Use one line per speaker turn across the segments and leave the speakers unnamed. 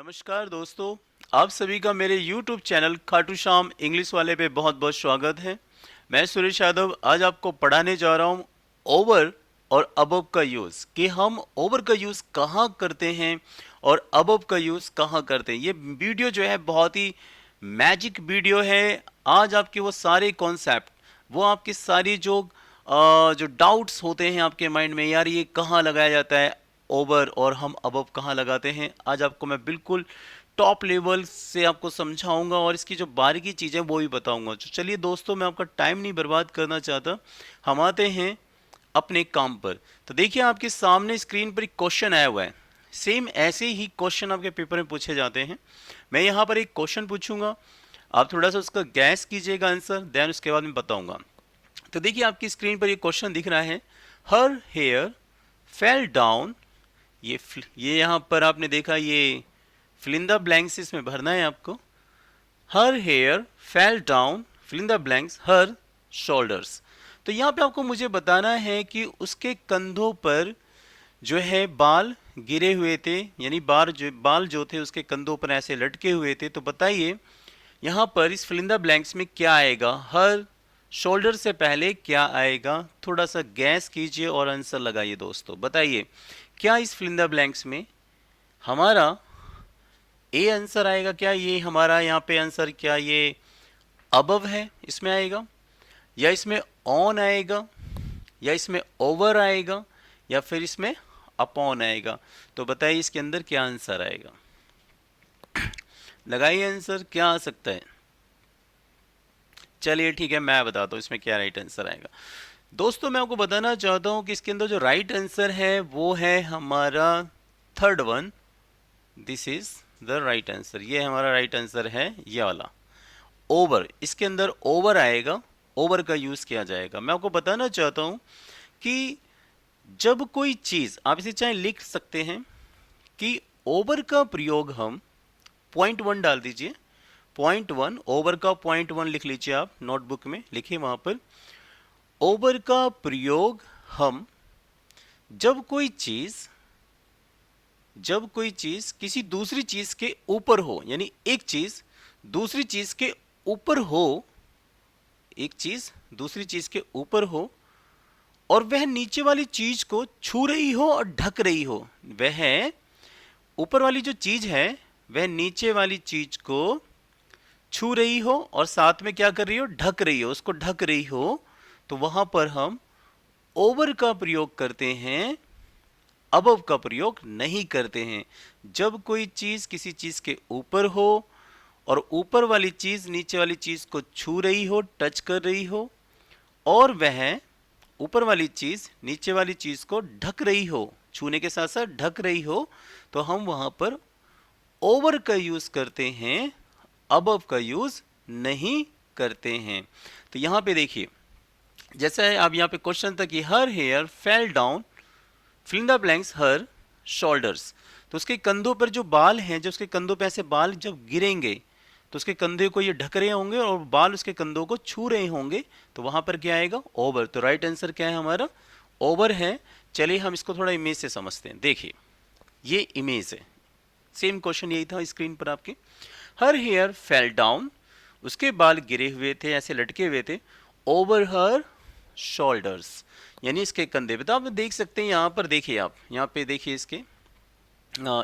नमस्कार दोस्तों, आप सभी का मेरे YouTube channel Khatu Shyam English वाले पे बहुत बहुत स्वागत है। मैं सुरेश यादव आज आपको पढ़ाने जा रहा हूँ ओवर और अबव का यूज़, कि हम ओवर का यूज़ कहाँ करते हैं और अबव का यूज़ कहाँ करते हैं। ये वीडियो जो है बहुत ही मैजिक वीडियो है। आज आपके वो सारे कॉन्सेप्ट, वो आपकी सारी जो डाउट्स होते हैं आपके माइंड में, यार ये कहाँ लगाया जाता है ओवर और हम अबव कहाँ लगाते हैं, आज आपको मैं बिल्कुल टॉप लेवल से आपको समझाऊंगा और इसकी जो बारीकी चीज़ें वो भी बताऊंगा। तो चलिए दोस्तों, मैं आपका टाइम नहीं बर्बाद करना चाहता, हम आते हैं अपने काम पर। तो देखिए आपके सामने स्क्रीन पर एक क्वेश्चन आया हुआ है। सेम ऐसे ही क्वेश्चन आपके पेपर में पूछे जाते हैं। मैं यहाँ पर एक क्वेश्चन पूछूंगा, आप थोड़ा सा उसका गैस कीजिएगा आंसर, देन उसके बाद मैं बताऊंगा। तो देखिए आपकी स्क्रीन पर ये क्वेश्चन दिख रहा है, हर हेयर फेल डाउन। ये यहाँ पर आपने देखा, ये फिल इन द ब्लैंक्स इसमें भरना है आपको। Her hair fell down fill in the blanks her shoulders. तो यहाँ पे आपको मुझे बताना है कि उसके कंधों पर जो है बाल गिरे हुए थे, यानी बाल जो थे उसके कंधों पर ऐसे लटके हुए थे। तो बताइए यहाँ पर इस फिल इन द ब्लैंक्स में क्या आएगा, हर शोल्डर से पहले क्या आएगा। थोड़ा सा गैस कीजिए और आंसर लगाइए दोस्तों। बताइए क्या इस फिल इन द ब्लैंक्स में हमारा ए आंसर आएगा, क्या ये हमारा यहाँ पे आंसर, क्या ये अबव है इसमें आएगा, या इसमें ऑन आएगा, या इसमें ओवर आएगा, या फिर इसमें अपॉन आएगा। तो बताइए इसके अंदर क्या आंसर आएगा, लगाइए आंसर, क्या आ सकता है। चलिए ठीक है, मैं बताता हूँ इसमें क्या राइट आंसर आएगा। दोस्तों मैं आपको बताना चाहता हूँ कि इसके अंदर जो राइट आंसर है वो है हमारा third one. This is the right answer, ये हमारा राइट आंसर है, ये वाला ओवर। इसके अंदर ओवर आएगा, ओवर का यूज किया जाएगा। मैं आपको बताना चाहता हूं कि जब कोई चीज, आप इसे चाहे लिख सकते हैं कि ओवर का प्रयोग हम, पॉइंट वन डाल दीजिए, पॉइंट वन, ओवर का पॉइंट वन लिख लीजिए, आप नोटबुक में लिखिए वहां पर। ओवर का प्रयोग हम जब कोई चीज किसी दूसरी चीज के ऊपर हो, यानी एक चीज दूसरी चीज के ऊपर हो, एक चीज दूसरी चीज के ऊपर हो और वह नीचे वाली चीज को छू रही हो और ढक रही हो। वह ऊपर वाली जो चीज है वह नीचे वाली चीज को छू रही हो और साथ में क्या कर रही हो, ढक रही हो, उसको ढक रही हो। तो वहां पर हम ओवर का प्रयोग करते हैं, अबव का प्रयोग नहीं करते हैं। जब कोई चीज किसी चीज के ऊपर हो और ऊपर वाली चीज नीचे वाली चीज को छू रही हो, टच कर रही हो, और वह ऊपर वाली चीज नीचे वाली चीज को ढक रही हो, छूने के साथ साथ ढक रही हो, तो हम वहां पर ओवर का यूज करते हैं, अबव का यूज नहीं करते हैं। तो यहां पे देखिए, जैसा है अब यहाँ पे क्वेश्चन था कि her hair fell down fill in the blanks her shoulders. तो उसके कंधों पर जो बाल हैं, जो उसके कंधों पे ऐसे बाल जब गिरेंगे तो उसके कंधे को ये ढक रहे होंगे और बाल उसके कंधों को छू रहे होंगे। तो वहां पर क्या आएगा, ओवर। तो राइट आंसर क्या है हमारा, ओवर है। चलिए हम इसको थोड़ा इमेज से समझते हैं। देखिए ये इमेज है, सेम क्वेश्चन यही था स्क्रीन पर आपके। हर हेयर फेल डाउन, उसके बाल गिरे हुए थे, ऐसे लटके हुए थे, ओवर हर शोल्डर्स, यानी इसके कंधे पे। तो आप देख सकते हैं यहाँ पर, देखिए आप यहाँ पे देखिए इसके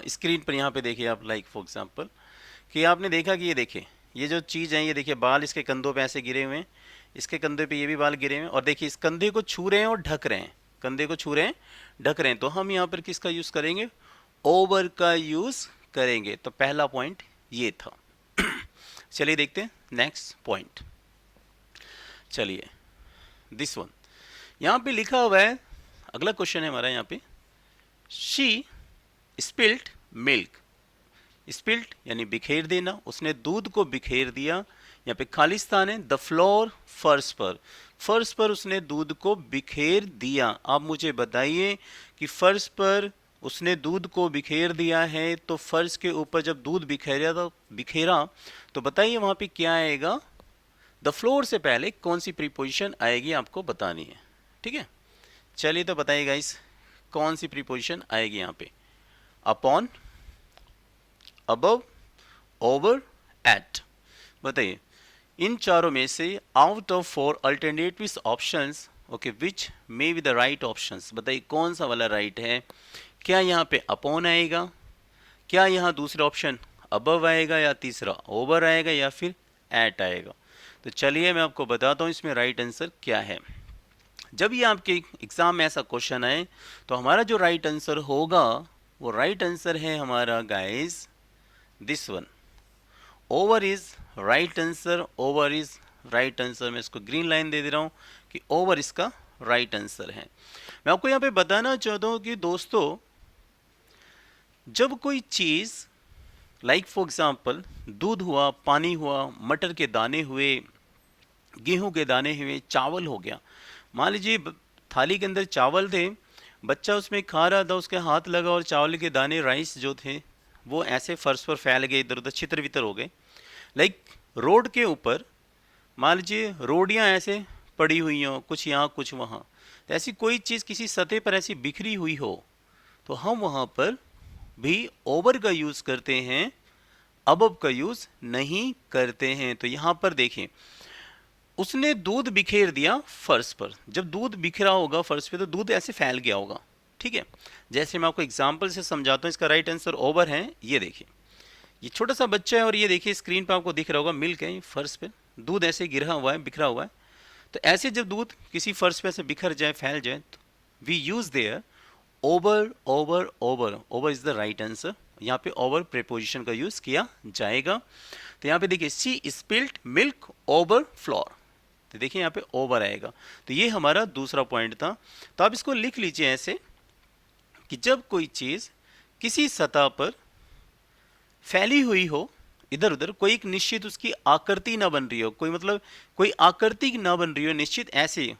स्क्रीन पर, यहाँ पे देखिए आप, लाइक फॉर एग्जांपल कि आपने देखा कि ये देखिए ये जो चीज़ है, ये देखिए बाल इसके कंधों पे ऐसे गिरे हुए हैं, इसके कंधे पे ये भी बाल गिरे हुए हैं, और देखिए इस कंधे को छू रहे हैं और ढक रहे हैं, कंधे को छू रहे हैं, ढक रहे हैं। तो हम यहाँ पर किसका यूज़ करेंगे, ओवर का यूज़ करेंगे। तो पहला पॉइंट ये था। चलिए देखते हैं नेक्स्ट पॉइंट। चलिए दिस वन, यहाँ पे लिखा हुआ है, अगला क्वेश्चन है हमारा यहाँ पे, शी स्पिल्ट मिल्क। स्पिल्ट यानी बिखेर देना, उसने दूध को बिखेर दिया। यहाँ पे खाली स्थान है, द फ्लोर फर्श पर, फर्श पर उसने दूध को बिखेर दिया। आप मुझे बताइए कि फर्श पर उसने दूध को बिखेर दिया है, तो फर्श के ऊपर जब दूध बिखेरा तो बताइए वहां पे क्या आएगा। द फ्लोर से पहले कौन सी प्रीपोजिशन आएगी आपको बतानी है, ठीक है। चलिए तो बताइए गाइस, कौन सी प्रीपोजिशन आएगी यहाँ पे, अपॉन, अबव, ओवर, एट। बताइए इन चारों में से out of 4 alternative options, okay, which may be the right options. बताइए कौन सा वाला राइट है। क्या यहाँ पे अपॉन आएगा, क्या यहाँ दूसरा ऑप्शन अबव आएगा, या तीसरा ओवर आएगा, या फिर एट आएगा। तो चलिए मैं आपको बताता हूँ इसमें राइट आंसर क्या है। जब ये आपके एग्जाम में ऐसा क्वेश्चन आए तो हमारा जो राइट आंसर होगा वो राइट आंसर है हमारा guys this one, over is right answer. Over is right answer. मैं इसको ग्रीन लाइन दे रहा हूं कि ओवर इसका राइट आंसर है। मैं आपको यहां पे बताना चाहता हूं कि दोस्तों जब कोई चीज लाइक फॉर एग्जांपल दूध हुआ, पानी हुआ, मटर के दाने हुए, गेहूं के दाने हुए, चावल हो गया। मान लीजिए थाली के अंदर चावल थे, बच्चा उसमें खा रहा था, उसके हाथ लगा और चावल के दाने, राइस जो थे वो ऐसे फर्श पर फैल गए, इधर उधर छितर वितर हो गए। लाइक रोड के ऊपर मान लीजिए रोडियाँ ऐसे पड़ी हुई हों, कुछ यहाँ कुछ वहाँ, तो ऐसी कोई चीज़ किसी सतह पर ऐसी बिखरी हुई हो तो हम वहाँ पर भी ओवर का यूज़ करते हैं, अबव का यूज़ नहीं करते हैं। तो यहाँ पर देखें उसने दूध बिखेर दिया फर्श पर। जब दूध बिखरा होगा फर्श पे तो दूध ऐसे फैल गया होगा, ठीक है। जैसे मैं आपको एग्जांपल से समझाता हूँ, इसका राइट आंसर ओवर है। ये देखिए ये छोटा सा बच्चा है और ये देखिए स्क्रीन पे आपको दिख रहा होगा मिल्क है फर्श पे, दूध ऐसे गिरा हुआ है, बिखरा हुआ है। तो ऐसे जब दूध किसी फर्श पे ऐसे बिखर जाए, फैल जाए, तो we use there over. Over over over is the right answer. यहाँ पे ओवर प्रीपोजिशन का यूज किया जाएगा। तो यहाँ पे देखिए she spilled milk over floor, तो देखिए यहाँ पे ओवर आएगा। तो ये हमारा दूसरा पॉइंट था। तो आप इसको लिख लीजिए ऐसे कि जब कोई चीज किसी सतह पर फैली हुई हो इधर उधर, कोई एक निश्चित उसकी आकृति ना बन रही हो, कोई मतलब कोई आकृति ना बन रही हो निश्चित, ऐसे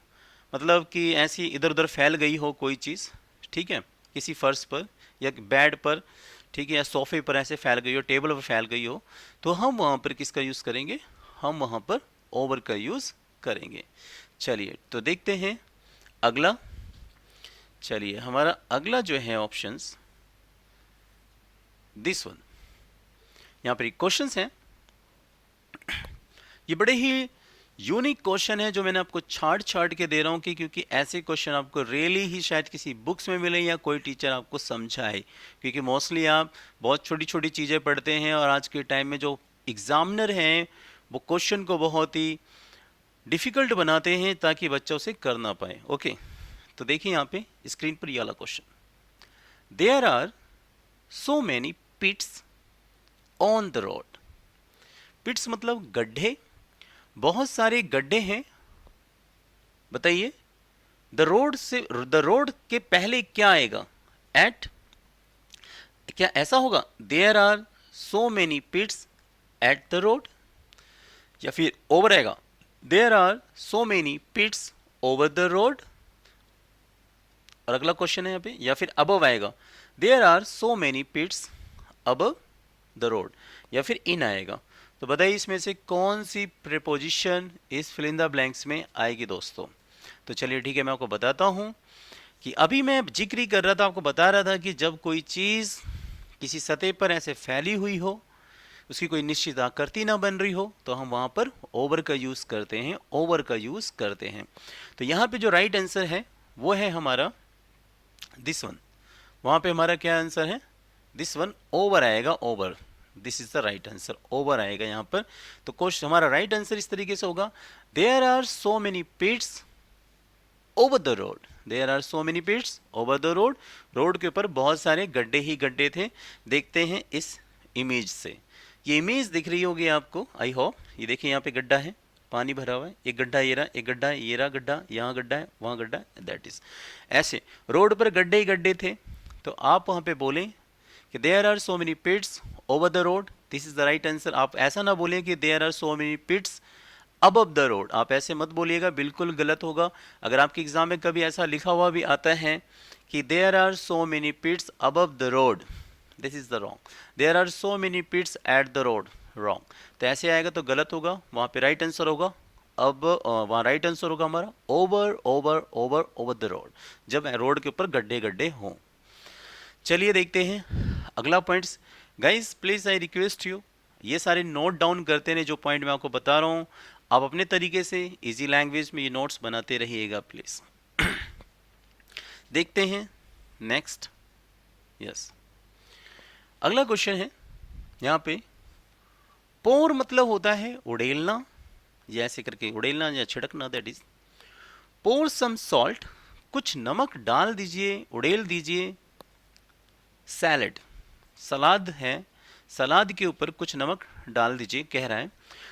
मतलब कि ऐसी इधर उधर फैल गई हो कोई चीज़, ठीक है, किसी फर्श पर या बेड पर, ठीक है, या सोफे पर ऐसे फैल गई हो, टेबल पर फैल गई हो, तो हम वहाँ पर किसका यूज़ करेंगे, हम वहाँ पर ओवर का यूज़ करेंगे। चलिए तो देखते हैं अगला। चलिए हमारा अगला जो है ऑप्शंस दिस वन, यहाँ पर क्वेश्चन हैं। ये बड़े ही यूनिक क्वेश्चन है जो मैंने आपको छाट के दे रहा हूँ कि क्योंकि ऐसे क्वेश्चन आपको रियली ही शायद किसी बुक्स में मिले या कोई टीचर आपको समझाए, क्योंकि मोस्टली आप बहुत छोटी छोटी चीज़ें पढ़ते हैं और आज के टाइम में जो एग्जामिनर हैं वो क्वेश्चन को बहुत ही डिफ़िकल्ट बनाते हैं ताकि बच्चा उसे कर ना पाए। ओके, तो देखिए यहाँ पे स्क्रीन पर ये वाला question, there are so many pits on the road. Pits मतलब गड्ढे, बहुत सारे गड्ढे हैं। बताइए द रोड के पहले क्या आएगा, एट, क्या ऐसा होगा there are so many pits at the road, या फिर ओवर आएगा there are so many pits over the road, और अगला क्वेश्चन है यहाँ पे, या फिर अबव आएगा there are so many pits above the road, या फिर इन आएगा। तो बताइए इसमें से कौन सी प्रीपोजिशन इस फिल इन द ब्लैंक्स में आएगी दोस्तों। तो चलिए ठीक है, मैं आपको बताता हूँ कि अभी मैं जिक्र ही कर रहा था, आपको बता रहा था कि जब कोई चीज़ किसी सतह पर ऐसे फैली हुई हो, उसकी कोई निश्चित आकृति ना बन रही हो, तो हम वहाँ पर ओवर का यूज़ करते हैं, ओवर का यूज़ करते हैं। तो यहाँ पे जो राइट आंसर है वो है हमारा दिस वन। वहाँ पे हमारा क्या आंसर है, दिस वन, ओवर आएगा, over, this is the right answer, over आएगा यहाँ पर। तो क्वेश्चन हमारा राइट आंसर इस तरीके से होगा, there are so many pits over the road, there are so many pits over the road. Road के ऊपर बहुत सारे गड्ढे ही गड्ढे थे। देखते हैं इस इमेज से, ये इमेज दिख रही होगी आपको, आई होप। ये देखिए यहाँ पे गड्ढा है, पानी भरा हुआ है, एक गड्ढा ये रहा, एक गड्ढा ये रहा, गड्ढा यहाँ, गड्ढा है वहाँ, गड्ढा है, दैट इज ऐसे रोड पर गड्ढे ही गड्ढे थे। तो आप वहाँ पे बोलें कि there are so many pits over the road, this is the right answer. आप ऐसा ना बोलें कि there are so many pits above the road, आप ऐसे मत बोलिएगा, बिल्कुल गलत होगा। अगर आपके एग्जाम में कभी ऐसा लिखा हुआ भी आता है कि there are so many pits above the road, this is the wrong, there are so many pits at the road, wrong. तो ऐसे आएगा तो गलत होगा, वहाँ पे राइट आंसर होगा अब वहाँ राइट आंसर होगा हमारा over over over over the road, जब रोड के ऊपर गड्ढे गड्ढे हों। चलिए देखते हैं अगला points, guys please I request you, ये सारे नोट डाउन करते रहे जो पॉइंट मैं आपको बता रहा हूँ। आप अपने तरीके से इजी लैंग्वेज में ये नोट्स बनाते रहिएगा प्लीज। देखते हैं नेक्स्ट। यस, अगला क्वेश्चन है यहाँ पे, पोर मतलब होता है उड़ेलना, या ऐसे करके उड़ेलना या छिड़कना, that is pour some salt, कुछ नमक डाल दीजिए, उड़ेल दीजिए, सैलड, सलाद है, सलाद के ऊपर कुछ नमक डाल दीजिए कह रहा है।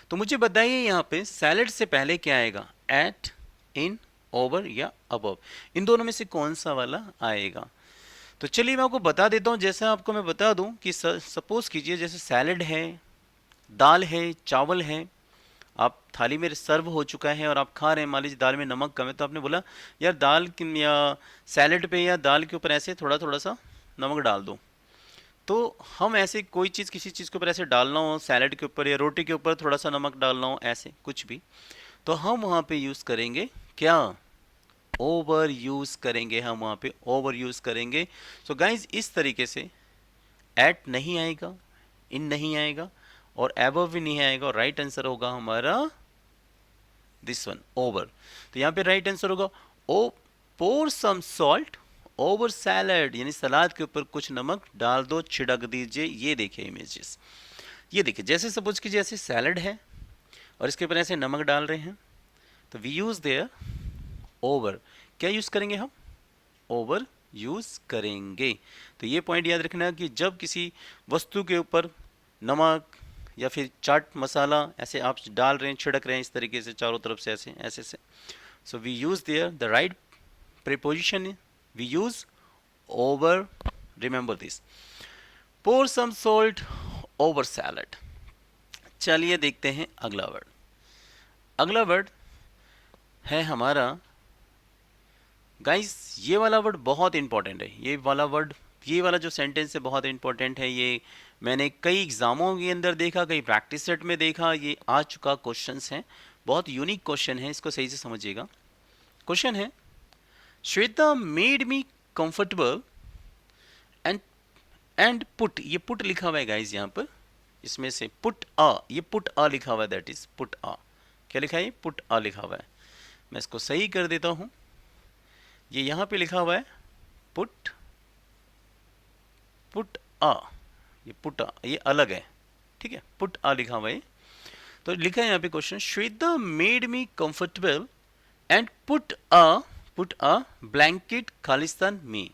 तो मुझे बताइए यहाँ पे सैलड से पहले क्या आएगा, एट, इन, ओवर या अबव, इन दोनों में से कौन सा वाला आएगा। तो चलिए मैं आपको बता देता हूँ। जैसे आपको मैं बता दूँ कि सपोज कीजिए जैसे सैलड है, दाल है, चावल है, आप थाली में सर्व हो चुका है और आप खा रहे हैं, मान लीजिए दाल में नमक कम है, तो आपने बोला यार दाल या सैलड पे या दाल के ऊपर ऐसे थोड़ा थोड़ा सा नमक डाल दो। तो हम ऐसे कोई चीज़ किसी चीज़ के ऊपर ऐसे डालना हो, सैलड के ऊपर या रोटी के ऊपर थोड़ा सा नमक डालना हो, ऐसे कुछ भी, तो हम वहाँ पे यूज़ करेंगे क्या, ओवर यूज़ करेंगे, हम वहाँ पे ओवर यूज़ करेंगे। सो गाइज इस तरीके से एट नहीं आएगा, इन नहीं आएगा और एबव भी नहीं आएगा, और राइट आंसर होगा हमारा दिस वन, ओवर। तो यहाँ पे राइट आंसर होगा ओ, पोर सम सॉल्ट ओवर सैलड, यानी सलाद के ऊपर कुछ नमक डाल दो, छिड़क दीजिए। ये देखिए इमेजेस, ये देखिए जैसे सपोज कीजिए ऐसे सैलड है और इसके ऊपर ऐसे नमक डाल रहे हैं, तो वी यूज देयर ओवर, क्या यूज करेंगे हम, ओवर यूज करेंगे। तो ये पॉइंट याद रखना कि जब किसी वस्तु के ऊपर नमक या फिर चाट मसाला ऐसे आप डाल रहे हैं, छिड़क रहे हैं इस तरीके से चारों तरफ से ऐसे ऐसे से, so we use there the right preposition, we use over, remember this, pour some salt over salad। चलिए देखते हैं अगला वर्ड। अगला वर्ड है हमारा, गाइस ये वाला वर्ड बहुत इंपॉर्टेंट है, ये वाला वर्ड, ये वाला जो सेंटेंस है बहुत इंपॉर्टेंट है। ये मैंने कई एग्जामों के अंदर देखा, कई प्रैक्टिस सेट में देखा, ये आ चुका क्वेश्चंस है, बहुत यूनिक क्वेश्चन है, इसको सही से समझिएगा। क्वेश्चन है, Shweta made me comfortable and put, ये पुट लिखा हुआ है गाइज यहाँ पर, इसमें से पुट अ, ये पुट अ लिखा हुआ है, दैट इज पुट अ, क्या लिखा है, पुट अ लिखा हुआ है। मैं इसको सही कर देता हूँ, ये यहाँ पे लिखा हुआ है पुट, पुट अ, ये पुट अ, ये अलग है, ठीक है, पुट अ लिखा हुआ है। तो लिखा है यहाँ पे question, Shweta made me comfortable and put a blanket Khalistan में,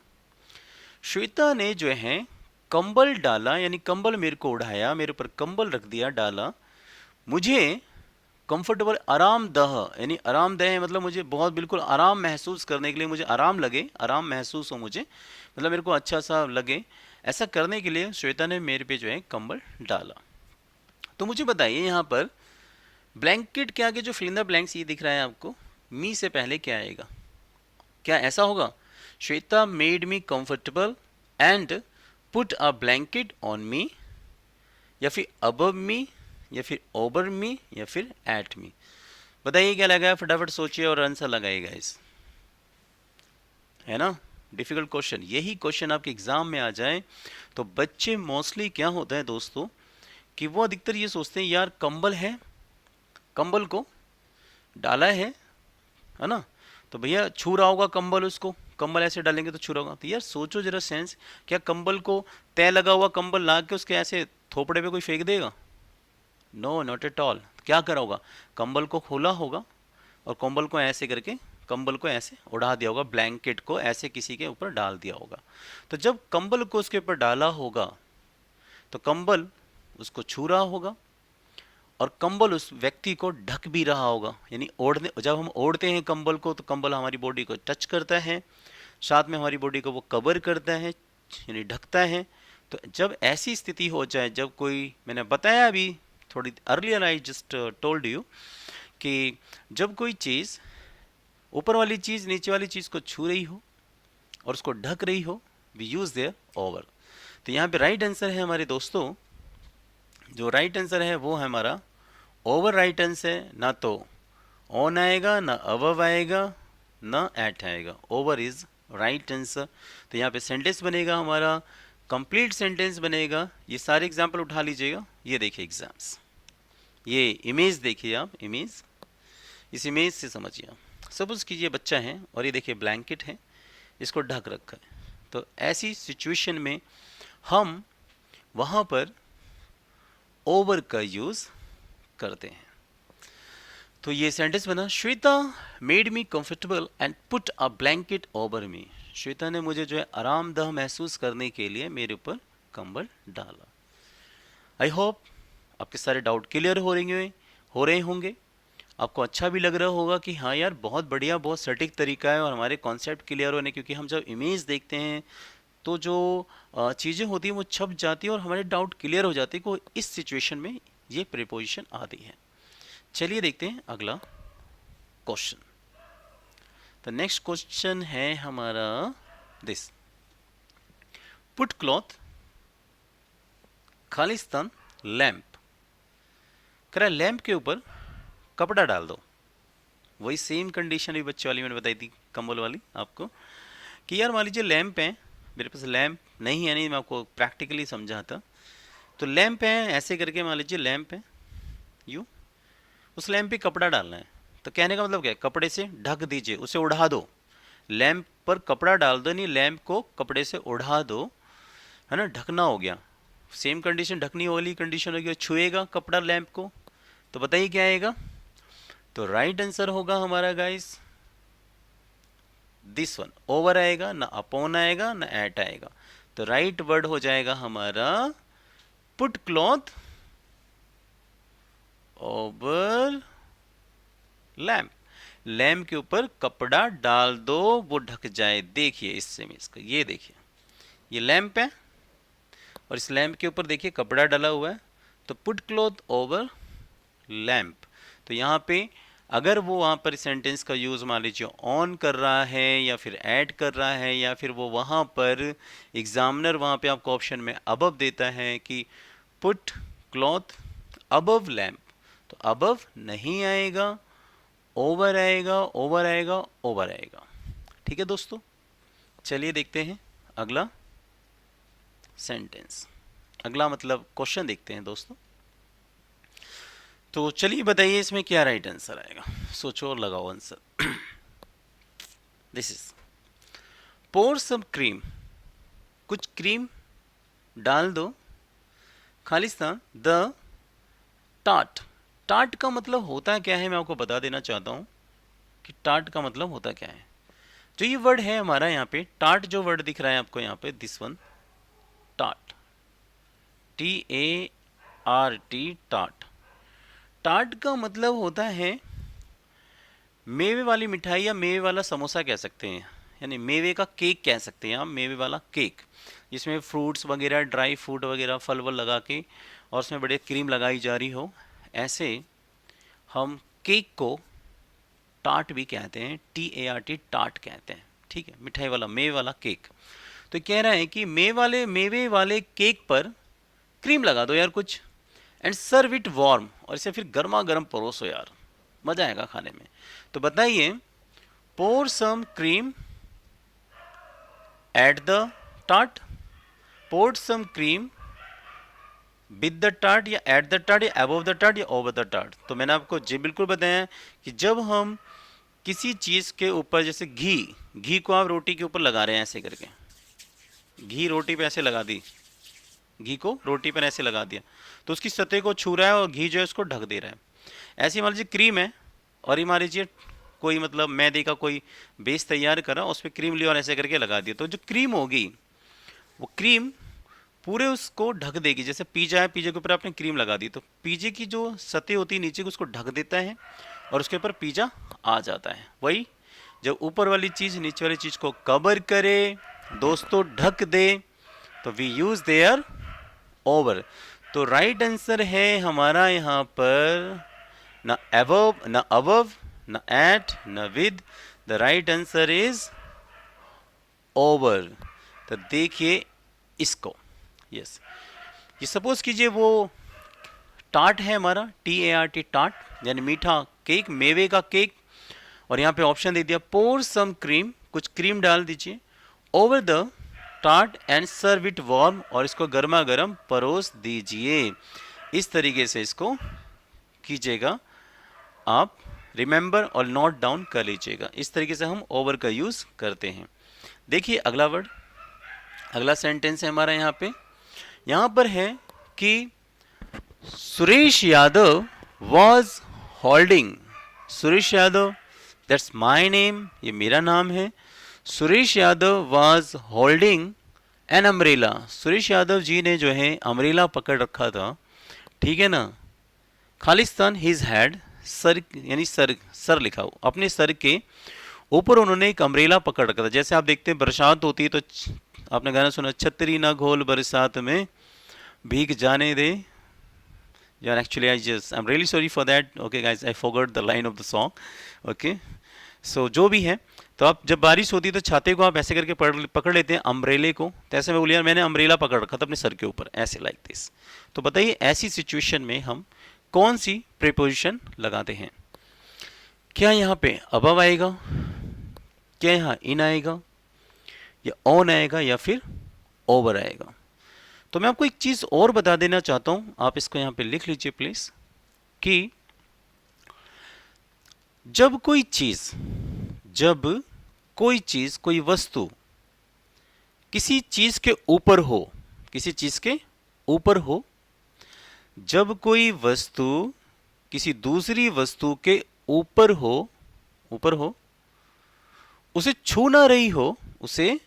श्वेता ने जो है कंबल डाला, यानी कंबल मेरे को उड़ाया, मेरे ऊपर कंबल रख दिया, डाला, मुझे कंफर्टेबल, आरामदह, यानी आरामदह मतलब मुझे बहुत बिल्कुल आराम महसूस करने के लिए, मुझे आराम लगे, आराम महसूस हो मुझे, मतलब मेरे को अच्छा सा लगे, ऐसा करने के लिए श्वेता ने मेरे पे जो है कंबल डाला। तो मुझे बताइए यहाँ पर ब्लैंकेट के आगे जो फिल इन द ब्लैंक्स ये दिख रहा है आपको, मी से पहले क्या आएगा, क्या ऐसा होगा, Shweta made me comfortable and put a blanket on me, या फिर अबव मी, या फिर ओवर मी, या फिर एट मी। बताइए क्या लगाया, फटाफट सोचिए और आंसर लगाइएगा इस, है ना, डिफिकल्ट क्वेश्चन। यही क्वेश्चन आपके एग्जाम में आ जाए तो बच्चे मोस्टली क्या होता है दोस्तों कि वो अधिकतर ये सोचते हैं यार कंबल है, कंबल को डाला है ना, तो भैया छू रहा होगा कंबल, उसको कंबल ऐसे डालेंगे तो छू रहा होगा। तो यार सोचो जरा सेंस, क्या कंबल को तय लगा हुआ कंबल ला के उसके ऐसे थोपड़े पे कोई फेंक देगा, नो नॉट एट ऑल। क्या करा होगा, कंबल को खोला होगा और कंबल को ऐसे करके, कंबल को ऐसे उड़ा दिया होगा, ब्लैंकेट को ऐसे किसी के ऊपर डाल दिया होगा। तो जब कंबल को उसके ऊपर डाला होगा तो कंबल उसको छू रहा होगा और कंबल उस व्यक्ति को ढक भी रहा होगा, यानी ओढ़ने, जब हम ओढ़ते हैं कंबल को तो कंबल हमारी बॉडी को टच करता है, साथ में हमारी बॉडी को वो कवर करता है, यानी ढकता है। तो जब ऐसी स्थिति हो जाए, जब कोई, मैंने बताया अभी थोड़ी earlier, I just told you कि जब कोई चीज़, ऊपर वाली चीज़ नीचे वाली चीज़ को छू रही हो और उसको ढक रही हो, वी यूज़ देयर ओवर। तो यहाँ पे राइट आंसर है हमारे दोस्तों, जो राइट आंसर है वो है हमारा ओवर राइट आंसर है, ना तो ऑन आएगा, ना अबव आएगा, ना एट आएगा, ओवर इज राइट आंसर। तो यहाँ पे सेंटेंस बनेगा हमारा, कंप्लीट सेंटेंस बनेगा। ये सारे एग्जाम्पल उठा लीजिएगा। ये देखिए एग्जाम्स, ये इमेज देखिए आप, इमेज, इस इमेज से समझिए आप। सपोज कीजिए बच्चा है और ये देखिए ब्लैंकेट है, इसको ढक रखा है। तो ऐसी सिचुएशन में हम वहाँ पर ओवर का यूज़ करते हैं। तो ये सेंटेंस बना, Shweta made me comfortable and put a blanket over me. Shweta ने मुझे जो है आरामदायक महसूस करने के लिए मेरे ऊपर कंबल डाला। आई होप आपके सारे डाउट क्लियर हो रहे होंगे। आपको अच्छा भी लग रहा होगा कि हाँ यार बहुत बढ़िया, बहुत सटीक तरीका है और हमारे कॉन्सेप्ट क्लियर होने, क्योंकि हम जब इमेज देखते हैं तो जो चीज़ें होती हैं वो छप जाती है और हमारे डाउट क्लियर हो जाते हैं कि इस सिचुएशन में ये प्रीपोजिशन आती है। चलिए देखते हैं अगला क्वेश्चन। तो नेक्स्ट क्वेश्चन है हमारा this, put cloth Khalistan lamp. करा लैंप के ऊपर कपड़ा डाल दो। वही सेम कंडीशन भी बच्चे वाली मैंने बताई थी, कंबल वाली आपको, कि यार मान लीजिए लैंप है, मेरे पास लैंप नहीं है, नहीं मैं आपको प्रैक्टिकली समझाता। तो लैंप है, ऐसे करके मान लीजिए लैंप है, यूँ उस लैंप पे कपड़ा डालना है। तो कहने का मतलब क्या है, कपड़े से ढक दीजिए, उसे उड़ा दो। लैंप पर कपड़ा डाल दो, नहीं लैंप को कपड़े से उड़ा दो, है ना, ढकना हो गया। सेम कंडीशन ढकनी वाली कंडीशन होगी, छुएगा कपड़ा लैंप को, तो बताइए क्या आएगा। तो राइट आंसर होगा हमारा गाइस दिस वन, ओवर आएगा, ना अपॉन आएगा, ना एट आएगा। तो राइट वर्ड हो जाएगा हमारा put cloth over lamp. Lamp के ऊपर कपड़ा डाल दो, वो ढक जाए। देखिए इससे में इसका, ये देखिए ये लैम्प है और इस लैम्प के ऊपर देखिए कपड़ा डाला हुआ है। तो पुट क्लॉथ ओवर लैम्प। तो यहाँ पे अगर वो वहाँ पर सेंटेंस का यूज़ मान लीजिए ऑन कर रहा है या फिर ऐड कर रहा है, या फिर वो वहाँ पर एग्जामिनर वहाँ पे आपको ऑप्शन में अबव देता है कि पुट क्लॉथ अबव लैम्प, तो अबव नहीं आएगा, ओवर आएगा, ओवर आएगा, ओवर आएगा। ठीक है दोस्तों, चलिए देखते हैं अगला सेंटेंस, अगला मतलब क्वेश्चन देखते हैं दोस्तों। तो चलिए बताइए इसमें क्या राइट आंसर आएगा, सोचो और लगाओ answer. This is pour some cream, कुछ क्रीम डाल दो, खालिस्तान द टार्ट। टार्ट का मतलब होता क्या है मैं आपको बता देना चाहता हूं कि टार्ट का मतलब होता क्या है। जो ये वर्ड है हमारा यहाँ पे टार्ट, जो वर्ड दिख रहा है आपको यहाँ पे, this one tart, TART, tart. Tart का मतलब होता है मेवे वाली मिठाई या मेवे वाला समोसा कह सकते हैं, यानी मेवे का केक कह सकते हैं आप, मेवे वाला केक, जिसमें फ्रूट्स वगैरह, ड्राई फ्रूट वगैरह, फल वल लगा के और उसमें बड़े क्रीम लगाई जा रही हो। ऐसे हम केक को टार्ट भी कहते हैं, TART, टार्ट कहते हैं। ठीक है, मिठाई वाला, मेवे वाला केक। तो कह रहा है कि मेवे वाले केक पर क्रीम लगा दो यार कुछ, एंड सर्व इट वार्म, और इसे फिर गर्मा गर्म परोसो यार, मजा आएगा खाने में। तो बताइए, pour some cream at the tart, pour some cream with the tart, या एट द टार्ट, या अबव द टार्ट, या ओवर द टार्ट। तो मैंने आपको जी बिल्कुल बताया कि जब हम किसी चीज के ऊपर, जैसे घी को आप रोटी के ऊपर लगा रहे हैं ऐसे करके, घी रोटी पे ऐसे लगा दी, घी को रोटी पर ऐसे लगा दिया, तो उसकी सतह को छू रहा है और घी जो है उसको ढक दे रहा है। ऐसे मान लीजिए क्रीम है और ये मान लीजिए कोई मतलब मैदे का कोई बेस तैयार करा, उस पर क्रीम लिया और ऐसे करके लगा दिया, तो जो क्रीम होगी वो क्रीम पूरे उसको ढक देगी। जैसे पिज़्ज़ा है, पिज़्ज़ा के ऊपर आपने क्रीम लगा दी तो पिज़्ज़े की जो सतह होती है नीचे की उसको ढक देता है और उसके ऊपर पिज़्ज़ा आ जाता है। वही जब ऊपर वाली चीज़ नीचे वाली चीज़ को कवर करे दोस्तों, ढक दे, तो वी यूज देयर ओवर। तो राइट आंसर है हमारा यहाँ पर ना अबव, ना अबव, ना एट, ना with, the right answer is over. तो देखिए इसको, यस, ये सपोज कीजिए वो टार्ट है हमारा, TART, टार्ट, यानी मीठा केक, मेवे का केक, और यहाँ पे ऑप्शन दे दिया पोर सम क्रीम, कुछ क्रीम डाल दीजिए, over the start and serve it warm, और इसको गर्मा गर्म परोस दीजिए। इस तरीके से इसको कीजिएगा, आप रिमेंबर और नोट डाउन कर लीजिएगा। इस तरीके से हम ओवर का यूज करते हैं। देखिए अगला वर्ड, अगला सेंटेंस है हमारा यहाँ पर है कि Suresh Yadav was holding, Suresh Yadav that's my name, ये मेरा नाम है। Suresh Yadav was holding an umbrella, Suresh Yadav ji ने जो है अम्ब्रेला पकड़ रखा था, ठीक है ना। खालिस्तान हिज हैड, सर यानी सर लिखा हो, अपने सर के ऊपर उन्होंने एक अम्ब्रेला पकड़ रखा था। जैसे आप देखते हैं बरसात होती है तो आपने गाना सुना, छतरी ना घोल बरसात में भीग जाने दे। यार actually I am really sorry for that, okay guys, I forgot the line of the song, okay. So जो भी है, तो आप जब बारिश होती है तो छाते को आप ऐसे करके पकड़ लेते हैं, अम्ब्रेले को। तो ऐसे में बोलिए यार मैंने अम्ब्रेला पकड़ रखा था अपने सर के ऊपर, ऐसे लाइक दिस। तो बताइए ऐसी सिचुएशन में हम कौन सी प्रीपोजिशन लगाते हैं? क्या यहाँ पे अबव आएगा, क्या यहाँ इन आएगा, या ऑन आएगा, या फिर ओवर आएगा? तो मैं आपको एक चीज और बता देना चाहता हूं, आप इसको यहां पे लिख लीजिए प्लीज, कि जब कोई चीज कोई वस्तु किसी चीज के ऊपर हो, किसी चीज के ऊपर हो, जब कोई वस्तु किसी दूसरी वस्तु के ऊपर हो, उसे छू ना रही हो, उसे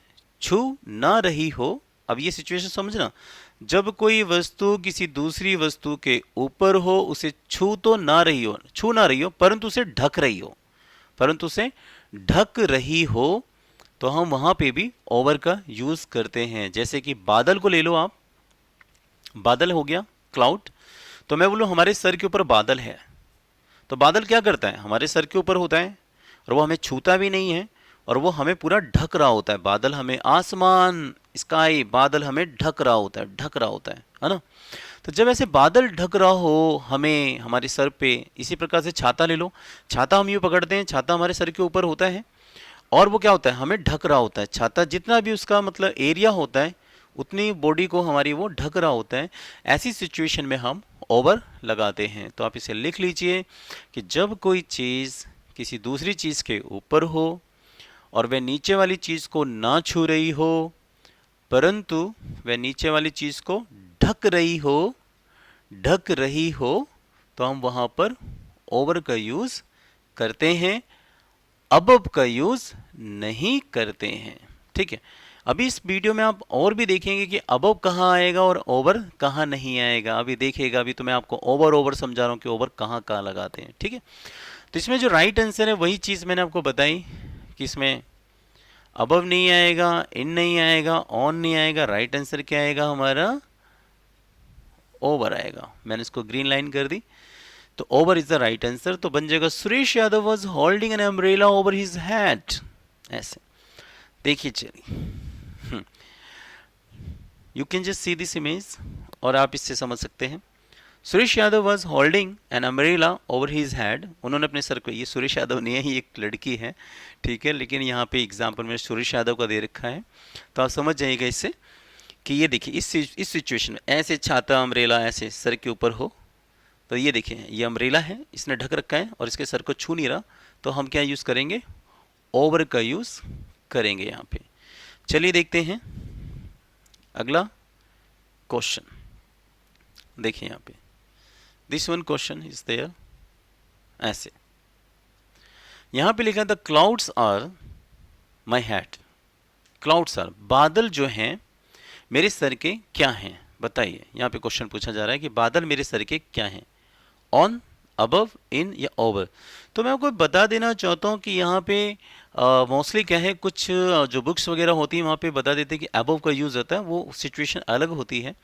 छू ना रही हो। अब ये सिचुएशन समझना, जब कोई वस्तु किसी दूसरी वस्तु के ऊपर हो, उसे छू ना रही हो, परंतु उसे ढक रही हो, तो हम वहां पे भी ओवर का यूज करते हैं। जैसे कि बादल को ले लो आप, बादल हो गया क्लाउड, तो मैं बोलूं हमारे सर के ऊपर बादल है, तो बादल क्या करता है, हमारे सर के ऊपर होता है और वो हमें छूता भी नहीं है, और वो हमें पूरा ढक रहा होता है। बादल हमें, आसमान, स्काई, बादल हमें ढक रहा होता है ना। तो जब ऐसे बादल ढक रहा हो हमें हमारे सर पे, इसी प्रकार से छाता ले लो, छाता हम यूँ पकड़ते हैं, छाता हमारे सर के ऊपर होता है और वो क्या होता है, हमें ढक रहा होता है। छाता जितना भी उसका मतलब एरिया होता है, उतनी बॉडी को हमारी वो ढक रहा होता है। ऐसी सिचुएशन में हम ओवर लगाते हैं। तो आप इसे लिख लीजिए कि जब कोई चीज़ किसी दूसरी चीज़ के ऊपर हो और वह नीचे वाली चीज़ को ना छू रही हो, परंतु वह नीचे वाली चीज़ को ढक रही हो, तो हम वहाँ पर ओवर का यूज़ करते हैं, अबव का यूज़ नहीं करते हैं। ठीक है, अभी इस वीडियो में आप और भी देखेंगे कि अबव कहाँ आएगा और ओवर कहाँ नहीं आएगा। अभी देखिएगा, अभी तो मैं आपको ओवर समझा रहा हूँ कि ओवर कहाँ कहाँ लगाते हैं। ठीक है, तो इसमें जो राइट आंसर है वही चीज़ मैंने आपको बताई कि इसमें अबव नहीं आएगा, इन नहीं आएगा, ऑन नहीं आएगा। राइट आंसर क्या आएगा हमारा, ओवर आएगा। मैंने इसको ग्रीन लाइन कर दी, तो over is the right answer. तो बन जाएगा Suresh Yadav was holding an umbrella over his head. ऐसे देखिए, चलिए you can just see this image और आप इससे समझ सकते हैं। Suresh Yadav was holding an umbrella over his head, उन्होंने अपने सर को, ये सुरेश यादव नहीं है, ये एक लड़की है, ठीक है, लेकिन यहाँ पे एग्जाम्पल में सुरेश यादव का दे रखा है, तो आप समझ जाइएगा इससे कि ये देखिए इस सिचुएशन में ऐसे छाता अम्ब्रेला ऐसे सर के ऊपर हो, तो ये देखिए ये अम्ब्रेला है, इसने ढक रखा है और इसके सर को छू नहीं रहा, तो हम क्या यूज़ करेंगे, ओवर का यूज़ करेंगे यहाँ पे। चलिए देखते हैं अगला क्वेश्चन। देखिए यहाँ पे this one question is there, ऐसे यहाँ पे लिखा the clouds are my head, clouds are, बादल जो हैं मेरे सर के क्या हैं, बताइए। यहाँ पे क्वेश्चन पूछा जा रहा है कि बादल मेरे सर के क्या हैं, ऑन, अबव, इन या ओवर। तो मैं आपको बता देना चाहता हूँ कि यहाँ पे मोस्टली क्या है, कुछ जो बुक्स वगैरह होती हैं वहाँ पे बता देते हैं कि अबव का यूज़ होता है, वो सिचुएशन अलग होती है,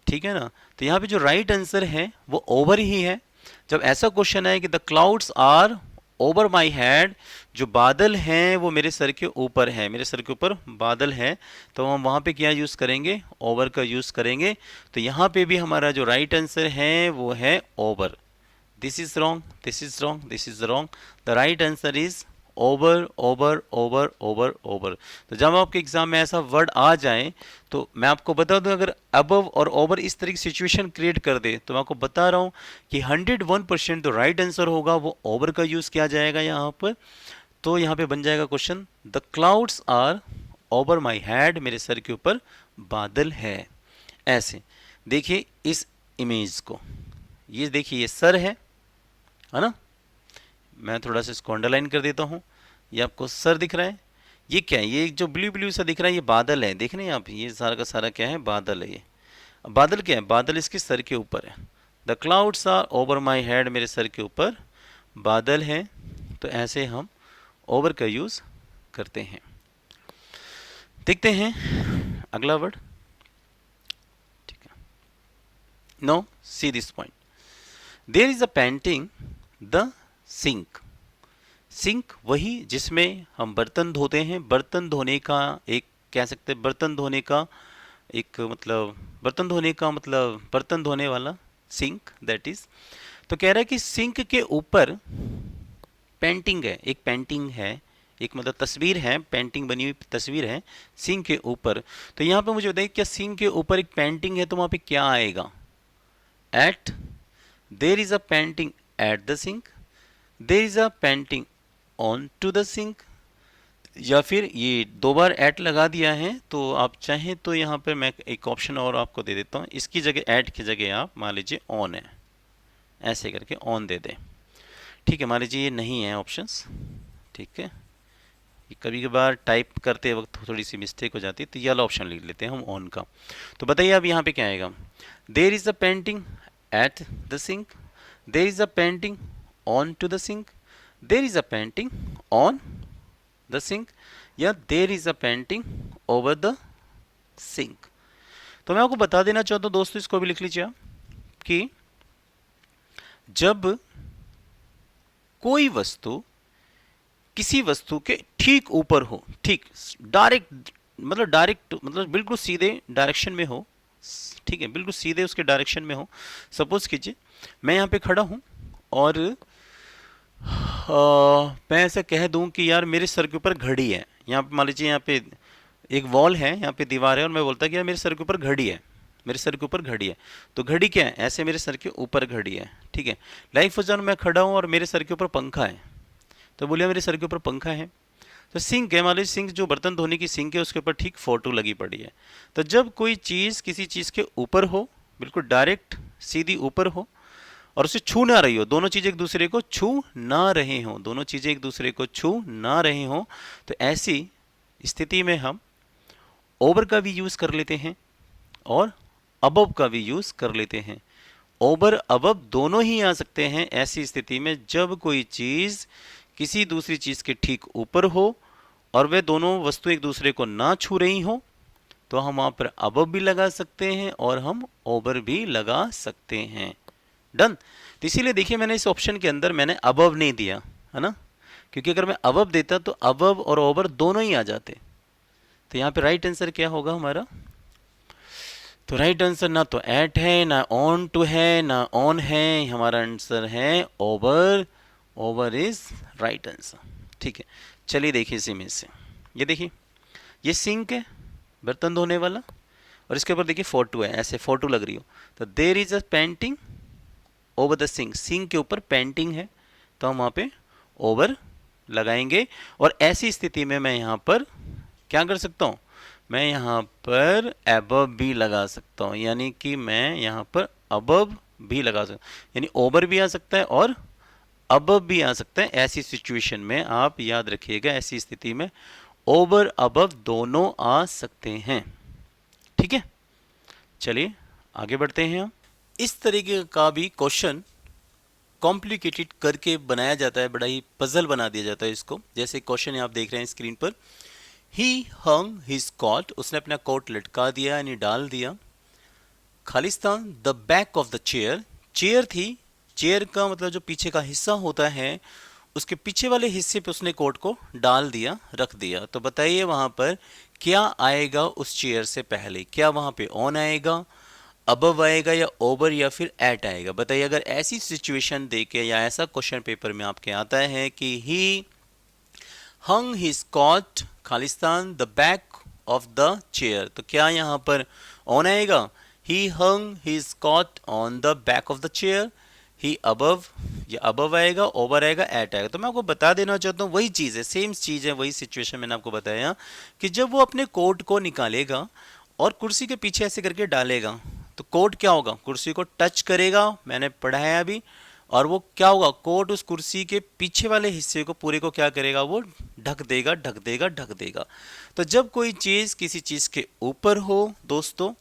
ठीक है ना। तो यहाँ पे जो राइट आंसर है वो ओवर ही है। जब ऐसा क्वेश्चन है कि the clouds are over my head, जो बादल हैं वो मेरे सर के ऊपर है, मेरे सर के ऊपर बादल है, तो हम वहाँ पे क्या यूज़ करेंगे, ओवर का यूज़ करेंगे। तो यहाँ पे भी हमारा जो राइट आंसर है वो है over. This is wrong, this is wrong, this is wrong, the right answer is over over over over over. तो जब आपके एग्जाम में ऐसा वर्ड आ जाए तो मैं आपको बता दूं, अगर अबव और ओवर इस तरह की सिचुएशन क्रिएट कर दे तो मैं आपको बता रहा हूं कि 101% जो राइट आंसर होगा वो ओवर का यूज किया जाएगा यहाँ पर। तो यहाँ पे बन जाएगा question, the clouds are over my head, मेरे सर के ऊपर बादल है। ऐसे देखिए इस इमेज को, ये देखिए ये सर है ना। मैं थोड़ा सा इसको अंडरलाइन कर देता हूँ। ये आपको सर दिख रहा है, ये क्या है, ये जो ब्लू ब्लू सा दिख रहा है ये बादल है। देख रहे हैं आप, ये सारा का सारा क्या है, बादल है। ये बादल क्या है, बादल इसके सर के ऊपर है। The clouds are over my head, मेरे सर के ऊपर बादल है। तो ऐसे हम ओवर का यूज करते हैं। देखते हैं अगला वर्ड। ठीक है, no see this point, there is a painting the sink. Sink वही जिसमें हम बर्तन धोते हैं। बर्तन धोने का एक, कह सकते हैं बर्तन धोने का एक मतलब, बर्तन धोने का मतलब बर्तन धोने वाला, सिंक दैट इज। तो कह रहा है कि सिंक के ऊपर पेंटिंग है, एक पेंटिंग है, एक मतलब तस्वीर है, पेंटिंग बनी हुई तस्वीर है सिंक के ऊपर। तो यहाँ पे मुझे बताइए, क्या सिंक के ऊपर एक पेंटिंग है तो वहाँ पे क्या आएगा? At, there is a painting at the sink, there is a painting on to the sink, या फिर ये दो बार एट लगा दिया है तो आप चाहें तो यहाँ पर मैं एक ऑप्शन और आपको दे देता हूँ, इसकी जगह एट की जगह आप मान लीजिए ऑन है, ऐसे करके ऑन दे दें। ठीक है, मान लीजिए ये नहीं है ऑप्शंस। ठीक है, कभी कभार टाइप करते वक्त थोड़ी सी मिस्टेक हो जाती है, तो ये वाला ऑप्शन लिख लेते हैं हम ऑन का। तो बताइए अब यहाँ पे क्या आएगा? There is a painting at the sink, there is a painting on to the sink, there is a painting on the sink, या there is a painting over the sink. तो मैं आपको बता देना चाहता हूँ दोस्तों, इसको भी लिख लीजिए आप, कि जब कोई वस्तु किसी वस्तु के ठीक ऊपर हो, ठीक डायरेक्ट मतलब बिल्कुल सीधे डायरेक्शन में हो, ठीक है, बिल्कुल सीधे उसके डायरेक्शन में हो। सपोज कीजिए मैं यहाँ पे खड़ा हूँ और मैं ऐसे कह दूं कि यार मेरे सर के ऊपर घड़ी है। यहाँ पे मान लीजिए, यहाँ पे एक वॉल है, यहाँ पे दीवार है, और मैं बोलता कि यार मेरे सर के ऊपर घड़ी है, मेरे सर के ऊपर घड़ी है। तो घड़ी क्या है? ऐसे मेरे सर के ऊपर घड़ी है। ठीक है, लाइफ फॉर मैं खड़ा हूँ और मेरे सर के ऊपर पंखा है, तो बोलिए मेरे सर के ऊपर पंखा है। तो सिंक है, मान लीजिए सिंक जो बर्तन धोने की सिंक है उसके ऊपर ठीक फोटो लगी पड़ी है। तो जब कोई चीज़ किसी चीज़ के ऊपर हो, बिल्कुल डायरेक्ट सीधी ऊपर हो, और उसे छू ना रही हो, दोनों चीज़ें एक दूसरे को छू ना रहे हों, दोनों चीज़ें एक दूसरे को छू ना रहे हों, तो ऐसी स्थिति में हम ओवर का भी यूज़ कर लेते हैं और अबव का भी यूज़ कर लेते हैं। ओवर अबव दोनों ही आ सकते हैं ऐसी स्थिति में जब कोई चीज़ किसी दूसरी चीज़ के ठीक ऊपर हो और वे दोनों वस्तु एक दूसरे को ना छू रही हो, तो हम वहाँ पर अबव भी लगा सकते हैं और हम ओवर भी लगा सकते हैं। डन। तो इसीलिए देखिए मैंने इस ऑप्शन के अंदर मैंने अबव नहीं दिया है ना, क्योंकि अगर मैं अबव देता तो अबव और ओवर दोनों ही आ जाते। तो यहाँ पे राइट आंसर क्या होगा हमारा? तो राइट आंसर ना तो एट है, ना ऑन टू है, ना ऑन है, हमारा आंसर है over. Over is right answer. ठीक है, चलिए देखिए इसी में से, ये देखिए ये सिंक है बर्तन धोने वाला, और इसके ऊपर देखिए फोटो है, ऐसे फोटो लग रही हो। तो there is a painting over the sink, sink के ऊपर पेंटिंग है, तो हम वहाँ पे ओवर लगाएंगे। और ऐसी स्थिति में मैं यहाँ पर क्या कर सकता हूँ? मैं यहाँ पर अबव भी लगा सकता हूँ, यानी कि मैं यहाँ पर अबव भी लगा सकता हूँ, यानी ओवर भी आ सकता है और अबव भी आ सकता है। ऐसी सिचुएशन में आप याद रखिएगा, ऐसी स्थिति में ओवर अबव दोनों आ सकते हैं। ठीक है, चलिए आगे बढ़ते हैं हम। इस तरीके का भी क्वेश्चन कॉम्प्लिकेटेड करके बनाया जाता है, बड़ा ही पजल बना दिया जाता है इसको। जैसे क्वेश्चन आप देख रहे हैं स्क्रीन पर, ही हंग हिज कोट, उसने अपना कोट लटका दिया यानी डाल दिया। Khalistan the back of the chair, chair थी, चेयर का मतलब जो पीछे का हिस्सा होता है उसके पीछे वाले हिस्से पे उसने कोट को डाल दिया, रख दिया। तो बताइए वहां पर क्या आएगा उस चेयर से पहले? क्या वहां पे ऑन आएगा, अबव आएगा, या ओवर, या फिर एट आएगा? बताइए अगर ऐसी सिचुएशन देके या ऐसा क्वेश्चन पेपर में आपके आता है कि ही hung his coat Khalistan the back of the chair। तो क्या यहाँ पर on आएगा? he hung his coat on the back of the chair। he above, ये above आएगा, over आएगा, at आएगा। तो मैं आपको बता देना चाहता हूँ वही चीज़ है, सेम चीज़ है, वही सिचुएशन मैंने आपको बताया कि जब वो अपने कोट को निकालेगा और कुर्सी के पीछे ऐसे करके डालेगा तो कोट क्या होगा? कुर्सी को टच करेगा, मैंने पढ़ाया अभी, और वो क्या होगा? कोट उस कुर्सी के पीछे वाले हिस्से को पूरे को क्या करेगा? वो ढक देगा, ढक देगा, ढक देगा। तो जब कोई चीज़ किसी चीज़ के ऊपर हो दोस्तों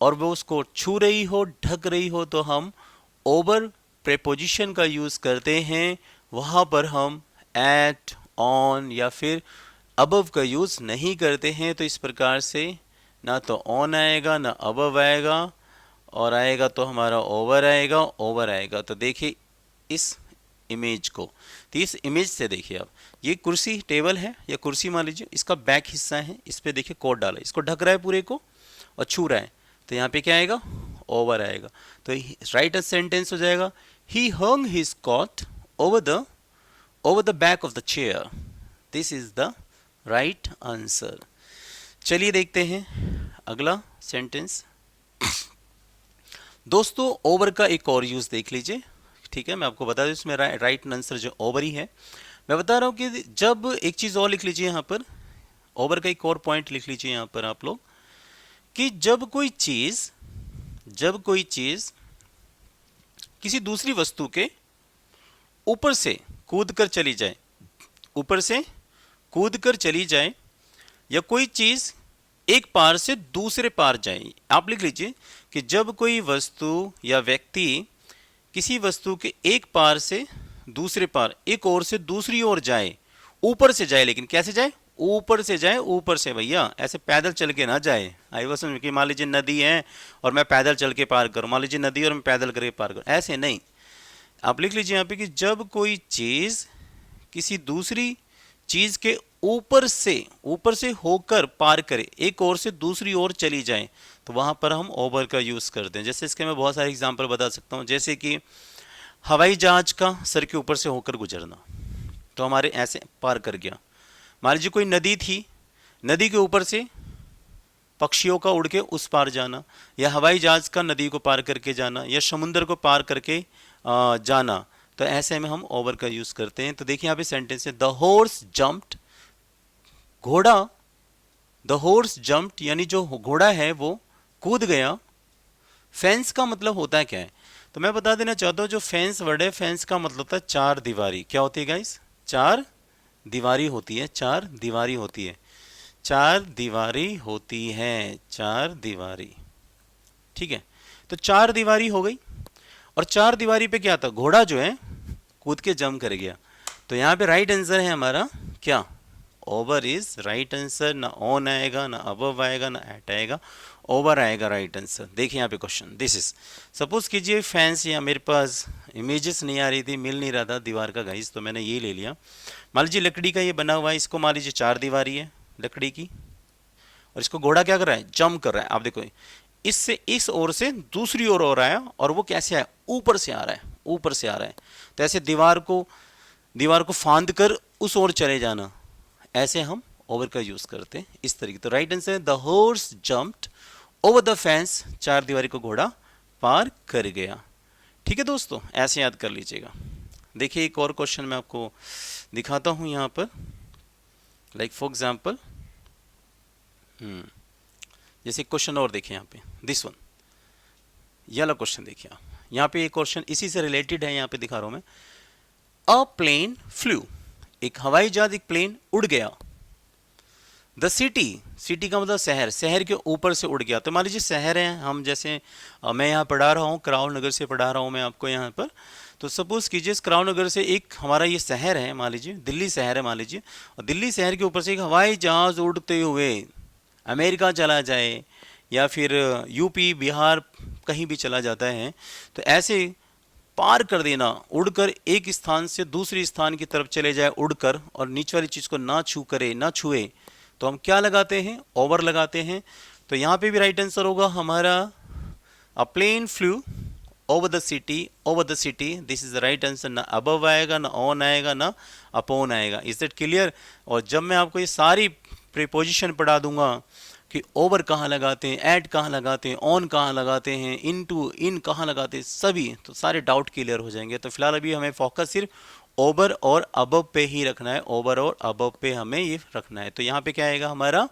और वो उसको छू रही हो, ढक रही हो, तो हम ओवर प्रेपोजिशन का यूज़ करते हैं। वहाँ पर हम एट, ऑन या फिर अबव का यूज़ नहीं करते हैं। तो इस प्रकार से ना तो ऑन आएगा ना अबव आएगा, और आएगा तो हमारा ओवर आएगा, ओवर आएगा। तो देखिए इस इमेज को, तो इस इमेज से देखिए आप, ये कुर्सी टेबल है या कुर्सी मान लीजिए, इसका बैक हिस्सा है, इस पे देखिए कोट डाला, इसको ढक रहा है पूरे को और छू रहा है, तो यहाँ पे क्या आएगा? ओवर आएगा। तो राइट सेंटेंस हो जाएगा he hung his coat over the back of the chair. This is the right answer. चलिए देखते हैं अगला सेंटेंस। दोस्तों ओवर का एक और यूज देख लीजिए, ठीक है? मैं आपको बता दूं इसमें राइट आंसर जो ओवर ही है। मैं बता रहा हूं कि जब एक चीज और लिख लीजिए यहाँ पर, ओवर का एक और पॉइंट लिख लीजिए यहाँ पर आप लोग, कि जब कोई चीज किसी दूसरी वस्तु के ऊपर से कूद कर चली जाए, ऊपर से कूद कर चली जाए, या कोई चीज एक पार से दूसरे पार जाए। आप लिख लीजिए कि जब कोई वस्तु या व्यक्ति किसी वस्तु के एक पार से दूसरे पार, एक ओर से दूसरी ओर जाए, ऊपर से जाए, लेकिन कैसे जाए? ऊपर से जाए, ऊपर से भैया, ऐसे पैदल चल के ना जाए। आई वो समझ कि मान लीजिए नदी है और मैं पैदल चल के पार करूं, मान लीजिए नदी और मैं पैदल करके पार करूं, ऐसे नहीं। आप लिख लीजिए यहाँ पे कि जब कोई चीज किसी दूसरी चीज के ऊपर से होकर पार करे, एक ओर से दूसरी ओर चली जाए, तो वहां पर हम ओवर का यूज करते हैं। जैसे इसके मैं बहुत सारे एग्जांपल बता सकता हूं, जैसे कि हवाई जहाज का सर के ऊपर से होकर गुजरना, तो हमारे ऐसे पार कर गया। मान लीजिए कोई नदी थी, नदी के ऊपर से पक्षियों का उड़ के उस पार जाना, या हवाई जहाज का नदी को पार करके जाना, या समुद्र को पार करके जाना, तो ऐसे में हम ओवर का यूज करते हैं। तो देखिए यहाँ पे सेंटेंस है द हॉर्स जंप्ड, घोड़ा, द हॉर्स जंप्ड यानी जो घोड़ा है वो कूद गया। फेंस का मतलब होता है क्या है? तो मैं बता देना चाहता हूँ, जो फेंस वर्ड है, फेंस का मतलब होता है चार दीवारी। क्या होती है गाइस? चार दीवारी होती है, चार दीवारी होती है, चार दीवारी होती है, चार दीवारी, ठीक है? तो चार दीवारी हो गई, और चार दीवारी पे क्या था? घोड़ा जो है कूद के जंप कर गया। तो यहाँ पे राइट आंसर है हमारा क्या? Over is right answer. ना ऑन आएगा, ना अबव आएगा, ना एट आएगा, ओवर आएगा राइट आंसर। देखिए यहाँ पे क्वेश्चन, दिस इज, सपोज कीजिए फैंस, या मेरे पास इमेजेस नहीं आ रही थी, मिल नहीं रहा था दीवार का गाइस, तो मैंने ये ले लिया। मान लीजिए लकड़ी का ये बना हुआ है, इसको मान लीजिए चार दीवारी है लकड़ी की, और इसको घोड़ा क्या कर रहा है? जंप कर रहा है। आप देखो इससे इस ओर से दूसरी ओर हो रहा है, और वो कैसे है? ऊपर से आ रहा है, ऊपर से आ रहा है। तो ऐसे दीवार को फांद कर उस ओर चले जाना, ऐसे हम ओवर का यूज करते हैं इस तरीके। तो राइट आंसर है the horse jumped over the fence, चार दीवारी को घोड़ा पार कर गया। ठीक है दोस्तों, ऐसे याद कर लीजिएगा। देखिए एक और क्वेश्चन मैं आपको दिखाता हूं यहाँ पर, लाइक फॉर एग्जाम्पल, जैसे क्वेश्चन और देखिए यहाँ पे, दिस वन, ये वाला क्वेश्चन देखिए आप। यहाँ पे एक क्वेश्चन इसी से रिलेटेड है, यहाँ पे दिखा रहा हूं मैं। अ प्लेन फ्लू, एक हवाई जहाज, एक प्लेन उड़ गया। द सिटी, सिटी का मतलब शहर, शहर के ऊपर से उड़ गया। तो मान लीजिए शहर है, हम जैसे मैं यहाँ पढ़ा रहा हूँ, क्राउन नगर से पढ़ा रहा हूँ मैं आपको यहाँ पर। तो सपोज कीजिए क्राउन नगर से एक हमारा ये शहर है, मान लीजिए दिल्ली शहर है मान लीजिए, और दिल्ली शहर के ऊपर से एक हवाई जहाज उड़ते हुए अमेरिका चला जाए, या फिर यूपी बिहार कहीं भी चला जाता है। तो ऐसे पार कर देना, उड़कर एक स्थान से दूसरी स्थान की तरफ चले जाए उड़कर, और नीचे वाली चीज़ को ना छुए, तो हम क्या लगाते हैं? ओवर लगाते हैं। तो यहाँ पे भी राइट आंसर होगा हमारा a plane flew over the city, this is the right answer. ना अबव आएगा, ना ऑन आएगा, ना अपॉन आएगा। Is it clear? और जब मैं आपको ये सारी प्रीपोजिशन पढ़ा दूंगा कि ओवर कहाँ लगाते हैं, एट कहाँ लगाते हैं, ऑन कहाँ लगाते हैं, इनटू इन कहाँ लगाते हैं, सभी तो सारे डाउट क्लियर हो जाएंगे। तो फिलहाल अभी हमें फोकस सिर्फ ओवर और अबव पे ही रखना है, ओवर और अबव पे हमें ये रखना है। तो यहाँ पे क्या आएगा हमारा,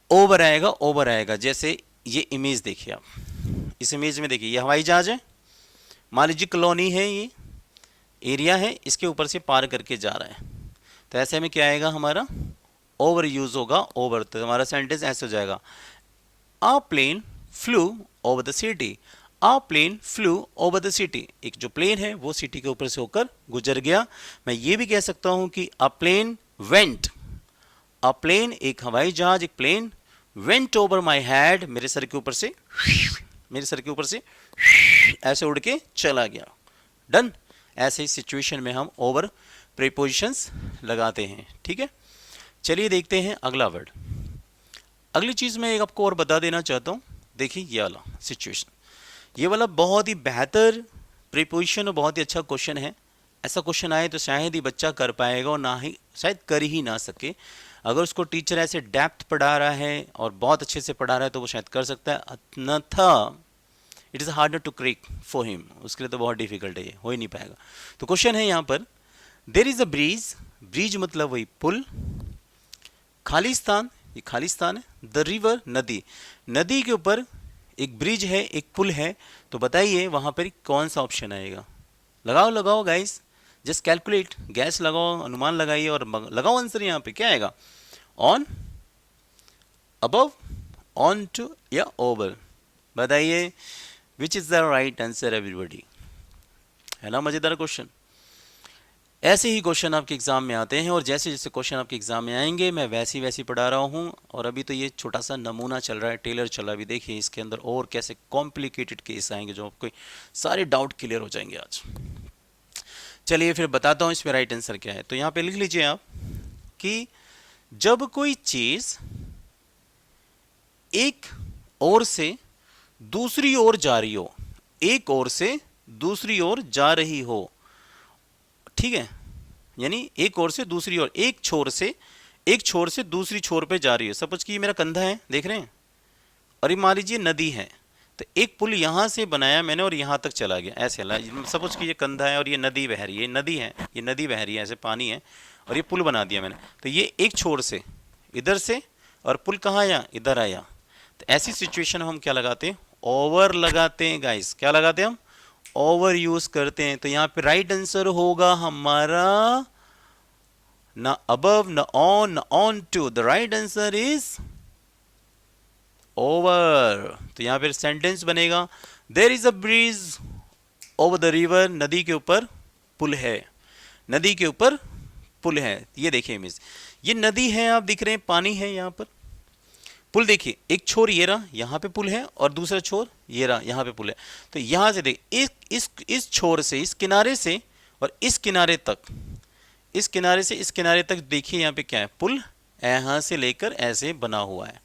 ओवर आएगा, ओवर आएगा। जैसे ये इमेज देखिए आप, इस इमेज में देखिए ये हवाई जहाज है, मान लीजिए कॉलोनी है, ये एरिया है, इसके ऊपर से पार करके जा रहा है। तो ऐसे में क्या आएगा हमारा, ओवर यूज होगा, ओवर। तो हमारा सेंटेंस ऐसे हो जाएगा, a plane flew over the city, a plane flew over the city. एक जो प्लेन है वो सिटी के ऊपर से होकर गुजर गया। मैं ये भी कह सकता हूं कि a plane went, a plane एक हवाई जहाज, एक plane went over my head, मेरे सर के ऊपर से, मेरे सर के ऊपर से ऐसे उड़ के चला गया। डन। ऐसे ही सिचुएशन में हम ओवर प्रीपोजिशंस लगाते हैं। ठीक है, चलिए देखते हैं अगला वर्ड। अगली चीज मैं एक आपको और बता देना चाहता हूं। देखिए ये वाला सिचुएशन, ये वाला बहुत ही बेहतर प्रीपोजिशन और बहुत ही अच्छा क्वेश्चन है। ऐसा क्वेश्चन आए तो शायद ही बच्चा कर पाएगा और ना ही शायद कर ही ना सके। अगर उसको टीचर ऐसे डेप्थ पढ़ा रहा है और बहुत अच्छे से पढ़ा रहा है तो वो शायद कर सकता है, अन्यथा it is harder to crack for him, उसके लिए तो बहुत डिफिकल्ट है, ये हो ही नहीं पाएगा। तो क्वेश्चन है यहाँ पर, there is a bridge, bridge मतलब वही पुल, खालिस्तान, ये खालिस्तान है, द रिवर नदी, नदी के ऊपर एक ब्रिज है, एक पुल है। तो बताइए वहां पर कौन सा ऑप्शन आएगा। लगाओ लगाओ गाइस, जस्ट कैलकुलेट, गैस लगाओ, अनुमान लगाइए और लगाओ आंसर। यहाँ पे क्या आएगा, ऑन, अबव, ऑन टू या ओवर। बताइए which is the right answer everybody. है ना मजेदार क्वेश्चन। ऐसे ही क्वेश्चन आपके एग्जाम में आते हैं और जैसे जैसे क्वेश्चन आपके एग्जाम में आएंगे मैं वैसी वैसी पढ़ा रहा हूँ। और अभी तो ये छोटा सा नमूना चल रहा है, टेलर चल रहा है। अभी देखिए इसके अंदर और कैसे कॉम्प्लिकेटेड केस आएंगे जो आपको सारे डाउट क्लियर हो जाएंगे आज। चलिए फिर बताता हूँ इसमें राइट आंसर क्या है। तो यहाँ पे लिख लीजिए आप कि जब कोई चीज एक ओर से दूसरी ओर जा रही हो, एक ओर से दूसरी ओर जा रही हो, ठीक है, यानी एक ओर से दूसरी ओर, एक छोर से दूसरी छोर पे जा रही है। सपोज कि ये मेरा कंधा है, देख रहे हैं, और ये मान लीजिए नदी है। तो एक पुल यहां से बनाया मैंने और यहां तक चला गया, ऐसे सपोज कि ये कंधा है और ये नदी बह रही है, नदी है, ये नदी बह रही है, ऐसे पानी है और ये पुल बना दिया मैंने। तो ये एक छोर से इधर से और पुल कहाँ आया, इधर आया। तो ऐसी सिचुएशन हम क्या लगाते हैं, ओवर लगाते हैं गाइस। क्या लगाते हैं हम, ओवर यूज करते हैं। तो यहाँ पे राइट आंसर होगा हमारा ना अबव, ना ऑन, ना on to. The right answer is over. तो यहाँ पे सेंटेंस बनेगा, there is a bridge over the river, नदी के ऊपर पुल है, नदी के ऊपर पुल है। ये देखिए इमेज, ये नदी है, आप दिख रहे हैं, पानी है यहाँ पर, पुल देखिए, एक छोर ये रहा, यहाँ पे पुल है, और दूसरा छोर ये रहा, यहाँ पे पुल है। तो यहाँ से देखिए इस छोर से, इस किनारे से और इस किनारे तक, इस किनारे से इस किनारे तक देखिए यहाँ पे क्या है, पुल यहाँ से लेकर ऐसे बना हुआ है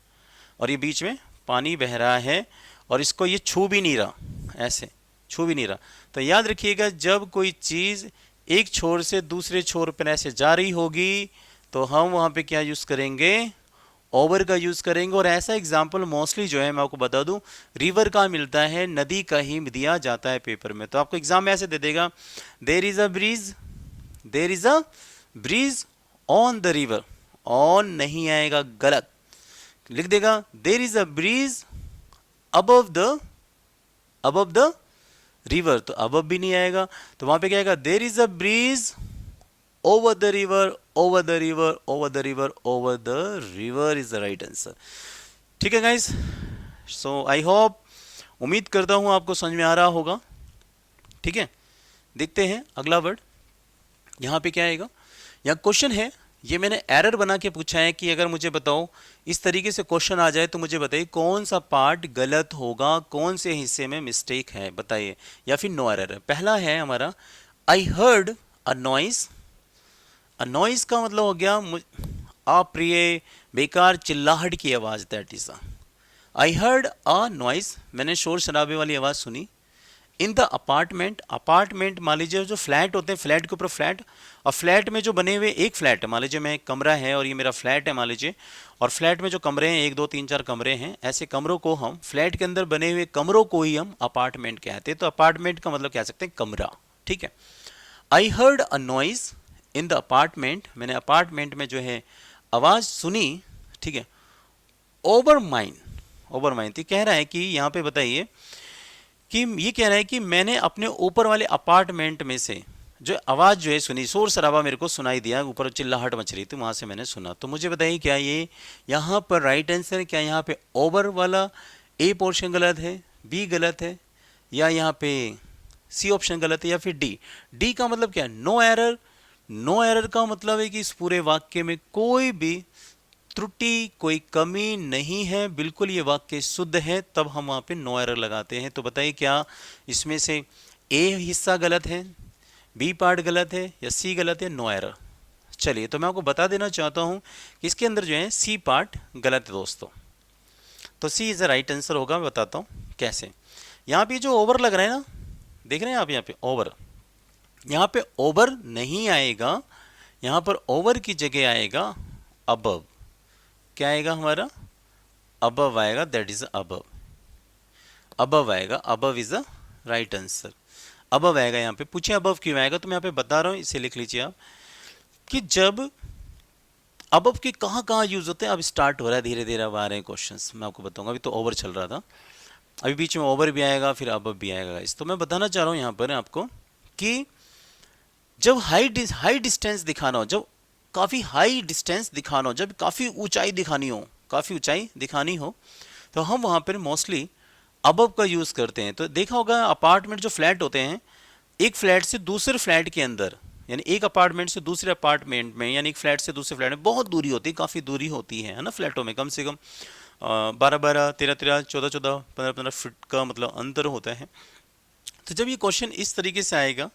और ये बीच में पानी बह रहा है और इसको ये छू भी नहीं रहा, ऐसे छू भी नहीं रहा। तो याद रखिएगा जब कोई चीज़ एक छोर से दूसरे छोर पर ऐसे जा रही होगी तो हम वहाँ पे क्या यूज़ करेंगे, ओवर का यूज़ करेंगे। और ऐसा एग्जाम्पल मोस्टली जो है मैं आपको बता दूं रिवर का मिलता है, नदी का ही दिया जाता है पेपर में। तो आपको एग्जाम में ऐसे दे देगा, there is a bridge, there is a bridge on the river, on नहीं आएगा, गलत लिख देगा। There is a bridge above the river, तो अबव भी नहीं आएगा, तो वहां पे क्या आएगा, there is a bridge over the river, over the river, over the river, over the river is the right answer. ठीक है गाइस, सो आई होप, उम्मीद करता हूं आपको समझ में आ रहा होगा। ठीक है, देखते हैं अगला वर्ड। यहाँ पे क्या आएगा, यहाँ क्वेश्चन है, ये मैंने एरर बना के पूछा है कि अगर मुझे बताओ इस तरीके से क्वेश्चन आ जाए तो मुझे बताइए कौन सा पार्ट गलत होगा, कौन से हिस्से में मिस्टेक है, बताइए, या फिर नो एरर है। पहला है हमारा, I heard a noise. A noise का मतलब हो गया अप्रिय, बेकार चिल्लाहट की आवाज, that is I heard a noise, मैंने शोर शराबे वाली आवाज सुनी। इन द अपार्टमेंट, अपार्टमेंट मान लीजिए जो फ्लैट होते हैं, फ्लैट के ऊपर फ्लैट, और फ्लैट में जो बने हुए एक फ्लैट है, मान लीजिए मैं एक कमरा है और ये मेरा फ्लैट है मान लीजिए, और फ्लैट में जो कमरे हैं 1 2 3 4 कमरे हैं, ऐसे कमरों को हम, फ्लैट के अंदर बने हुए कमरों को ही हम अपार्टमेंट कहते हैं। तो अपार्टमेंट का मतलब कह सकते हैं कमरा, ठीक है। I heard a noise in the apartment, मैंने अपार्टमेंट में जो है आवाज सुनी, ठीक है। ओवर माइन, ओवर माइन, तो कह रहा है कि यहाँ पे बताइए कि ये कह रहा है कि मैंने अपने ऊपर वाले अपार्टमेंट में से जो आवाज़ जो है सुनी, शोर शराबा मेरे को सुनाई दिया, ऊपर चिल्लाहट मच रही थी, वहाँ से मैंने सुना। तो मुझे बताइए क्या ये यहाँ पर राइट आंसर है? क्या यहाँ पे ओवर वाला ए पोर्शन गलत है, बी गलत है, या यहाँ पे सी ऑप्शन गलत है, या फिर डी? डी का मतलब क्या है? No error. नो एरर का मतलब है कि इस पूरे वाक्य में कोई भी त्रुटि, कोई कमी नहीं है, बिल्कुल ये वाक्य शुद्ध है, तब हम वहाँ पे नो एरर लगाते हैं। तो बताइए क्या इसमें से ए हिस्सा गलत है, बी पार्ट गलत है, या सी गलत है? No error. चलिए, तो मैं आपको बता देना चाहता हूँ कि इसके अंदर जो है सी पार्ट गलत है दोस्तों। तो सी इज़ द राइट आंसर होगा। मैं बताता हूँ कैसे। यहाँ पे जो ओवर लग रहा है ना, देख रहे हैं आप, यहाँ पे ओवर, यहाँ पे ओवर नहीं आएगा, यहाँ पर ओवर की जगह आएगा अबव। क्या आएगा हमारा? अबव आएगा, दैट इज अबव। अबव आएगा, above is the right answer. Above आएगा। यहाँ पे पूछे अबव क्यों आएगा, तो मैं यहाँ पे बता रहा हूँ, इसे लिख लीजिए आप, कि जब अबव के कहाँ कहाँ यूज होते हैं, अब स्टार्ट हो रहा है धीरे धीरे, अब आ रहे हैं क्वेश्चंस, मैं आपको बताऊंगा। अभी तो ओवर चल रहा था, अभी बीच में ओवर भी आएगा, फिर अबव भी आएगा। इस तो मैं बताना चाह रहा हूँ यहाँ पर आपको कि जब हाई डिस्टेंस दिखाना हो, जब काफ़ी हाई डिस्टेंस दिखाना हो, जब काफ़ी ऊंचाई दिखानी हो, काफ़ी ऊंचाई दिखानी हो, तो हम वहाँ पर मोस्टली अबव का यूज़ करते हैं। तो देखा होगा अपार्टमेंट जो फ्लैट होते हैं, एक फ्लैट से दूसरे फ्लैट के अंदर, यानी एक अपार्टमेंट से दूसरे अपार्टमेंट में, यानी एक फ्लैट से दूसरे फ्लैट में बहुत दूरी होती है, काफ़ी दूरी होती है ना फ्लैटों में, कम से कम 12-12, 13-13, 14-14, 15-15 फीट का मतलब अंतर होता है। तो जब ये क्वेश्चन इस तरीके से आएगा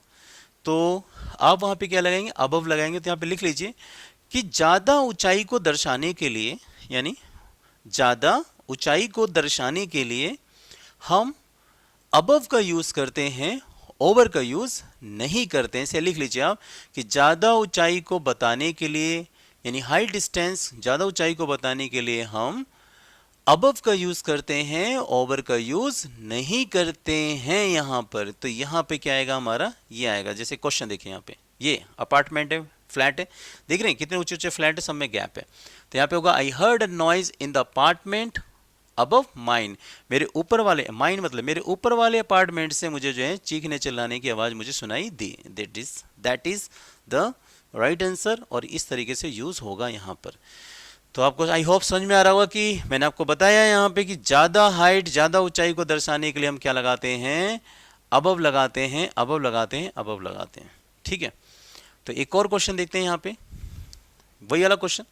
तो आप वहाँ पे क्या लगाएंगे? अबव लगाएंगे। तो यहाँ पे लिख लीजिए कि ज़्यादा ऊंचाई को दर्शाने के लिए, यानी ज़्यादा ऊंचाई को दर्शाने के लिए हम अबव का यूज़ करते हैं, ओवर का यूज़ नहीं करते हैं। इसे लिख लीजिए आप कि ज़्यादा ऊंचाई को बताने के लिए, यानी हाई डिस्टेंस, ज़्यादा ऊंचाई को बताने के लिए हम अबव का यूज़ करते हैं, ओवर का यूज़ नहीं करते हैं यहाँ पर। तो यहाँ पे क्या आएगा हमारा? ये आएगा। जैसे क्वेश्चन देखिए, यहाँ पे ये अपार्टमेंट है, फ्लैट है, देख रहे हैं कितने ऊंचे ऊंचे फ्लैट है, सब में गैप है। तो यहाँ पे होगा I heard a noise in the apartment above mine, मेरे ऊपर वाले, माइन मतलब मेरे ऊपर वाले अपार्टमेंट से मुझे जो है चीखने चिल्लाने की आवाज़ मुझे सुनाई दी। That is the right answer, और इस तरीके से यूज़ होगा यहाँ पर। तो आपको आई होप समझ में आ रहा होगा कि मैंने आपको बताया यहाँ पे कि ज़्यादा हाइट, ज़्यादा ऊंचाई को दर्शाने के लिए हम क्या लगाते हैं? अबव लगाते हैं, अबव लगाते हैं, अबव लगाते हैं, ठीक है। तो एक और क्वेश्चन देखते हैं यहाँ पे, वही वाला क्वेश्चन।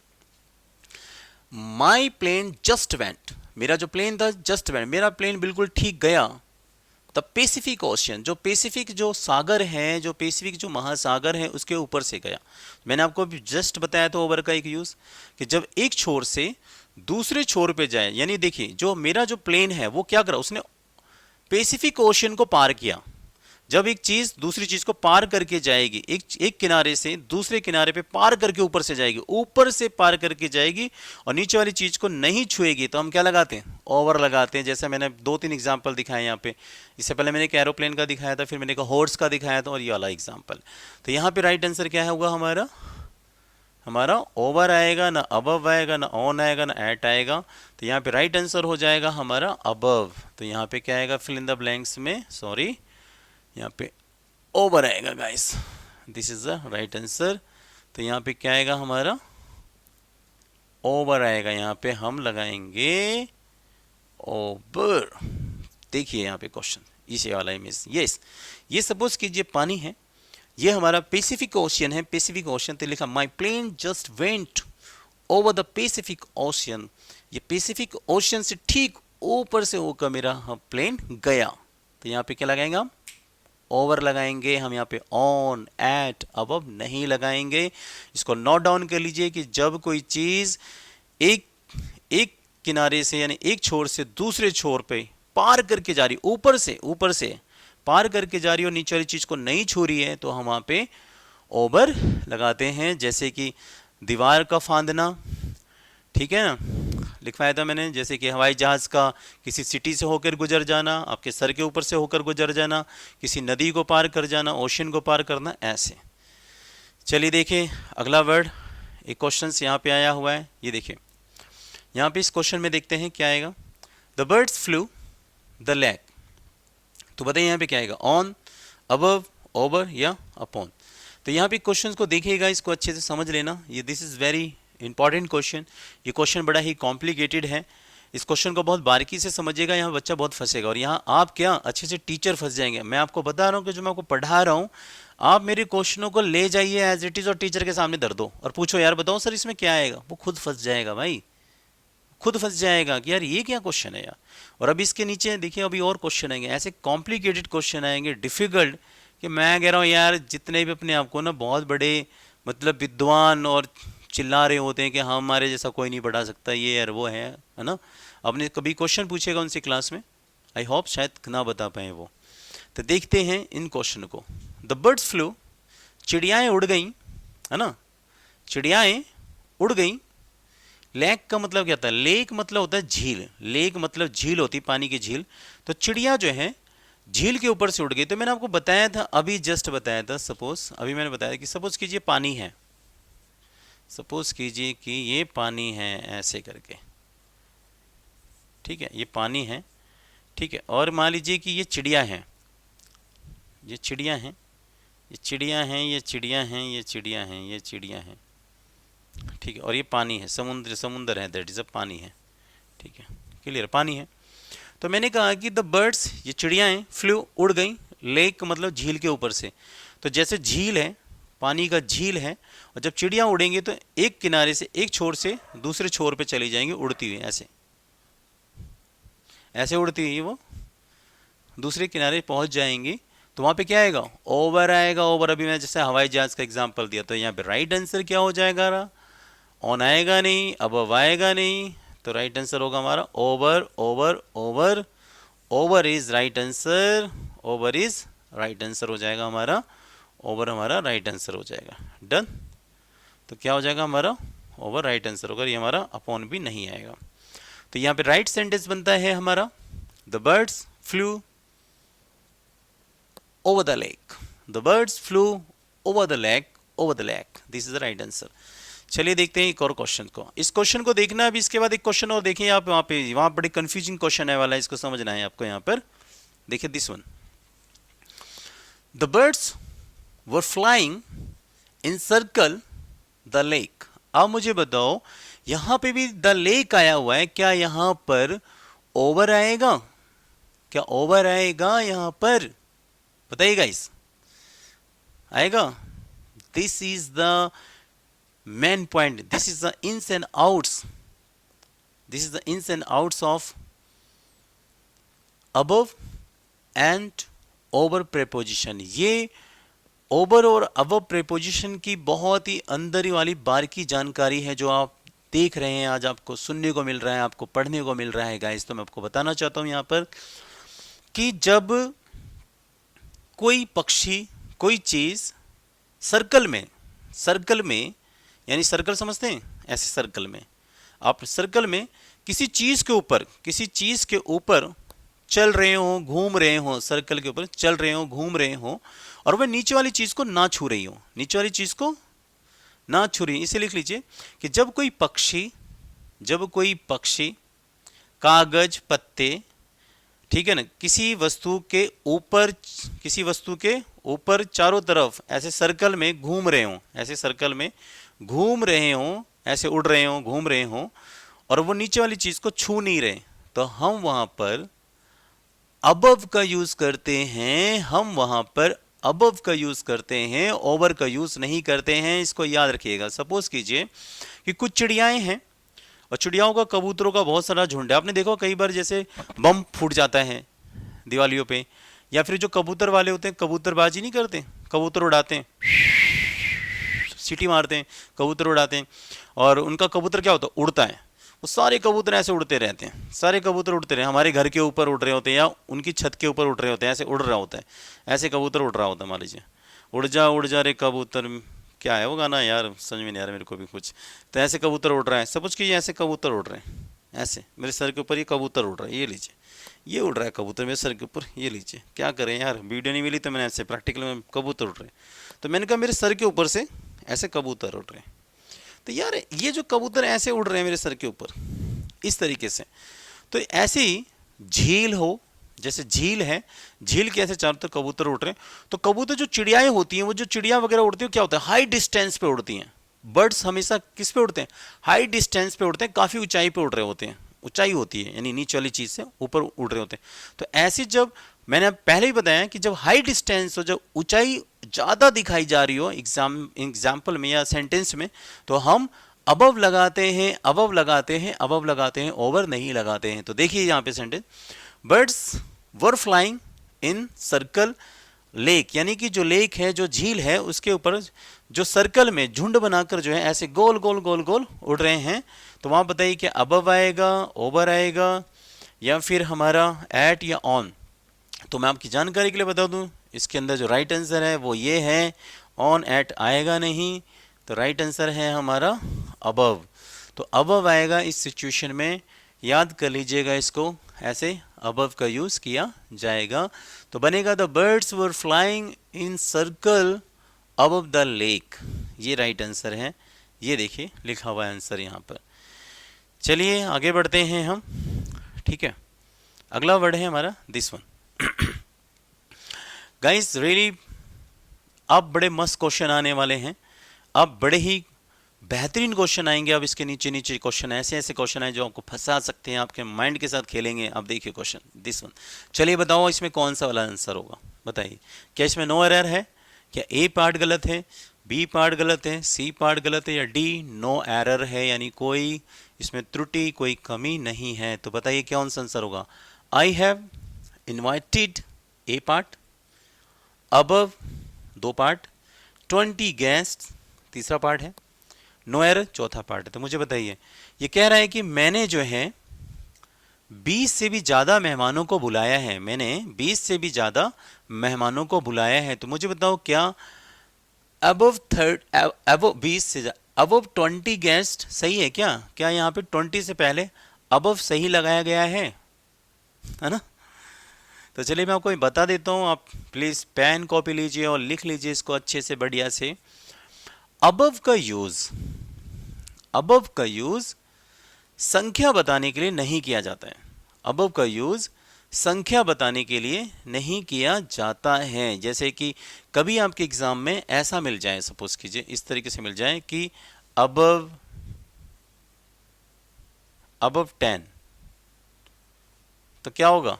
माई प्लेन जस्ट वेंट, मेरा जो प्लेन था जस्ट वेंट, मेरा प्लेन बिल्कुल ठीक गया द पैसिफिक ओशियन, जो पैसिफिक जो सागर है, जो पैसिफिक जो महासागर है उसके ऊपर से गया। मैंने आपको अभी जस्ट बताया था ओवर का एक यूज़, कि जब एक छोर से दूसरे छोर पे जाए, यानी देखिए जो मेरा जो प्लेन है वो क्या करा, उसने पैसिफिक ओशियन को पार किया। जब एक चीज दूसरी चीज को पार करके जाएगी, एक किनारे से दूसरे किनारे पे पार करके ऊपर से जाएगी, ऊपर से पार करके जाएगी और नीचे वाली चीज को नहीं छुएगी, तो हम क्या लगाते हैं? ओवर लगाते हैं। जैसे मैंने 2-3 एग्जांपल दिखाए यहाँ पे, इससे पहले मैंने एक एरोप्लेन का दिखाया था, फिर मैंने एक हॉर्स का दिखाया था, और ये वाला एग्जाम्पल। तो यहाँ पे राइट आंसर क्या होगा हमारा? हमारा ओवर आएगा, ना अबव आएगा, ना ऑन आएगा, ना एट आएगा। तो यहाँ पे राइट आंसर हो जाएगा हमारा अबव। तो यहाँ पे क्या आएगा? फिल इन द ब्लैंक्स में, सॉरी, यहाँ पे ओवर आएगा guys, this is the right answer. तो यहाँ पे क्या आएगा हमारा? ओवर आएगा। यहाँ पे हम लगाएंगे ओवर। देखिए यहाँ पे क्वेश्चन, इसे वाला इमेज, यस, ये सपोज कीजिए पानी है, ये हमारा पैसिफिक ओशियन है, पैसिफिक ओशियन। तो लिखा my plane just went over the Pacific Ocean, ये पैसिफिक ओशियन से ठीक ऊपर से होकर मेरा प्लेन गया। तो यहाँ पे क्या लगाएंगे हम? ओवर लगाएंगे। हम यहाँ पे ऑन, एट, अबव नहीं लगाएंगे। इसको नोट डाउन कर लीजिए कि जब कोई चीज़ एक किनारे से, यानी एक छोर से दूसरे छोर पे पार करके जा रही, ऊपर से पार करके जा रही है और नीचे वाली चीज को नहीं छू रही है तो हम वहां पे ओवर लगाते हैं। जैसे कि दीवार का फांदना, ठीक है ना, लिखवाया था मैंने। जैसे कि हवाई जहाज का किसी सिटी से होकर गुजर जाना, आपके सर के ऊपर से होकर गुजर जाना, किसी नदी को पार कर जाना, ओशन को पार करना, ऐसे। चलिए देखिए अगला वर्ड, एक क्वेश्चन यहाँ पे आया हुआ है, ये देखिए यहाँ पे इस क्वेश्चन में देखते हैं क्या आएगा। The birds flu the lake, तो बताइए यहाँ पे क्या आएगा, ऑन, अबव, ओवर या अपॉन। तो यहाँ पे क्वेश्चन को देखिएगा, इसको अच्छे से समझ लेना, ये this is very important question. ये क्वेश्चन बड़ा ही कॉम्प्लिकेटेड है, इस क्वेश्चन को बहुत बारीकी से समझिएगा, यहाँ बच्चा बहुत फंसेगा और यहाँ आप क्या अच्छे से टीचर फंस जाएंगे। मैं आपको बता रहा हूँ कि जो मैं आपको पढ़ा रहा हूँ आप मेरे क्वेश्चनों को ले जाइए एज इट इज और टीचर के सामने धर दो और पूछो यार बताओ सर इसमें क्या आएगा, वो खुद फंस जाएगा भाई, खुद फंस जाएगा कि यार ये क्या क्वेश्चन है यार। और अब इसके नीचे देखिए अभी और क्वेश्चन आएंगे, ऐसे कॉम्प्लिकेटेड क्वेश्चन आएंगे, डिफिकल्ट, कि मैं कह रहा हूँ यार जितने भी अपने आप को ना बहुत बड़े मतलब विद्वान और चिल्ला रहे होते हैं कि हाँ हमारे जैसा कोई नहीं पढ़ा सकता, ये यार वो है ना। आपने कभी क्वेश्चन पूछेगा उनसे क्लास में, आई होप शायद ना बता पाए वो। तो देखते हैं इन क्वेश्चन को। द बर्ड्स फ्लू, चिड़ियाएँ उड़ गईं, है ना, चिड़ियाएँ उड़ गईं। लेक का मतलब क्या होता है, लेक मतलब होता है झील, लेक मतलब झील होती, पानी की झील। तो चिड़िया जो है झील के ऊपर से उड़ गई। तो मैंने आपको बताया था, अभी जस्ट बताया था, सपोज अभी मैंने बताया कि सपोज कीजिए पानी है, सपोज कीजिए कि ये पानी है ऐसे करके, ठीक है, ये पानी है, ठीक है, और मान लीजिए कि ये चिड़िया है, ये चिड़िया हैं, ये चिड़िया हैं, ये चिड़िया हैं, ये चिड़िया हैं, ये चिड़िया हैं, ठीक है, और ये पानी है, समुद्र, समुद्र है, दैट इज अ पानी है, ठीक है, क्लियर, पानी है। तो मैंने कहा कि द बर्ड्स, ये चिड़ियाएँ, फ्लू उड़ गई, लेक मतलब झील के ऊपर से। तो जैसे झील है, पानी का झील है, और जब चिड़ियाँ उड़ेंगी तो एक किनारे से, एक छोर से दूसरे छोर पे चली जाएंगी उड़ती हुई, ऐसे ऐसे उड़ती हुई वो दूसरे किनारे पहुंच जाएंगी। तो वहाँ पे क्या आएगा, ओवर आएगा, ओवर। अभी मैं जैसे हवाई जहाज का एग्जांपल दिया, तो यहाँ पे राइट आंसर क्या हो जाएगा, ऑन आएगा नहीं, अब आएगा नहीं, तो राइट आंसर होगा हमारा over, over, over, over is right answer, over is right answer हो जाएगा हमारा, ओवर हमारा राइट आंसर हो जाएगा, डन। तो क्या हो जाएगा हमारा, ओवर राइट आंसर होगा, ये हमारा अपॉन भी नहीं आएगा। तो यहाँ पे राइट सेंटेंस बनता है हमारा, the birds flu over the lake, the birds flu over the lake, over the lake, this is the right answer. चलिए देखते हैं एक और क्वेश्चन को, इस क्वेश्चन को देखना है अभी, इसके बाद एक क्वेश्चन और देखिए आप, वहाँ बड़े कंफ्यूजिंग क्वेश्चन है वाला, इसको समझना है आपको। यहाँ पर देखिए this one, the birds were flying in circle the lake. अब मुझे बताओ यहाँ पे भी द लेक आया हुआ है, क्या यहाँ पर ओवर आएगा, क्या ओवर आएगा यहाँ पर, बताइए गाइस, आएगा। This is the main point, this is the ins and outs, this is the ins and outs of above and over preposition। ये over और above preposition की बहुत ही अंदर वाली बारीकी जानकारी है जो आप देख रहे हैं, आज आपको सुनने को मिल रहा है, आपको पढ़ने को मिल रहा है गाइस। तो मैं आपको बताना चाहता हूँ यहाँ पर कि जब कोई पक्षी, कोई चीज सर्कल में यानी सर्कल समझते हैं, ऐसे सर्कल में, आप सर्कल में किसी चीज के ऊपर चल रहे हो, घूम रहे हो, सर्कल के ऊपर चल रहे हो, घूम रहे हो, और वह नीचे वाली चीज को ना छू रही हो, नीचे वाली चीज को ना छू रही। इसे लिख लीजिए कि जब कोई पक्षी कागज, पत्ते, ठीक है ना, किसी वस्तु के ऊपर चारों तरफ ऐसे सर्कल में घूम रहे हो, ऐसे सर्कल में घूम रहे हो, ऐसे उड़ रहे हो, घूम रहे हो, और वो नीचे वाली चीज को छू नहीं रहे, तो हम वहां पर अबव का यूज करते हैं, हम वहां पर अबव का यूज करते हैं, ओवर का यूज नहीं करते हैं, इसको याद रखिएगा। सपोज कीजिए कि कुछ चिड़ियाएं हैं और चिड़ियाओं का, कबूतरों का बहुत सारा झुंड है। आपने देखो कई बार जैसे बम फूट जाता है दिवालियों पे, या फिर जो कबूतर वाले होते हैं कबूतरबाजी नहीं करते, कबूतर उड़ाते हैं, सीटी मारते हैं, कबूतर उड़ाते हैं, और उनका कबूतर क्या होता है, उड़ता है, वो सारे कबूतर ऐसे उड़ते रहते हैं, सारे कबूतर उड़ते रहे, हमारे घर के ऊपर उड़ रहे होते हैं या उनकी छत के ऊपर उड़ रहे होते हैं, ऐसे उड़ रहा होता है, ऐसे कबूतर उड़ रहा होता है। मान लीजिए उड़ जा रे कबूतर, क्या है वो गाना यार, समझ में नहीं आ रहा मेरे को भी कुछ। तो ऐसे कबूतर उड़ रहा है, सपोज कीजिए ऐसे कबूतर उड़ रहे हैं, ऐसे मेरे सर के ऊपर ये कबूतर उड़ रहा है, ये लीजिए, ये उड़ रहा है कबूतर मेरे सर के ऊपर, ये लीजिए। क्या करें यार, वीडियो नहीं मिली तो मैंने ऐसे प्रैक्टिकल में कबूतर उड़ रहे हैं, तो मैंने कहा मेरे सर के ऊपर से ऐसे कबूतर उड़ रहे हैं। तो यार ये जो कबूतर ऐसे उड़ रहे हैं मेरे सर के ऊपर इस तरीके से, तो ऐसे ही झील हो, जैसे झील है, झील के ऐसे चारों तरफ कबूतर उड़ रहे हैं। तो कबूतर जो चिड़ियाएं होती हैं, वो जो चिड़िया वगैरह उड़ती है, क्या होता है, हाई डिस्टेंस पे उड़ती हैं। बर्ड्स हमेशा किस पे उड़ते हैं, हाई डिस्टेंस पे उड़ते हैं, काफ़ी ऊंचाई पे उड़ रहे होते हैं, ऊंचाई होती है यानी नीचे वाली चीज़ से ऊपर उड़ रहे होते हैं। तो ऐसे जब मैंने पहले ही बताया कि जब हाई डिस्टेंस हो, जब ऊंचाई ज़्यादा दिखाई जा रही हो एग्जाम्पल में या सेंटेंस में, तो हम अबव लगाते हैं, अबव लगाते हैं, अबव लगाते हैं, ओवर नहीं लगाते हैं। तो देखिए यहाँ पे sentence, birds were flying in circle lake, यानी कि जो लेक है, जो झील है, उसके ऊपर जो सर्कल में झुंड बनाकर जो है ऐसे गोल गोल गोल गोल उड़ रहे हैं। तो वहाँ बताइए कि अबव आएगा, ओवर आएगा, या फिर हमारा एट या ऑन। तो मैं आपकी जानकारी के लिए बता दूं, इसके अंदर जो राइट आंसर है वो ये है, ऑन एट आएगा नहीं, तो राइट आंसर है हमारा अबव। तो अबव आएगा इस सिचुएशन में, याद कर लीजिएगा इसको, ऐसे अबव का यूज़ किया जाएगा। तो बनेगा the birds were flying in circle above the lake, ये राइट आंसर है। ये देखिए लिखा हुआ है आंसर यहाँ पर। चलिए आगे बढ़ते हैं हम, ठीक है। अगला वर्ड है हमारा दिस वन। गाइस रियली अब बड़े मस्त क्वेश्चन आने वाले हैं, अब बड़े ही बेहतरीन क्वेश्चन आएंगे। अब इसके नीचे नीचे क्वेश्चन, ऐसे ऐसे क्वेश्चन है जो आपको फंसा सकते हैं, आपके माइंड के साथ खेलेंगे। अब देखिए क्वेश्चन दिस वन। चलिए बताओ इसमें कौन सा वाला आंसर होगा, बताइए। क्या इसमें नो एरर है, क्या ए पार्ट गलत है, बी पार्ट गलत है, सी पार्ट गलत है, या डी नो एरर है, यानी कोई इसमें त्रुटि, कोई कमी नहीं है। तो बताइए कौन सा आंसर होगा। I have invited, A part, above, दो पार्ट, 20 गेस्ट, तीसरा पार्ट है, नो एरर चौथा पार्ट है। तो मुझे बताइए, ये कह रहा है कि मैंने जो है 20 से भी ज़्यादा मेहमानों को बुलाया है, मैंने 20 से भी ज़्यादा मेहमानों को बुलाया है। तो मुझे बताओ क्या अबव 20 से अबव 20 गेस्ट सही है क्या, क्या यहाँ पे 20 से पहले अबव सही लगाया गया है ना। तो चलिए मैं आपको बता देता हूँ, आप प्लीज़ पेन कॉपी लीजिए और लिख लीजिए इसको अच्छे से बढ़िया से। अबव का यूज़ संख्या बताने के लिए नहीं किया जाता है। अबव का यूज़ संख्या बताने के लिए नहीं किया जाता है। जैसे कि कभी आपके एग्ज़ाम में ऐसा मिल जाए, सपोज कीजिए इस तरीके से मिल जाए कि अबव 10, तो क्या होगा,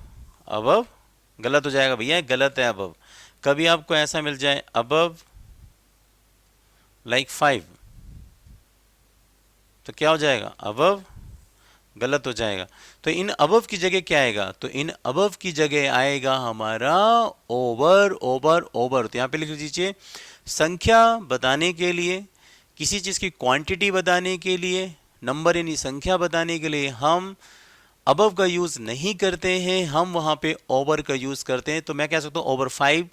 अबव गलत हो जाएगा भैया, गलत है अबव। कभी आपको ऐसा मिल जाए अबव लाइक 5, तो क्या हो जाएगा, अबव गलत हो जाएगा। तो इन अबव की जगह क्या आएगा, तो इन अबव की जगह आएगा हमारा ओवर, ओवर, ओवर। तो यहाँ पे लिख लीजिए, संख्या बताने के लिए, किसी चीज़ की क्वांटिटी बताने के लिए, नंबर यानी संख्या बताने के लिए हम अबव का यूज़ नहीं करते हैं, हम वहाँ पे ओवर का यूज़ करते हैं। तो मैं कह सकता हूँ ओवर 5,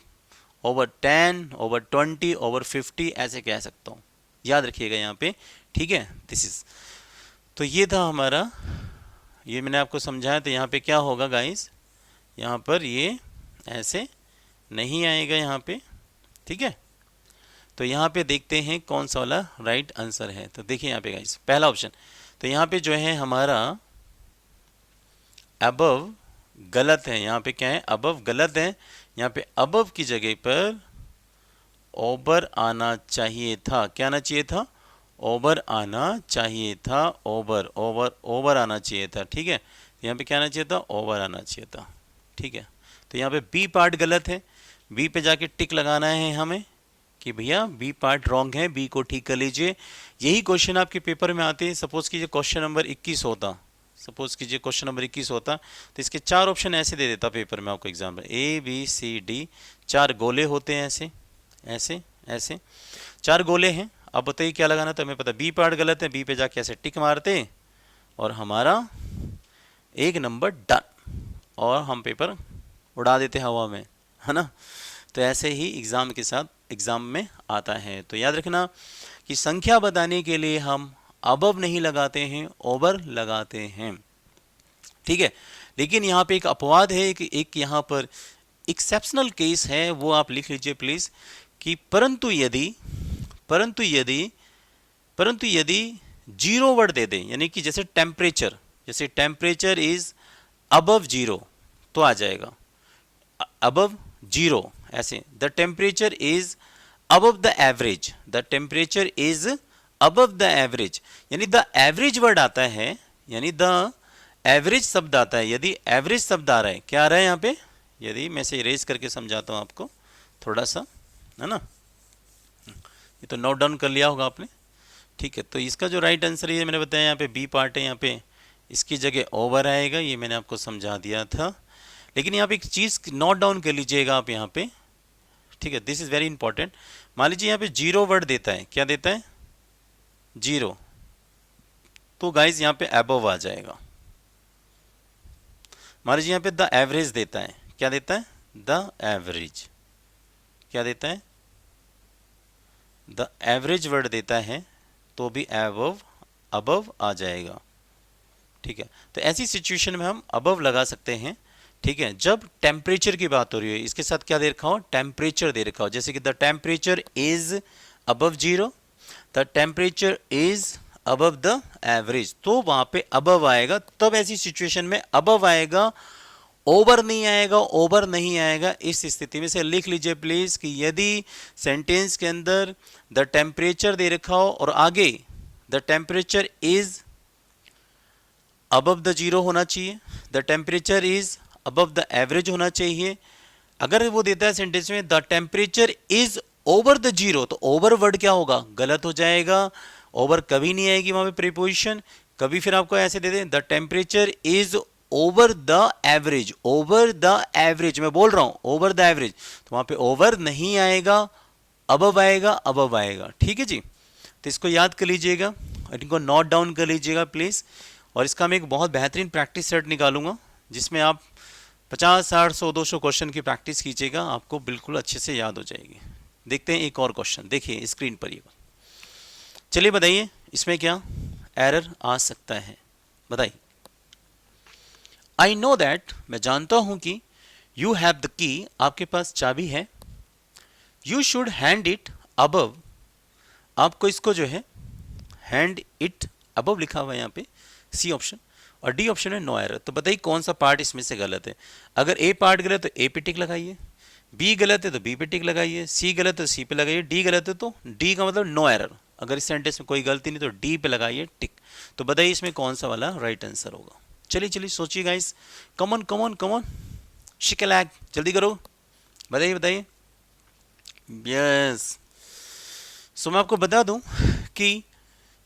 ओवर 10, ओवर 20, ओवर 50, ऐसे कह सकता हूँ। याद रखिएगा यहाँ पे, ठीक है। दिस इज, तो ये था हमारा, ये मैंने आपको समझाया। तो यहाँ पे क्या होगा गाइस, यहाँ पर ये ऐसे नहीं आएगा यहाँ पे, ठीक है। तो यहाँ पे देखते हैं कौन सा वाला राइट आंसर है। तो देखिए यहाँ पे गाइस पहला ऑप्शन, तो यहाँ पे जो है हमारा अबव गलत है, यहाँ पे क्या है, अबव गलत है। यहाँ पे अबव की जगह पर ओवर आना चाहिए था, क्या आना चाहिए था, ओवर आना चाहिए था, ओवर ओवर ओवर आना चाहिए था, ठीक है। यहाँ पे क्या आना चाहिए था, ओवर आना चाहिए था, ठीक है। तो यहाँ पे बी पार्ट गलत है, बी पे जाके टिक लगाना है हमें कि भैया बी पार्ट रॉन्ग है, बी को ठीक कर लीजिए। यही क्वेश्चन आपके पेपर में आते हैं। सपोज कीजिए क्वेश्चन नंबर 21 होता, सपोज कीजिए क्वेश्चन नंबर 21 होता, तो इसके 4 ऑप्शन ऐसे दे देता पेपर में आपको एग्जाम में, ए बी सी डी, 4 गोले होते हैं, ऐसे ऐसे ऐसे 4 गोले हैं। अब बताइए क्या लगाना, तो हमें पता बी पार्ट गलत है, बी पे जाके ऐसे टिक मारते और हमारा एक नंबर डन, और हम पेपर उड़ा देते हैं हवा में, है ना। तो ऐसे ही एग्ज़ाम के साथ एग्ज़ाम में आता है। तो याद रखना कि संख्या बताने के लिए हम अबव नहीं लगाते हैं, ओवर लगाते हैं, ठीक है। लेकिन यहाँ पे एक अपवाद है कि एक यहाँ पर एक्सेप्शनल केस है, वो आप लिख लीजिए प्लीज़, कि परंतु यदि परंतु यदि परंतु यदि जीरो वर्ड दे दें, यानी कि जैसे टेम्परेचर इज अबव जीरो तो आ जाएगा अबव जीरो, ऐसे the temperature is above the average, the temperature is above the average, यानी द एवरेज वर्ड आता है, यानी द एवरेज शब्द आता है। यदि एवरेज शब्द आ रहा है, क्या आ रहा है यहाँ पे, यदि मैं इसे इरेज करके समझाता हूँ आपको थोड़ा सा, है ना, ये तो नोट डाउन कर लिया होगा आपने, ठीक है। तो इसका जो राइट आंसर है मैंने बताया, यहाँ पे बी पार्ट है, यहाँ पे इसकी जगह ओवर आएगा, ये मैंने आपको समझा दिया था। लेकिन यहाँ पे एक चीज़ नोट डाउन कर लीजिएगा आप यहाँ पे, ठीक है, दिस इज़ वेरी इंपॉर्टेंट। मान लीजिए यहाँ पे जीरो वर्ड देता है, क्या देता है, जीरो, तो गाइज यहाँ पे अबव आ जाएगा। मान लीजिए यहाँ पे द एवरेज देता है, क्या देता है, द एवरेज, क्या देता है, द एवरेज वर्ड देता है, तो भी अबव अबव आ जाएगा, ठीक है। तो ऐसी सिचुएशन में हम अबव लगा सकते हैं, ठीक है, जब टेम्परेचर की बात हो रही है। इसके साथ क्या दे रखा हो, टेम्परेचर दे रखा हो, जैसे कि the temperature is above zero, the temperature is above the average, तो वहां पे अबव आएगा। तब ऐसी सिचुएशन में अबव आएगा, ओवर नहीं आएगा, ओवर नहीं आएगा। इस स्थिति में से लिख लीजिए प्लीज कि यदि सेंटेंस के अंदर द टेम्परेचर दे रखा हो और आगे the temperature is above the zero होना चाहिए, the temperature is above the average होना चाहिए। अगर वो देता है सेंटेंस में the temperature is over the zero, तो ओवर वर्ड क्या होगा, गलत हो जाएगा। ओवर कभी नहीं आएगी वहां पे प्रीपोजिशन। कभी फिर आपको ऐसे दे दें the temperature is over the average, over the average, मैं बोल रहा हूं ओवर द एवरेज, तो वहां पे ओवर नहीं आएगा, अबव आएगा, अबव आएगा, ठीक है जी। तो इसको याद कर लीजिएगा और इनको नोट डाउन कर लीजिएगा प्लीज। और इसका मैं एक बहुत बेहतरीन प्रैक्टिस सेट निकालूंगा, जिसमें आप 50, 60, 100, 200 क्वेश्चन की प्रैक्टिस कीजिएगा, आपको बिल्कुल अच्छे से याद हो जाएगी। देखते हैं एक और क्वेश्चन, देखिए स्क्रीन पर ये। चलिए बताइए इसमें क्या एरर आ सकता है, बताइए। आई नो दैट, मैं जानता हूं कि यू हैव द की, आपके पास चाबी है। You should hand it above, आपको इसको जो है हैंड इट अबव लिखा हुआ है यहाँ पे, सी ऑप्शन, और डी ऑप्शन है नो एरर। तो बताइए कौन सा पार्ट इसमें से गलत है। अगर ए पार्ट गलत है तो ए पे टिक लगाइए, बी गलत है तो बी पे टिक लगाइए, सी गलत है तो सी पे लगाइए, डी गलत है तो डी का मतलब नो एरर। अगर इस सेंटेंस में कोई गलती नहीं तो डी पे लगाइए टिक। तो बताइए इसमें कौन सा वाला राइट आंसर होगा। चलिए चलिए सोचिए गाइस, कमॉन कमॉन कमॉन, शिकलैग, जल्दी करो, बताइए बताइए। यस, सो मैं आपको बता दूं कि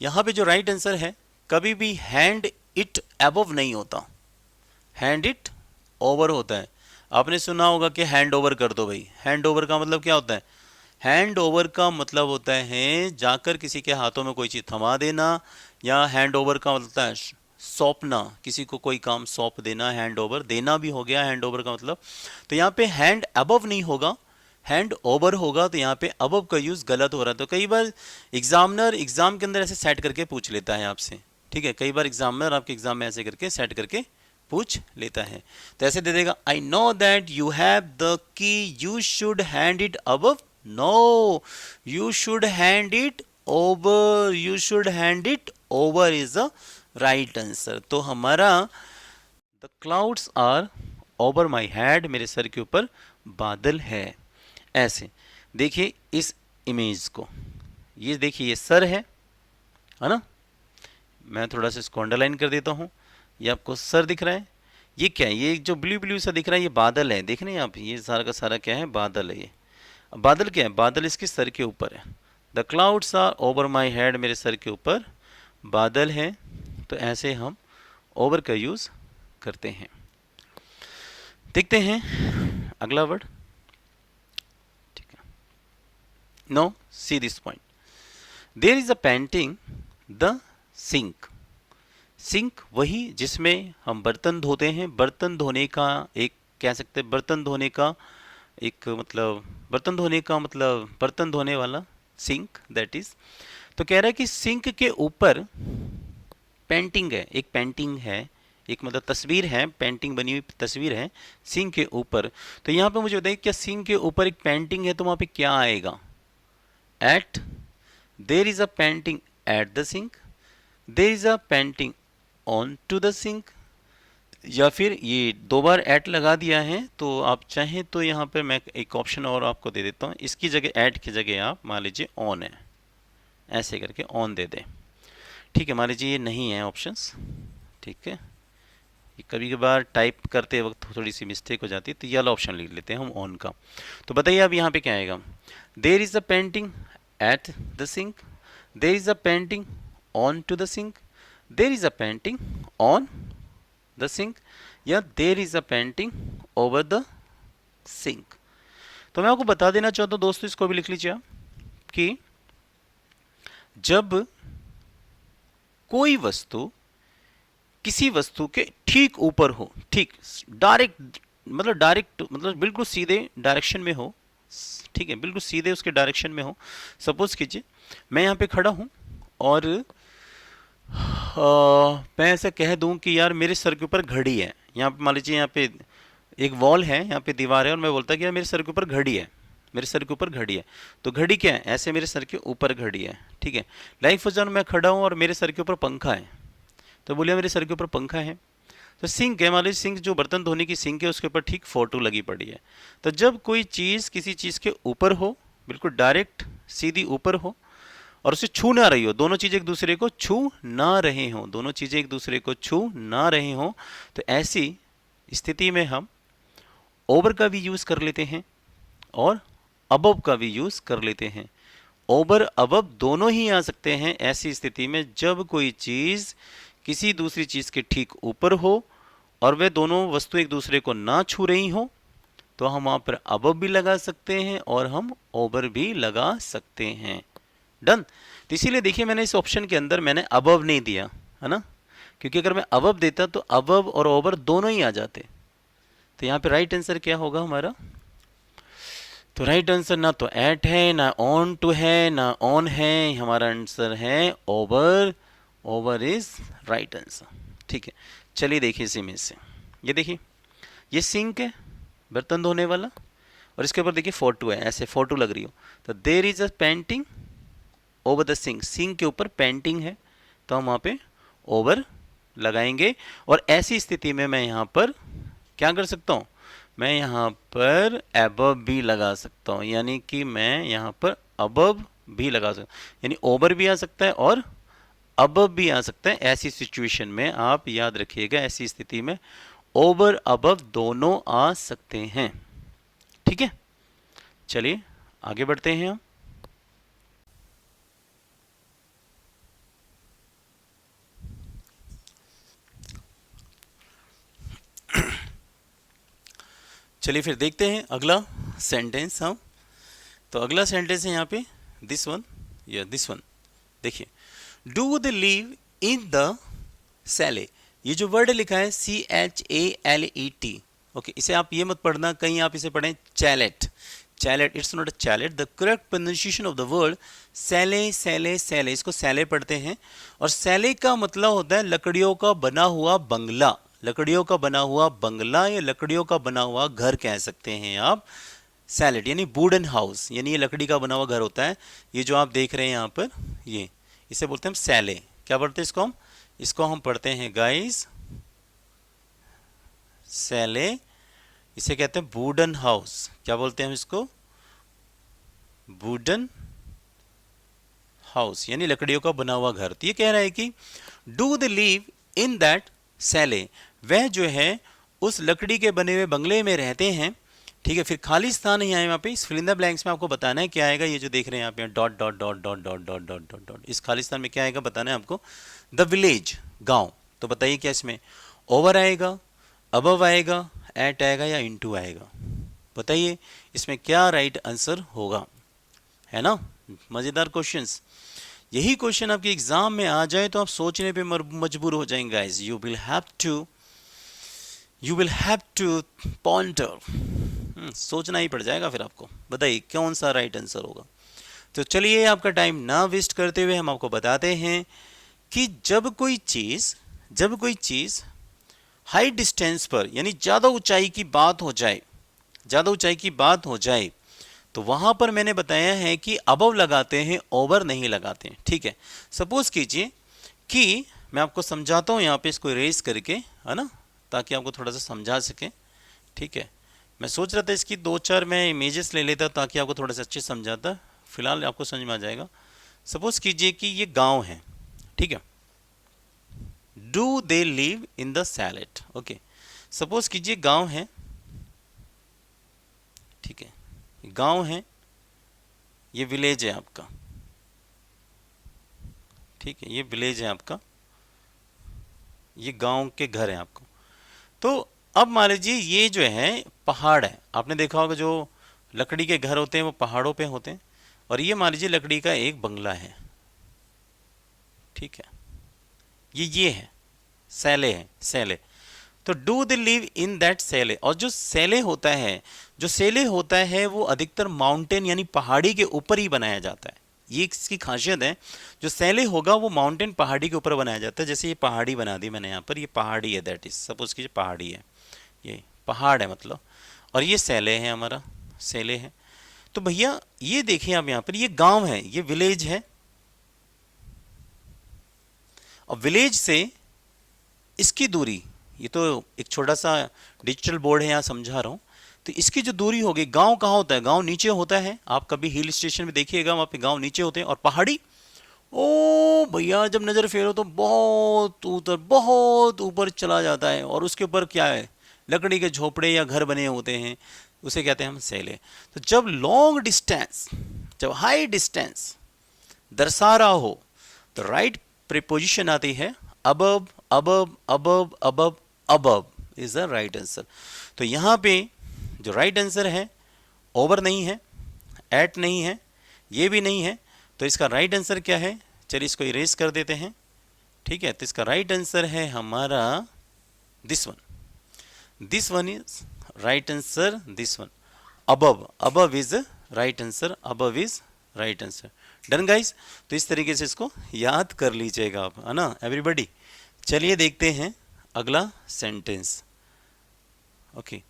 यहाँ पे जो राइट आंसर है, कभी भी हैंड इट अबव नहीं होता, हैंड इट ओवर होता है। आपने सुना होगा कि हैंड ओवर कर दो भाई, हैंड ओवर का मतलब क्या होता है, हैंड ओवर का मतलब होता है जाकर किसी के हाथों में कोई चीज़ थमा देना, या हैंड ओवर का मतलब होता है सौंपना, किसी को कोई काम सौंप देना, हैंड ओवर देना भी हो गया हैंड ओवर का मतलब। तो यहाँ पे हैंड अबव नहीं होगा, हैंड ओवर होगा, तो यहाँ पे अबव का यूज़ गलत हो रहा है। तो कई बार एग्जामिनर एग्जाम के अंदर ऐसे सेट करके पूछ लेता है आपसे, ठीक है, कई बार एग्जामिनर आपके एग्जाम में ऐसे करके सेट करके पूछ लेता है। तो ऐसे दे देगा I know that you have the key, you should hand it above, no, you should hand it over, you should hand it over is the right answer. तो हमारा the clouds are over my head, मेरे सर के ऊपर बादल है। ऐसे देखिए इस इमेज को, ये देखिए ये सर है ना, मैं थोड़ा सा इसको अंडरलाइन कर देता हूँ, ये आपको सर दिख रहा है। ये क्या है, ये जो ब्लू ब्लू सा दिख रहा है ये बादल है, देख रहे हैं आप, ये सारा का सारा क्या है, बादल है। ये बादल क्या है, बादल इसके सर के ऊपर है। The clouds are over my head, मेरे सर के ऊपर बादल है। तो ऐसे हम ओवर का यूज़ करते हैं। देखते हैं अगला वर्ड, ठीक है। No, see this point, there is a painting the sink, sink वही जिसमें हम बर्तन धोते हैं, बर्तन धोने का एक, कह सकते हैं बर्तन धोने का एक मतलब, बर्तन धोने का मतलब बर्तन धोने वाला, सिंक दैट इज। तो कह रहा है कि सिंक के ऊपर पेंटिंग है, एक पेंटिंग है, एक मतलब तस्वीर है, पेंटिंग बनी हुई तस्वीर है सिंक के ऊपर। तो यहाँ पे मुझे बताइए, क्या सिंक के ऊपर एक पेंटिंग है तो वहाँ पे क्या आएगा? At, there is a painting at the sink, there is a painting on to the sink, या फिर ये दो बार एट लगा दिया है तो आप चाहें तो यहाँ पर मैं एक ऑप्शन और आपको दे देता हूँ, इसकी जगह एट की जगह आप मान लीजिए ऑन है, ऐसे करके ऑन दे दें। ठीक है, मान लीजिए ये नहीं है ऑप्शंस। ठीक है, ये कभी कभार टाइप करते वक्त थोड़ी सी मिस्टेक हो जाती है, तो ये वाला ऑप्शन लिख लेते हैं हम ऑन का। तो बताइए अब यहाँ पे क्या आएगा? There is a painting at the sink, there is a painting on to the sink, there is a painting on the sink, या there is a painting over the sink. तो मैं आपको बता देना चाहता हूँ दोस्तों, इसको भी लिख लीजिए आप, कि जब कोई वस्तु किसी वस्तु के ठीक ऊपर हो, ठीक डायरेक्ट मतलब बिल्कुल सीधे डायरेक्शन में हो, ठीक है, बिल्कुल सीधे उसके डायरेक्शन में हो। सपोज कीजिए मैं यहाँ पे खड़ा हूँ और मैं ऐसा कह दूँ कि यार मेरे सर के ऊपर घड़ी है, यहाँ पे मान लीजिए यहाँ पे एक वॉल है, यहाँ पे दीवार है, और मैं बोलता कि यार मेरे सर के ऊपर घड़ी है, मेरे सर के ऊपर घड़ी है। तो घड़ी क्या है? ऐसे मेरे सर के ऊपर घड़ी है। ठीक है, लाइफ वजन मैं खड़ा हूँ और मेरे सर के ऊपर पंखा है, तो बोलिए मेरे सर के ऊपर पंखा है। तो सिंक है, मान लीजिए सिंक जो बर्तन धोने की सिंक है उसके ऊपर ठीक फोटो लगी पड़ी है। तो जब कोई चीज़ किसी चीज़ के ऊपर हो, बिल्कुल डायरेक्ट सीधी ऊपर हो, और उसे छू ना रही हो, दोनों चीज़ें एक दूसरे को छू ना रहे हों, दोनों चीज़ें एक दूसरे को छू ना रहे हों, तो ऐसी स्थिति में हम ओवर का भी यूज़ कर लेते हैं और अबव का भी यूज़ कर लेते हैं। ओवर अबव दोनों ही आ सकते हैं ऐसी स्थिति में जब कोई चीज़ किसी दूसरी चीज़ के ठीक ऊपर हो और वे दोनों वस्तु एक दूसरे को ना छू रही हो, तो हम वहाँ पर अबव भी लगा सकते हैं और हम ओवर भी लगा सकते हैं। डन। तो इसीलिए देखिए मैंने इस ऑप्शन के अंदर मैंने अबव नहीं दिया है ना, क्योंकि अगर मैं अबव देता तो अबव और ओवर दोनों ही आ जाते। तो यहाँ पे राइट आंसर क्या होगा हमारा? तो राइट आंसर ना तो एट है, ना ऑन टू है, ना ऑन है, हमारा आंसर है over. Over is right answer. ठीक है, चलिए देखिए इस इमेज से, ये देखिए ये सिंक है बर्तन धोने वाला, और इसके ऊपर देखिए फोटो है, ऐसे फोटो लग रही हो। तो there is a painting over the sink, sink के ऊपर पेंटिंग है, तो हम वहाँ पे ओवर लगाएंगे। और ऐसी स्थिति में मैं यहाँ पर क्या कर सकता हूँ? मैं यहाँ पर अबव भी लगा सकता हूँ, यानी कि मैं यहाँ पर अबव भी लगा सकता हूँ, यानी ओवर भी आ सकता है और अबव भी आ सकता है। ऐसी सिचुएशन में आप याद रखिएगा, ऐसी स्थिति में ओवर अबव दोनों आ सकते हैं। ठीक है, चलिए आगे बढ़ते हैं हम। चलिए फिर देखते हैं अगला सेंटेंस हम। तो अगला सेंटेंस है यहाँ पे दिस वन या दिस वन। देखिए, do they live in the Sahel, ये जो वर्ड लिखा है CHALET, ओके, इसे आप ये मत पढ़ना कहीं आप इसे पढ़ें chalet. Chalet, it's not a chalet. The correct pronunciation of the word chalet, chalet, chalet, इसको सैले पढ़ते हैं। और सैले का मतलब होता है लकड़ियों का बना हुआ बंगला, लकड़ियों का बना हुआ बंगला या लकड़ियों का बना हुआ घर कह सकते हैं आप। सैलेट यानी वुडन हाउस, यानी ये लकड़ी का बना हुआ घर होता है। ये जो आप देख रहे हैं यहाँ पर, ये इसे बोलते हैं हम सैले। क्या पढ़ते हैं इसको हम पढ़ते हैं गाइस सैले। इसे कहते हैं वुडन हाउस। क्या बोलते हैं हम इसको? वुडन हाउस, यानी लकड़ियों का बना हुआ घर। तो ये कह रहा है कि do they live in that chalet, वह जो है उस लकड़ी के बने हुए बंगले में रहते हैं। ठीक है, फिर खाली स्थान नहीं आए वहाँ पे, इस फिल इन द ब्लैंक्स में आपको बताना है क्या आएगा। ये जो देख रहे हैं आप यहाँ dot dot dot dot dot dot dot dot dot, इस खाली स्थान में क्या आएगा बताना है आपको। द विलेज, गांव। तो बताइए क्या इसमें ओवर आएगा, अबव आएगा, एट आएगा या इनटू आएगा? बताइए इसमें क्या राइट आंसर होगा, है ना। मजेदार क्वेश्चंस। यही क्वेश्चन आपके एग्जाम में आ जाए तो आप सोचने पे मजबूर हो जाएंगे guys. You will have to ponder, सोचना ही पड़ जाएगा फिर आपको। बताइए कौन सा राइट आंसर होगा। तो चलिए आपका टाइम ना वेस्ट करते हुए हम आपको बताते हैं कि जब कोई चीज़ हाई डिस्टेंस पर यानी ज़्यादा ऊंचाई की बात हो जाए तो वहां पर मैंने बताया है कि अबव लगाते हैं, ओवर नहीं लगाते हैं। ठीक है, सपोज कीजिए कि मैं आपको समझाता हूं यहाँ पे, इसको इरेज करके, है ना, ताकि आपको थोड़ा सा समझा सके। ठीक है, मैं सोच रहा था इसकी 2-4 मैं इमेजेस ले लेता ताकि आपको थोड़ा सा अच्छे समझाता। फिलहाल आपको समझ में आ जाएगा। सपोज कीजिए कि ये गांव है। ठीक है, do they live in the chalet. Okay, suppose कीजिए गांव है। ठीक है, गांव है, ये विलेज है आपका। ठीक है, ये विलेज है आपका, ये गांव के घर है आपको। तो अब मान लीजिए ये जो है पहाड़ है। आपने देखा होगा जो लकड़ी के घर होते हैं वो पहाड़ों पे होते हैं, और ये मान लीजिए लकड़ी का एक बंगला है। ठीक है, ये है सैले है, सैले। तो do they live in that chalet. और जो सैले होता है वो अधिकतर माउंटेन यानी पहाड़ी के ऊपर ही बनाया जाता है। ये इसकी खासियत है, जो सैले होगा वो माउंटेन पहाड़ी के ऊपर बनाया जाता है। जैसे ये पहाड़ी बना दी मैंने यहाँ पर, ये पहाड़ी है, दैट इज सपोज कीजिए पहाड़ी है, ये पहाड़ है मतलब, और ये सैले है, हमारा सैले है। तो भैया ये देखिए आप यहाँ पर, ये गांव है, ये विलेज है, और विलेज से इसकी दूरी, ये तो एक छोटा सा डिजिटल बोर्ड है यहाँ समझा रहा हूँ। तो इसकी जो दूरी होगी, गांव कहाँ होता है, गांव नीचे होता है। आप कभी हिल स्टेशन पे देखिएगा, वहाँ पे गांव नीचे होते हैं, और पहाड़ी, ओ भैया जब नज़र फेरो तो बहुत ऊपर चला जाता है, और उसके ऊपर क्या है, लकड़ी के झोपड़े या घर बने होते हैं, उसे कहते हैं हम सैले। तो जब लॉन्ग डिस्टेंस, जब हाई डिस्टेंस दर्शा रहा हो तो राइट प्रीपोजिशन आती है above, above, above, above, above is the right answer. तो यहाँ पे जो राइट आंसर है, ओवर नहीं है, एट नहीं है, ये भी नहीं है, तो इसका राइट आंसर क्या है, चलिए इसको इरेज कर देते हैं। ठीक है, तो इसका राइट आंसर है हमारा this one is right answer, this one above is right answer, above is right answer. Done guys, तो इस तरीके से इसको याद कर लीजिएगा आप, है ना एवरीबॉडी। चलिए देखते हैं अगला सेंटेंस। ओके,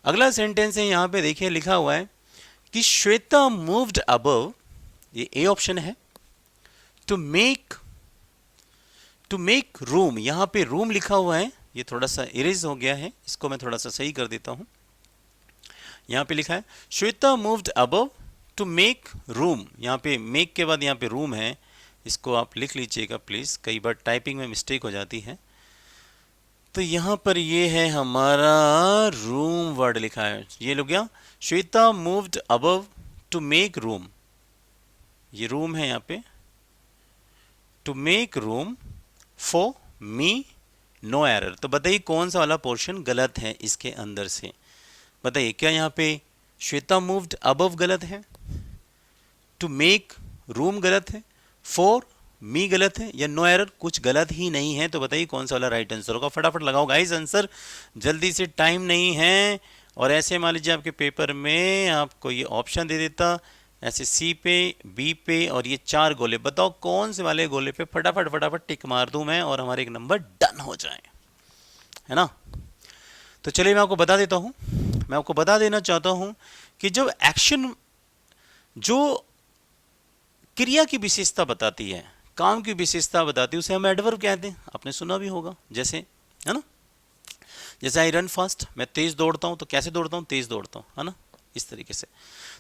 अगला सेंटेंस है, यहाँ पे देखिए लिखा हुआ है कि श्वेता मूव्ड अबव, ये ए ऑप्शन है, टू मेक रूम। यहाँ पे रूम लिखा हुआ है, ये थोड़ा सा इरेज हो गया है, इसको मैं थोड़ा सा सही कर देता हूँ। यहाँ पे लिखा है Shweta moved above to make room. यहाँ पे मेक के बाद यहाँ पे रूम है, इसको आप लिख लीजिएगा प्लीज़, कई बार टाइपिंग में मिस्टेक हो जाती है। तो यहाँ पर ये है हमारा रूम वर्ड लिखा है, ये लोग गया Shweta moved above to make room, ये रूम है यहाँ पे, to make room for me no error. तो बताइए कौन सा वाला पोर्शन गलत है इसके अंदर से, बताइए क्या यहाँ पे श्वेता मूव्ड अबव गलत है, टू मेक रूम गलत है, फॉर मी गलत है, या नो एरर कुछ गलत ही नहीं है। तो बताइए कौन सा वाला राइट आंसर होगा, फटाफट लगाओ गाइस आंसर, जल्दी से, टाइम नहीं है। और ऐसे मान लीजिए आपके पेपर में आपको ये ऑप्शन दे देता, ऐसे सी पे, बी पे, और ये 4 गोले, बताओ कौन से वाले गोले पे फटाफट फटाफट टिक मार दूं मैं, और हमारे एक नंबर डन हो जाए, है ना। तो चलिए मैं आपको बता देता हूं, मैं आपको बता देना चाहता हूं कि जब एक्शन, जो क्रिया की विशेषता बताती है, काम की विशेषता बताती है, उसे हम एडवर्ब कहते हैं। आपने सुना भी होगा, जैसे, है ना, जैसे आई रन फास्ट, मैं तेज दौड़ता हूं, तो कैसे दौड़ता हूं, तेज दौड़ता हूं, है ना, इस तरीके से।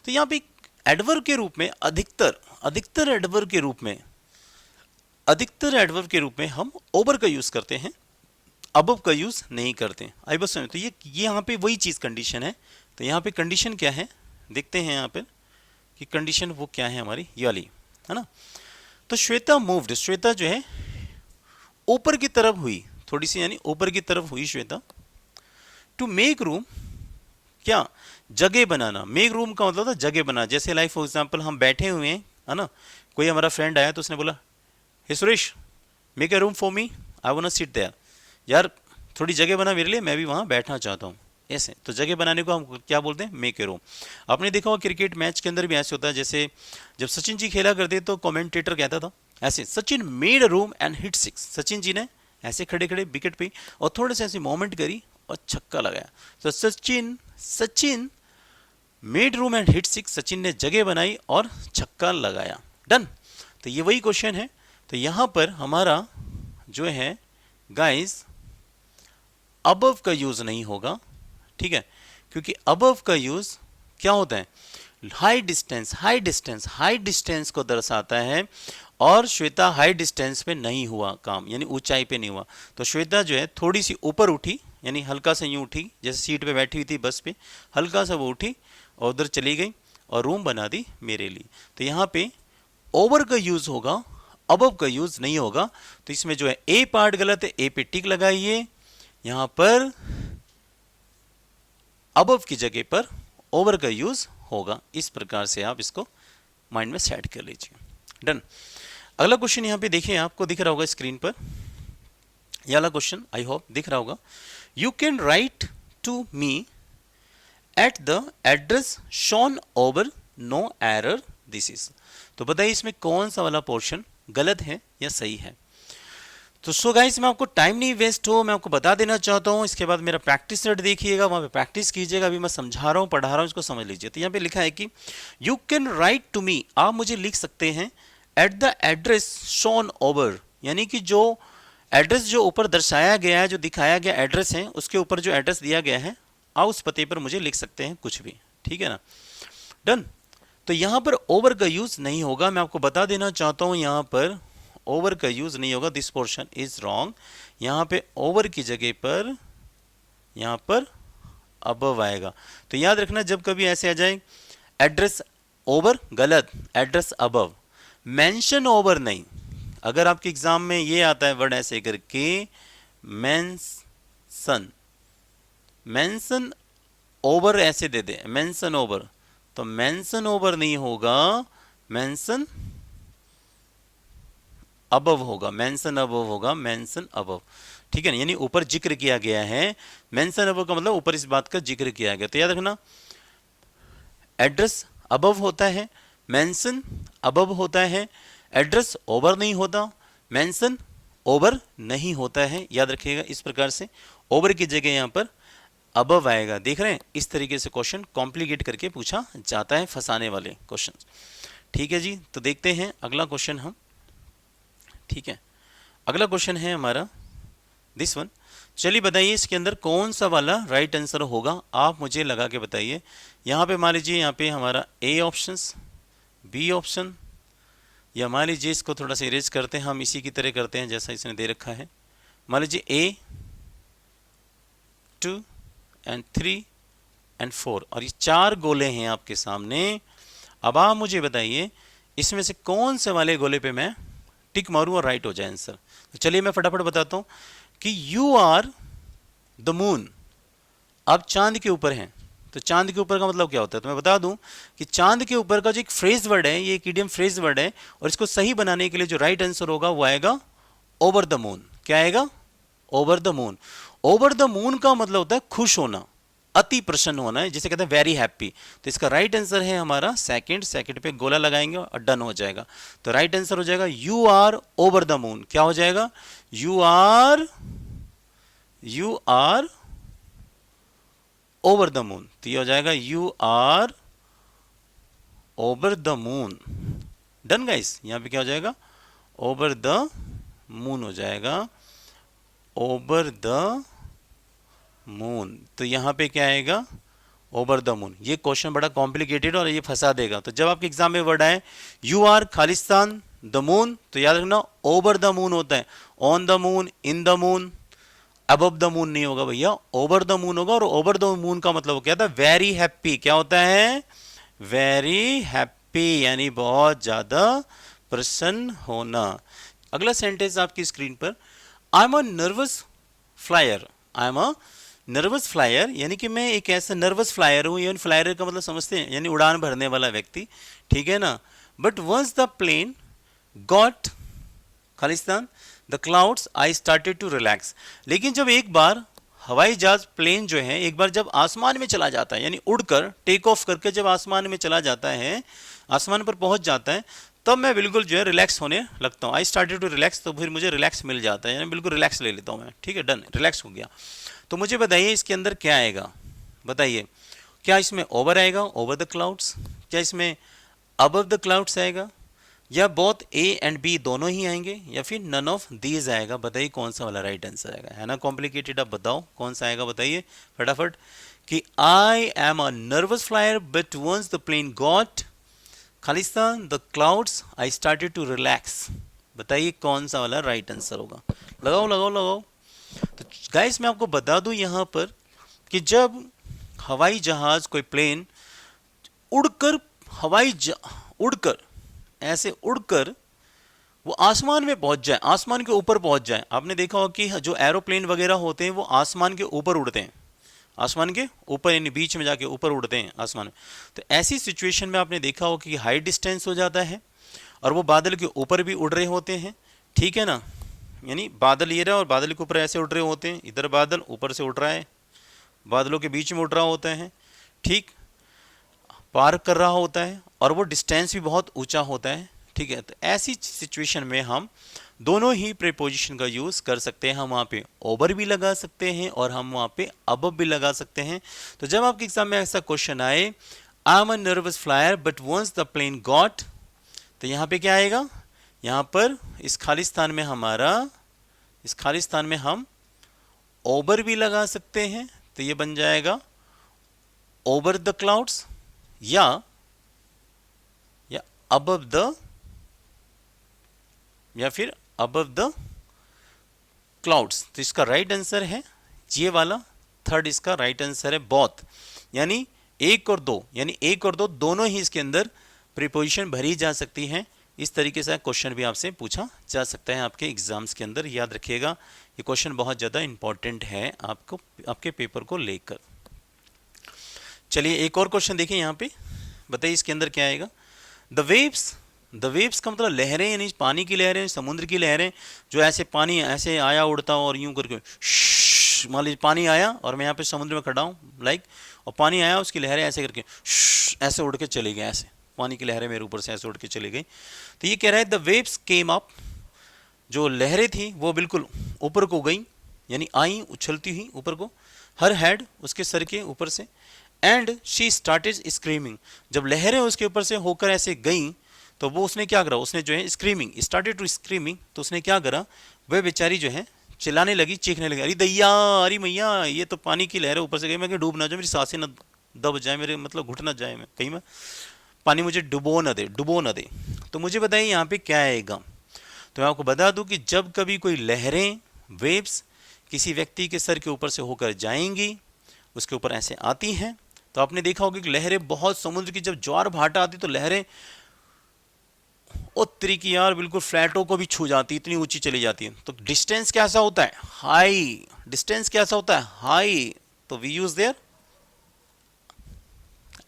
तो यहाँ पे एडवर्ब के रूप में अधिकतर एडवर्ब के रूप में हम ओवर का यूज करते हैं, अबव का यूज नहीं करते। आई बस, तो ये यहाँ पे वही चीज कंडीशन है। तो यहाँ पे कंडीशन क्या है, देखते हैं यहाँ पे कि कंडीशन वो क्या है हमारी, ये वाली, है ना। तो श्वेता मूव्ड, श्वेता जो है ऊपर की तरफ हुई, थोड़ी सी यानी ऊपर की तरफ हुई श्वेता, टू मेक रूम, क्या, जगह बनाना। मेक रूम का मतलब था जगह बनाना। जैसे लाइक फॉर एग्जांपल हम बैठे हुए हैं, है ना, कोई हमारा फ्रेंड आया तो उसने बोला hey Suresh, make a room for me, I want to sit there. यार थोड़ी जगह बना मेरे लिए, मैं भी वहाँ बैठना चाहता हूँ। ऐसे तो जगह बनाने को हम क्या बोलते हैं, मेक ए रूम। आपने देखा होगा क्रिकेट मैच के अंदर भी ऐसे होता है, जैसे जब सचिन जी खेला करते तो कमेंटेटर कहता था ऐसे, Sachin made a room and hit six. Sachin ji ने ऐसे खड़े खड़े विकेट पे और थोड़े से ऐसे मोमेंट करी और छक्का लगाया। तो Sachin Sachin made room and hit six, Sachin ने जगह बनाई और छक्का लगाया। डन। तो ये वही क्वेश्चन है। तो यहाँ पर हमारा जो है गाइस अबव का यूज नहीं होगा, ठीक है, क्योंकि अबव का यूज क्या होता है, high distance, high distance, high distance को दर्शाता है। और श्वेता हाई डिस्टेंस पे नहीं हुआ काम, यानी ऊंचाई पे नहीं हुआ। तो श्वेता जो है थोड़ी सी ऊपर उठी, यानी हल्का सा यूं उठी, जैसे सीट पे बैठी हुई थी बस पे, हल्का सा वो उठी और उधर चली गई और रूम बना दी मेरे लिए। तो यहाँ पे ओवर का यूज होगा, अबव का यूज नहीं होगा। तो इसमें जो है ए पार्ट गलत है, ए पे टिक लगाइए। यहां पर अबव की जगह पर ओवर का यूज होगा। इस प्रकार से आप इसको माइंड में सेट कर लीजिए। डन। अगला क्वेश्चन यहां पे देखिए, आपको दिख रहा होगा स्क्रीन पर, यह वाला क्वेश्चन आई होप दिख रहा होगा। You can write to me at the address shown over, no error this is. तो बताइए इसमें कौन सा वाला पोर्शन गलत है या सही है। तो सो गाइस, मैं आपको टाइम नहीं वेस्ट हो, मैं आपको बता देना चाहता हूँ। इसके बाद मेरा प्रैक्टिस सेट देखिएगा, वहाँ पे प्रैक्टिस कीजिएगा। अभी मैं समझा रहा हूँ, पढ़ा रहा हूँ, इसको समझ लीजिए। तो यहाँ पे लिखा है कि you can write to me, आप मुझे लिख सकते हैं at the address shown over, यानी कि जो एड्रेस जो ऊपर दर्शाया गया है, जो दिखाया गया एड्रेस है, उसके ऊपर जो एड्रेस दिया गया है, आप उस पते पर मुझे लिख सकते हैं कुछ भी, ठीक है ना। डन। तो यहाँ पर ओवर का यूज नहीं होगा, मैं आपको बता देना चाहता हूँ, यहाँ पर ओवर का यूज नहीं होगा। This portion is wrong. यहाँ पे ओवर की जगह पर यहाँ पर अबव आएगा। तो याद रखना, जब कभी ऐसे आ जाए एड्रेस ओवर गलत, एड्रेस अबव, मेंशन ओवर नहीं। अगर आपके एग्जाम में ये आता है वर्ड ऐसे करके मेंशन, मेंशन ओवर ऐसे दे दे, मेंशन ओवर, तो मेंशन ओवर नहीं होगा, मेंशन अबव होगा, मेंशन अबव होगा, मेंशन अबव, ठीक है ना। यानी ऊपर जिक्र किया गया है, मेंशन अबव का मतलब ऊपर इस बात का जिक्र किया गया। तो याद रखना, एड्रेस अबव होता है, मेंशन अबव होता है, एड्रेस ओवर नहीं होता, मेंशन ओवर नहीं होता है। याद रखिएगा इस प्रकार से, ओवर की जगह यहाँ पर अबव आएगा। देख रहे हैं, इस तरीके से क्वेश्चन कॉम्प्लिकेट करके पूछा जाता है, फंसाने वाले क्वेश्चन, ठीक है जी। तो देखते हैं अगला क्वेश्चन हम, ठीक है। अगला क्वेश्चन है हमारा दिस वन। चलिए बताइए इसके अंदर कौन सा वाला राइट आंसर होगा, आप मुझे लगा के बताइए। यहाँ पे मान लीजिए, यहाँ पे हमारा ए ऑप्शंस, बी ऑप्शन, या मान लीजिए इसको थोड़ा सा इरेज करते हैं, हम इसी की तरह करते हैं जैसा इसने दे रखा है। मान लीजिए ए 2 एंड 3 एंड 4, और ये 4 गोले हैं आपके सामने। अब आप मुझे बताइए इसमें से कौन से वाले गोले पे मैं टिक मारूं और राइट हो जाए आंसर। तो चलिए मैं फटाफट बताता हूं कि यू आर द मून, आप चांद के ऊपर हैं। तो चांद के ऊपर का मतलब क्या होता है, तो मैं बता दूं कि चांद के ऊपर का जो एक फ्रेज वर्ड है, ये एक इडियम फ्रेज वर्ड है, और इसको सही बनाने के लिए जो राइट आंसर होगा वो आएगा ओवर द मून। क्या आएगा, over the moon. Over the moon का मतलब होता है खुश होना, अति प्रसन्न होना है, जिसे कहते हैं वेरी हैप्पी। तो इसका राइट आंसर है हमारा सेकंड, सेकंड पे गोला लगाएंगे और डन हो जाएगा। तो राइट आंसर हो जाएगा you are over the moon. क्या हो जाएगा, you are over the moon. तो ये हो जाएगा you are over the moon. Done guys, यहां पे क्या हो जाएगा, ओवर द मून हो जाएगा, ओवर द मून। तो यहां पे क्या आएगा, ओवर द मून। ये क्वेश्चन बड़ा कॉम्प्लिकेटेड और ये फंसा देगा। तो जब आपके एग्जाम में वर्ड आए यू आर खालिस्तान द मून, तो याद रखना ओवर द मून होता है, on the moon, in the moon, above the moon नहीं होगा भैया, ओवर द मून होगा। और ओवर द मून का मतलब क्या था, वेरी हैप्पी। क्या होता है, वेरी हैप्पी, यानी बहुत ज्यादा प्रसन्न होना। अगला सेंटेंस आपकी स्क्रीन पर, आई am a nervous flyer, I am a nervous flyer, यानी कि मैं एक ऐसा नर्वस फ्लायर हूं। यानी फ्लायर का मतलब समझते हैं, यानी उड़ान भरने वाला व्यक्ति, ठीक है ना। But once the plane got खालिस्तान the clouds I started to relax. लेकिन जब एक बार हवाई जहाज प्लेन जो है एक बार जब आसमान में चला जाता है, यानी उड़कर टेक ऑफ करके जब आसमान में चला जाता है, आसमान पर पहुंच जाता है, तब मैं बिल्कुल जो है रिलैक्स होने लगता हूँ। आई स्टार्टेड टू रिलैक्स, तो फिर मुझे रिलैक्स मिल जाता है, यानी बिल्कुल रिलैक्स ले लेता हूँ मैं। ठीक है, डन, रिलैक्स हो गया। तो मुझे बताइए इसके अंदर क्या आएगा, बताइए क्या इसमें ओवर आएगा, ओवर द क्लाउड्स, क्या इसमें अबव द क्लाउड्स आएगा, या बोथ ए एंड बी दोनों ही आएंगे, या फिर नन ऑफ दीज आएगा। बताइए कौन सा वाला राइट आंसर आएगा। है ना कॉम्प्लिकेटेड, आप बताओ कौन सा आएगा, बताइए फटाफट। कि I am a nervous flyer but once the plane got खालिस्तान the clouds I started to relax. बताइए कौन सा वाला राइट आंसर होगा। लगाओ लगाओ लगाओ। तो गाइस मैं आपको बता दूं यहाँ पर कि जब हवाई जहाज कोई प्लेन उड़कर उड़कर ऐसे उड़कर वो आसमान में पहुंच जाए, आसमान के ऊपर पहुंच जाए। आपने देखा होगा कि जो एरोप्लेन वगैरह होते हैं वो आसमान के ऊपर उड़ते हैं, आसमान के ऊपर, यानी बीच में जाके ऊपर उड़ते हैं आसमान में। तो ऐसी सिचुएशन में आपने देखा होगा कि हाई डिस्टेंस हो जाता है और वो बादल के ऊपर भी उड़ रहे होते हैं। ठीक है ना, यानी बादल ये रहा और बादल के ऊपर ऐसे उड़ रहे होते हैं, इधर बादल ऊपर से उड़ रहा है, बादलों के बीच में उड़ रहा होता है, ठीक, पार कर रहा होता है, और वो डिस्टेंस भी बहुत ऊंचा होता है। ठीक है, तो ऐसी सिचुएशन में हम दोनों ही प्रीपोजिशन का यूज कर सकते हैं। हम वहाँ पे ओवर भी लगा सकते हैं और हम वहाँ पे अबव भी लगा सकते हैं। तो जब आपके एग्जाम में ऐसा क्वेश्चन आए, I am a nervous flyer but once the plane got, तो यहाँ पे क्या आएगा, यहाँ पर इस खालिस्तान में हम ओवर भी लगा सकते हैं। तो ये बन जाएगा ओवर द क्लाउड्स या अबव द, या फिर अबव द क्लाउड्स। तो इसका राइट आंसर है ये वाला, थर्ड इसका राइट आंसर है बोथ, यानी एक और दो, यानी एक और दो दोनों ही इसके अंदर प्रीपोजिशन भरी जा सकती हैं। इस तरीके से क्वेश्चन भी आपसे पूछा जा सकता है आपके एग्जाम्स के अंदर। याद रखिएगा ये क्वेश्चन बहुत ज़्यादा इंपॉर्टेंट है आपको, आपके पेपर को लेकर। चलिए एक और क्वेश्चन देखिए यहाँ पे, बताइए इसके अंदर क्या आएगा। द वेव्स का मतलब लहरें, यानी पानी की लहरें, समुद्र की लहरें, जो ऐसे पानी ऐसे आया उड़ता और यूं करके, मान लीजिए पानी आया और मैं यहाँ पे समुद्र में खड़ा हूँ लाइक, और पानी आया उसकी लहरें ऐसे करके ऐसे उड़ के चली गई, ऐसे पानी की लहरें मेरे ऊपर से ऐसे उड़ के चली गई। तो ये कह रहा है द वेव्स केम अप, जो लहरें थी वो बिल्कुल ऊपर को गई, यानी आई उछलती हुई ऊपर को, हर हेड उसके सर के ऊपर से, एंड शी स्टार्टेड स्क्रीमिंग, जब लहरें उसके ऊपर से होकर ऐसे गई तो वो उसने क्या करा, उसने जो है स्क्रीमिंग, स्टार्टेड टू स्क्रीमिंग, तो उसने क्या करा, वह बेचारी जो है चिल्लाने लगी, चीखने लगी, अरे दैया, अरे मैया, ये तो पानी की लहरें ऊपर से गई, मैं कहीं डूब ना जाए, मेरी सांसें न दब जाए, मेरे मतलब घुट ना जाए, मैं कहीं मैं पानी मुझे डुबो न दे। तो मुझे बताइए यहाँ पे क्या आएगा। तो मैं आपको बता दूं कि जब कभी कोई लहरें, वेव्स किसी व्यक्ति के सर के ऊपर से होकर जाएंगी, उसके ऊपर ऐसे आती हैं, तो आपने देखा होगा कि लहरें बहुत, समुद्र की जब ज्वार भाटा आती तो लहरें उत्तरी की यार बिल्कुल फ्लैटों को भी छू जाती, इतनी ऊंची चली जाती है। तो डिस्टेंस कैसा होता है, हाई, डिस्टेंस कैसा होता है, हाई, तो we use there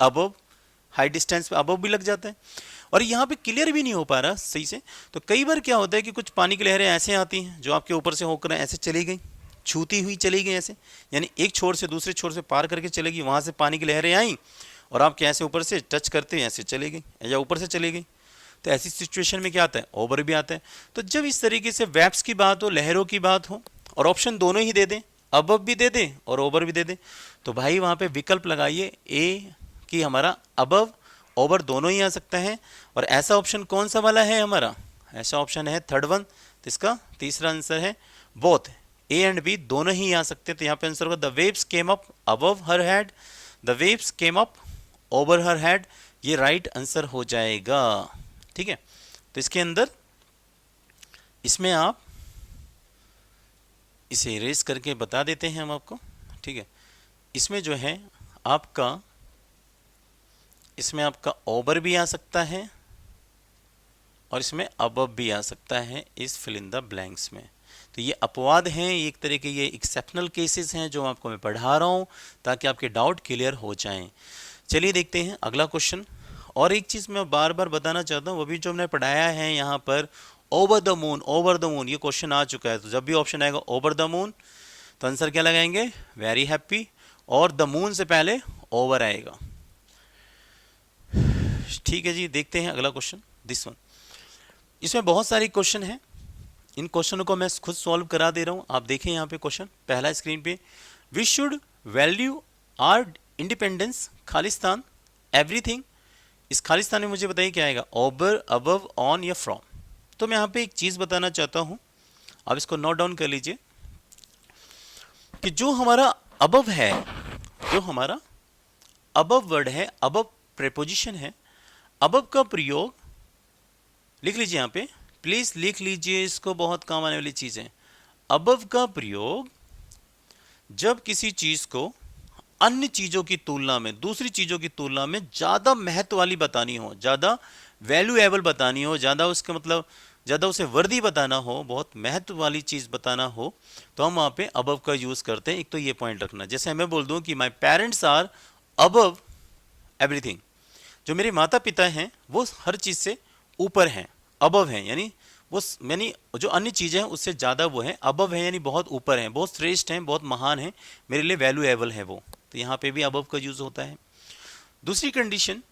above, high distance पे अबव भी लग जाता है। और यहाँ पे क्लियर भी नहीं हो पा रहा सही से, तो कई बार क्या होता है कि कुछ पानी की लहरें ऐसे आती हैं जो आपके ऊपर से होकर ऐसे चली गई, छूती हुई चली गई ऐसे, यानी एक छोर से दूसरे छोर से पार करके चलेगी, वहां से पानी की लहरें आई और आपके ऐसे ऊपर से टच करते ऐसे चले गई या ऊपर से चली गई। तो ऐसी सिचुएशन में क्या आता है, ओवर भी आता है। तो जब इस तरीके से वेव्स की बात हो, लहरों की बात हो, और ऑप्शन दोनों ही दे दें, अबव भी दे दें और ओवर भी दे दें, तो भाई वहाँ पे विकल्प लगाइए ए कि हमारा अबव ओवर दोनों ही आ सकता है। और ऐसा ऑप्शन कौन सा वाला है हमारा, ऐसा ऑप्शन है थर्ड वन। तो इसका तीसरा आंसर है बोथ, ए एंड बी दोनों ही आ सकते हैं। तो यहाँ पे आंसर होगा the waves came up above her head, the waves came up over her head, ये राइट आंसर हो जाएगा। ठीक है, तो इसके अंदर, इसमें आप इसे इरेज करके बता देते हैं हम आपको। ठीक है, इसमें जो है आपका, इसमें आपका ओवर भी आ सकता है और इसमें अबव भी आ सकता है, इस फिल इन द ब्लैंक्स में। तो ये अपवाद हैं, ये एक तरह के ये एक्सेप्शनल केसेस हैं जो आपको मैं पढ़ा रहा हूँ ताकि आपके डाउट क्लियर हो जाएं। चलिए देखते हैं अगला क्वेश्चन। और एक चीज़ मैं बार बार बताना चाहता हूँ, वो भी जो हमने पढ़ाया है यहाँ पर over the moon, over the moon, ये क्वेश्चन आ चुका है, तो जब भी ऑप्शन आएगा ओवर द मून तो आंसर क्या लगाएंगे, वेरी हैप्पी, और द मून से पहले ओवर आएगा। ठीक है जी, देखते हैं अगला क्वेश्चन, दिस वन। इसमें बहुत सारे क्वेश्चन हैं, इन क्वेश्चनों को मैं खुद सॉल्व करा दे रहा हूं। आप देखें यहाँ पे क्वेश्चन पहला स्क्रीन पे, we should value our independence खालिस्तान एवरीथिंग। इस खालिस्तान में मुझे बताइए क्या आएगा, ओवर, अबव, ऑन या फ्रॉम। तो मैं यहाँ पे एक चीज़ बताना चाहता हूँ, आप इसको नोट डाउन कर लीजिए कि जो हमारा अबव है, जो हमारा अबव वर्ड है, अबव प्रेपोजिशन है, अबव का प्रयोग लिख लीजिए यहाँ पे, प्लीज लिख लीजिए, इसको बहुत काम आने वाली चीज है। अबव का प्रयोग जब किसी चीज को अन्य चीजों की तुलना में, दूसरी चीजों की तुलना में ज्यादा महत्व वाली बतानी हो, ज्यादा वैल्यूएबल बतानी हो, ज्यादा उसका मतलब ज्यादा उसे वर्दी बताना हो, बहुत महत्व वाली चीज बताना हो, तो हम वहां पे अबव का यूज करते हैं। एक तो ये पॉइंट रखना, जैसे मैं बोल दूं कि my parents are above everything, जो मेरे माता पिता हैं वो हर चीज से ऊपर हैं, अबव हैं, यानी वो यानी जो अन्य चीजें हैं उससे ज्यादा वो हैं, अबव है यानी बहुत ऊपर हैं, बहुत श्रेष्ठ हैं, बहुत महान हैं, मेरे लिए वैल्यूएबल है वो। तो यहाँ पे भी अबव का यूज होता है। दूसरी कंडीशन,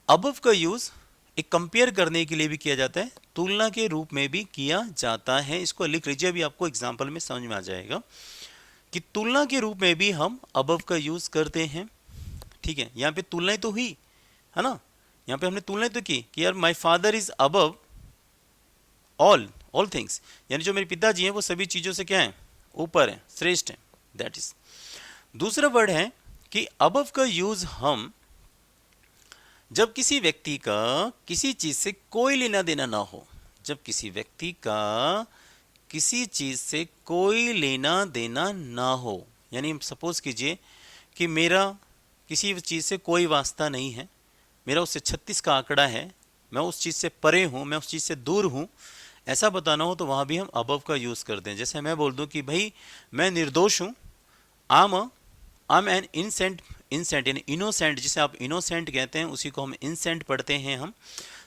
अबव का यूज एक कंपेयर करने के लिए भी किया जाता है, तुलना के रूप में भी किया जाता है। इसको लिख लीजिए, अभी आपको एग्जाम्पल में समझ में आ जाएगा कि तुलना के रूप में भी हम अबव का यूज करते हैं। ठीक है, यहाँ पे तुलना तो हुई है ना, यहाँ पे हमने तुलना तो की कि यार my father is above all things, यानी जो मेरे पिताजी हैं वो सभी चीजों से क्या है, ऊपर हैं, श्रेष्ठ हैं, दैट इज। दूसरा वर्ड है कि अबव का यूज हम जब किसी व्यक्ति का किसी चीज से कोई लेना देना ना हो, जब किसी व्यक्ति का किसी चीज से कोई लेना देना ना हो, यानी सपोज कीजिए कि मेरा किसी चीज से कोई वास्ता नहीं है, मेरा उससे 36 का आंकड़ा है, मैं उस चीज से परे हूं, मैं उस चीज से दूर हूं, ऐसा बताना हो तो वहां भी हम अबव का यूज करते हैं। जैसे मैं बोल दूं कि भाई मैं निर्दोष हूं, आम एन इंसेंट यानी इनोसेंट, जिसे आप इनोसेंट कहते हैं उसी को हम इंसेंट पढ़ते हैं हम।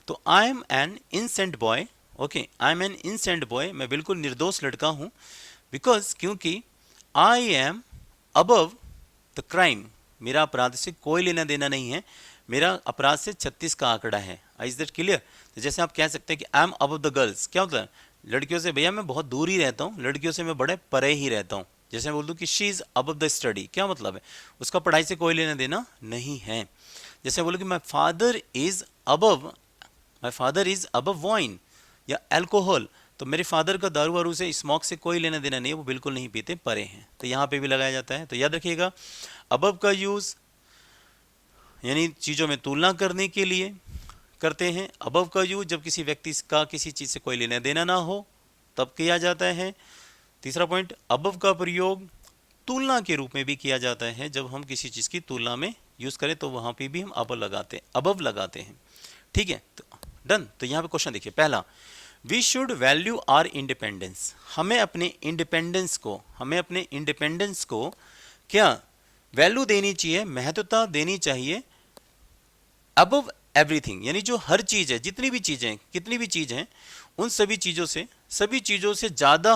तो I am an innocent boy, okay, I am an innocent boy, मैं बिल्कुल निर्दोष लड़का हूं, बिकॉज क्योंकि I am above the crime, मेरा अपराध से कोई लेना देना नहीं है, मेरा अपराध से 36 का आंकड़ा है। Is that clear? तो जैसे आप कह सकते हैं कि I am above the girls, क्या होता है, लड़कियों से भैया मैं बहुत दूर ही रहता हूँ, लड़कियों से मैं बड़े परे ही रहता हूँ। जैसे मैं बोल दूं कि she is above the study, क्या मतलब है, उसका पढ़ाई से कोई लेना देना नहीं है। जैसे बोलो कि my father is above wine या अल्कोहल, तो मेरे फादर का दारू वारू से, स्मोक से कोई लेना देना नहीं है, वो बिल्कुल नहीं पीते, परे हैं। तो यहाँ पे भी लगाया जाता है। तो याद रखिएगा, अबव का यूज यानी चीजों में तुलना करने के लिए करते हैं। अबव का यूज जब किसी व्यक्ति का किसी चीज से कोई लेना देना ना हो तब किया जाता है। तीसरा पॉइंट, अबव का प्रयोग तुलना के रूप में भी किया जाता है, जब हम किसी चीज की तुलना में यूज करें तो वहां पे भी हम अबव लगाते हैं। ठीक है, तो डन। तो यहाँ पे क्वेश्चन देखिए, पहला, we should value our independence, हमें अपने इंडिपेंडेंस को क्या वैल्यू देनी चाहिए, महत्वता देनी चाहिए, अबव एवरीथिंग, यानी जो हर चीज है, जितनी भी चीजें हैं उन सभी चीजों से ज्यादा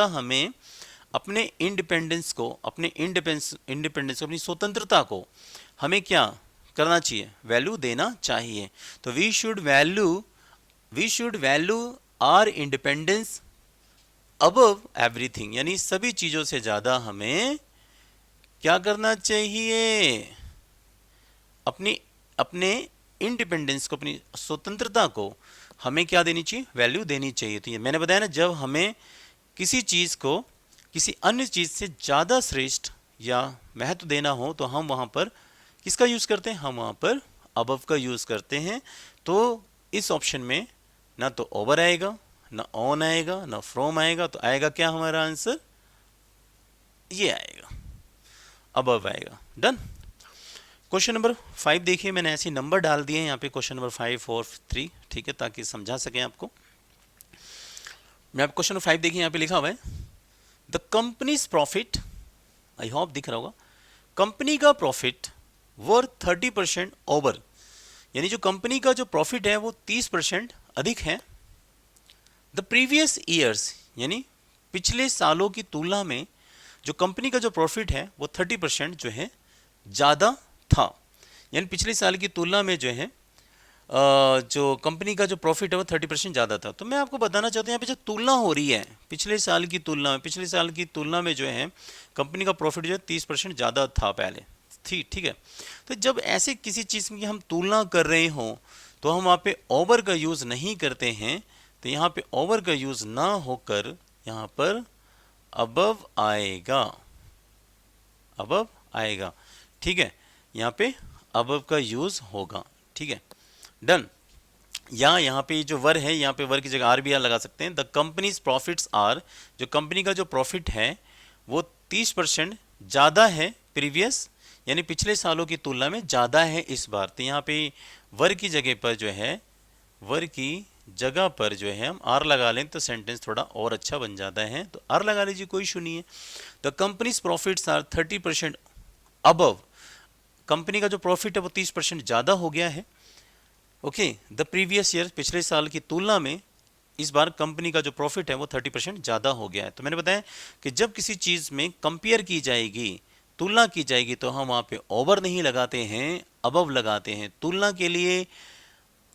हमें अपने इंडिपेंडेंस को, अपनी स्वतंत्रता को हमें क्या करना चाहिए, वैल्यू देना चाहिए। तो we should value our independence above everything, यानी सभी चीजों से ज्यादा हमें क्या करना चाहिए, अपने इंडिपेंडेंस को, अपनी स्वतंत्रता को हमें क्या देनी चाहिए, वैल्यू देनी चाहिए। तो ये मैंने बताया ना, जब हमें किसी चीज को किसी अन्य चीज से ज्यादा श्रेष्ठ या महत्व देना हो तो हम वहां पर किसका यूज करते हैं, हम वहां पर अबव का यूज करते हैं। तो इस ऑप्शन में ना तो ओवर आएगा, ना ऑन आएगा, ना फ्रॉम आएगा, तो आएगा क्या हमारा आंसर, ये आएगा, अबव आएगा। डन। क्वेश्चन नंबर 5 देखिए, मैंने ऐसे नंबर डाल दिए हैं यहाँ पे, क्वेश्चन नंबर 5 और 3, ठीक है, ताकि समझा सकें आपको। मैं आप क्वेश्चन नंबर 5 देखिए, यहाँ पे लिखा हुआ है the companies profit, I hope दिख रहा होगा, कंपनी का प्रॉफिट वर्थ 30% ओवर, यानी जो कंपनी का जो प्रॉफिट है वो 30% अधिक है द प्रीवियस ईयर्स यानी पिछले सालों की तुलना में जो कंपनी का जो प्रॉफिट है वो 30% जो है ज़्यादा था। यानी पिछले साल की तुलना में जो है जो कंपनी का जो प्रॉफिट है वो 30% ज़्यादा था। तो मैं आपको बताना चाहता हूँ यहाँ पे जो तुलना हो रही है पिछले साल की तुलना में, पिछले साल की तुलना में जो है कंपनी का प्रॉफिट जो है 30% ज़्यादा था पहले। ठीक है। तो जब ऐसे किसी चीज़ की हम तुलना कर रहे हों तो हम वहाँ पे ओवर का यूज़ नहीं करते हैं। तो यहाँ पे ओवर का यूज़ ना होकर यहाँ पर अबव आएगा, अबव आएगा। ठीक है, यहाँ पे अबव का यूज़ होगा। ठीक है, डन। या यहाँ पे जो वर है, यहाँ पे वर की जगह आर भी लगा सकते हैं। द कंपनीज प्रॉफिट्स आर, जो कंपनी का जो प्रॉफिट है वो 30% ज़्यादा है प्रीवियस, यानी पिछले सालों की तुलना में ज़्यादा है इस बार। तो यहाँ पे वर की जगह पर जो है, वर की जगह पर जो है हम आर लगा लें तो सेंटेंस थोड़ा और अच्छा बन जाता है। तो आर लगा लीजिए, कोई इशू नहीं है। The companies profits are 30% above, company का जो प्रॉफिट है वो 30% ज़्यादा हो गया है। ओके, द प्रीवियस ईयर, पिछले साल की तुलना में इस बार कंपनी का जो प्रॉफिट है वो 30% ज़्यादा हो गया है। तो मैंने बताया कि जब किसी चीज़ में कंपेयर की जाएगी, तुलना की जाएगी, तो हम वहाँ पे ओवर नहीं लगाते हैं, अबव लगाते हैं। तुलना के लिए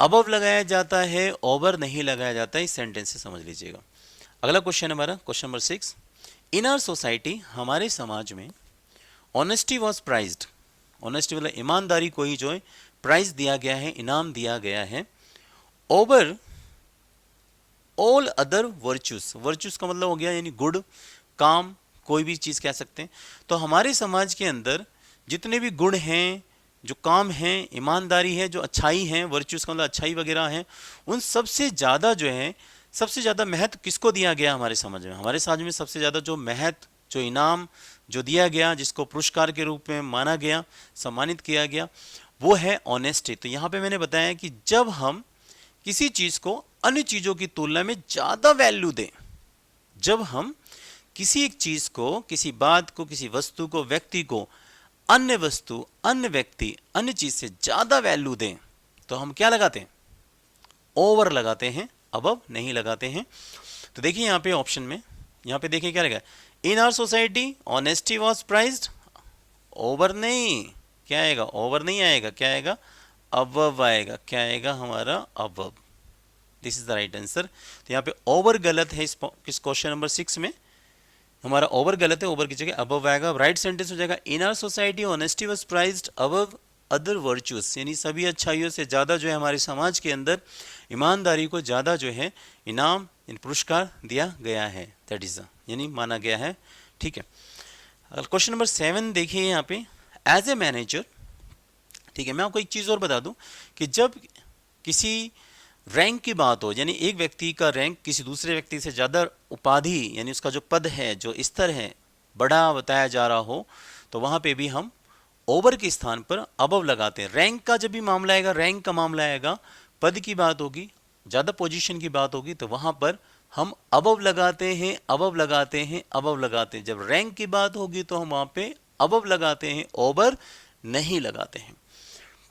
अबव लगाया जाता है, ओवर नहीं लगाया जाता है। इस सेंटेंस से समझ लीजिएगा। अगला क्वेश्चन हमारा, question number 6। In our society, हमारे समाज में, ऑनेस्टी वॉज प्राइज्ड, ऑनेस्टी मतलब ईमानदारी को ही जो है प्राइज दिया गया है, इनाम दिया गया है, over all other virtues. Virtues का मतलब हो गया यानी गुड, काम, कोई भी चीज़ कह सकते हैं। तो हमारे समाज के अंदर जितने भी गुण हैं, जो काम हैं, ईमानदारी है, जो अच्छाई हैं, वर्चूस का मतलब अच्छाई वगैरह हैं, उन सबसे ज़्यादा जो है, सबसे ज़्यादा महत्व किसको दिया गया हमारे समाज में? हमारे समाज में सबसे ज़्यादा जो महत्व, जो इनाम जो दिया गया, जिसको पुरस्कार के रूप में माना गया, सम्मानित किया गया, वो है ऑनेस्टी। तो यहाँ पे मैंने बताया कि जब हम किसी चीज़ को अन्य चीज़ों की तुलना में ज़्यादा वैल्यू दें, जब हम किसी एक चीज़ को, किसी बात को, किसी वस्तु को, व्यक्ति को अन्य वस्तु, अन्य व्यक्ति, अन्य चीज़ से ज़्यादा वैल्यू दें, तो हम क्या लगाते हैं? ओवर लगाते हैं, अबव नहीं लगाते हैं। तो देखिए यहाँ पे ऑप्शन में, यहाँ पे देखिए क्या लगा, in our society honesty was prized. Over नहीं, क्या आएगा? ओवर नहीं आएगा, क्या आएगा? अबव आएगा। क्या आएगा हमारा? Above. This is the right answer. तो यहाँ पे ओवर गलत है, इस क्वेश्चन नंबर 6 में हमारा ओवर गलत है, ओवर की जगह अबव आएगा। राइट सेंटेंस हो जाएगा, in our society honesty was prized above other virtues, यानी सभी अच्छाइयों से ज़्यादा जो है हमारे समाज के अंदर ईमानदारी को ज़्यादा जो है इनाम, इन पुरस्कार दिया गया है। दैट इज यानी माना गया है। ठीक है, क्वेश्चन नंबर 7 देखिए यहाँ पे, एज ए मैनेजर। ठीक है, मैं आपको एक चीज़ और बता दूं कि जब किसी रैंक की बात हो, यानी एक व्यक्ति का रैंक किसी दूसरे व्यक्ति से ज़्यादा उपाधि, यानी उसका जो पद है, जो स्तर है, बड़ा बताया जा रहा हो, तो वहाँ पे भी हम ओवर के स्थान पर अबव लगाते हैं। रैंक का जब भी मामला आएगा, रैंक का मामला आएगा, पद की बात होगी, ज़्यादा पोजीशन की बात होगी, तो वहाँ पर हम अबव लगाते हैं, अबव लगाते हैं, अबव लगाते हैं। जब रैंक की बात होगी तो हम वहाँ पे अबव लगाते हैं, ओवर नहीं लगाते हैं।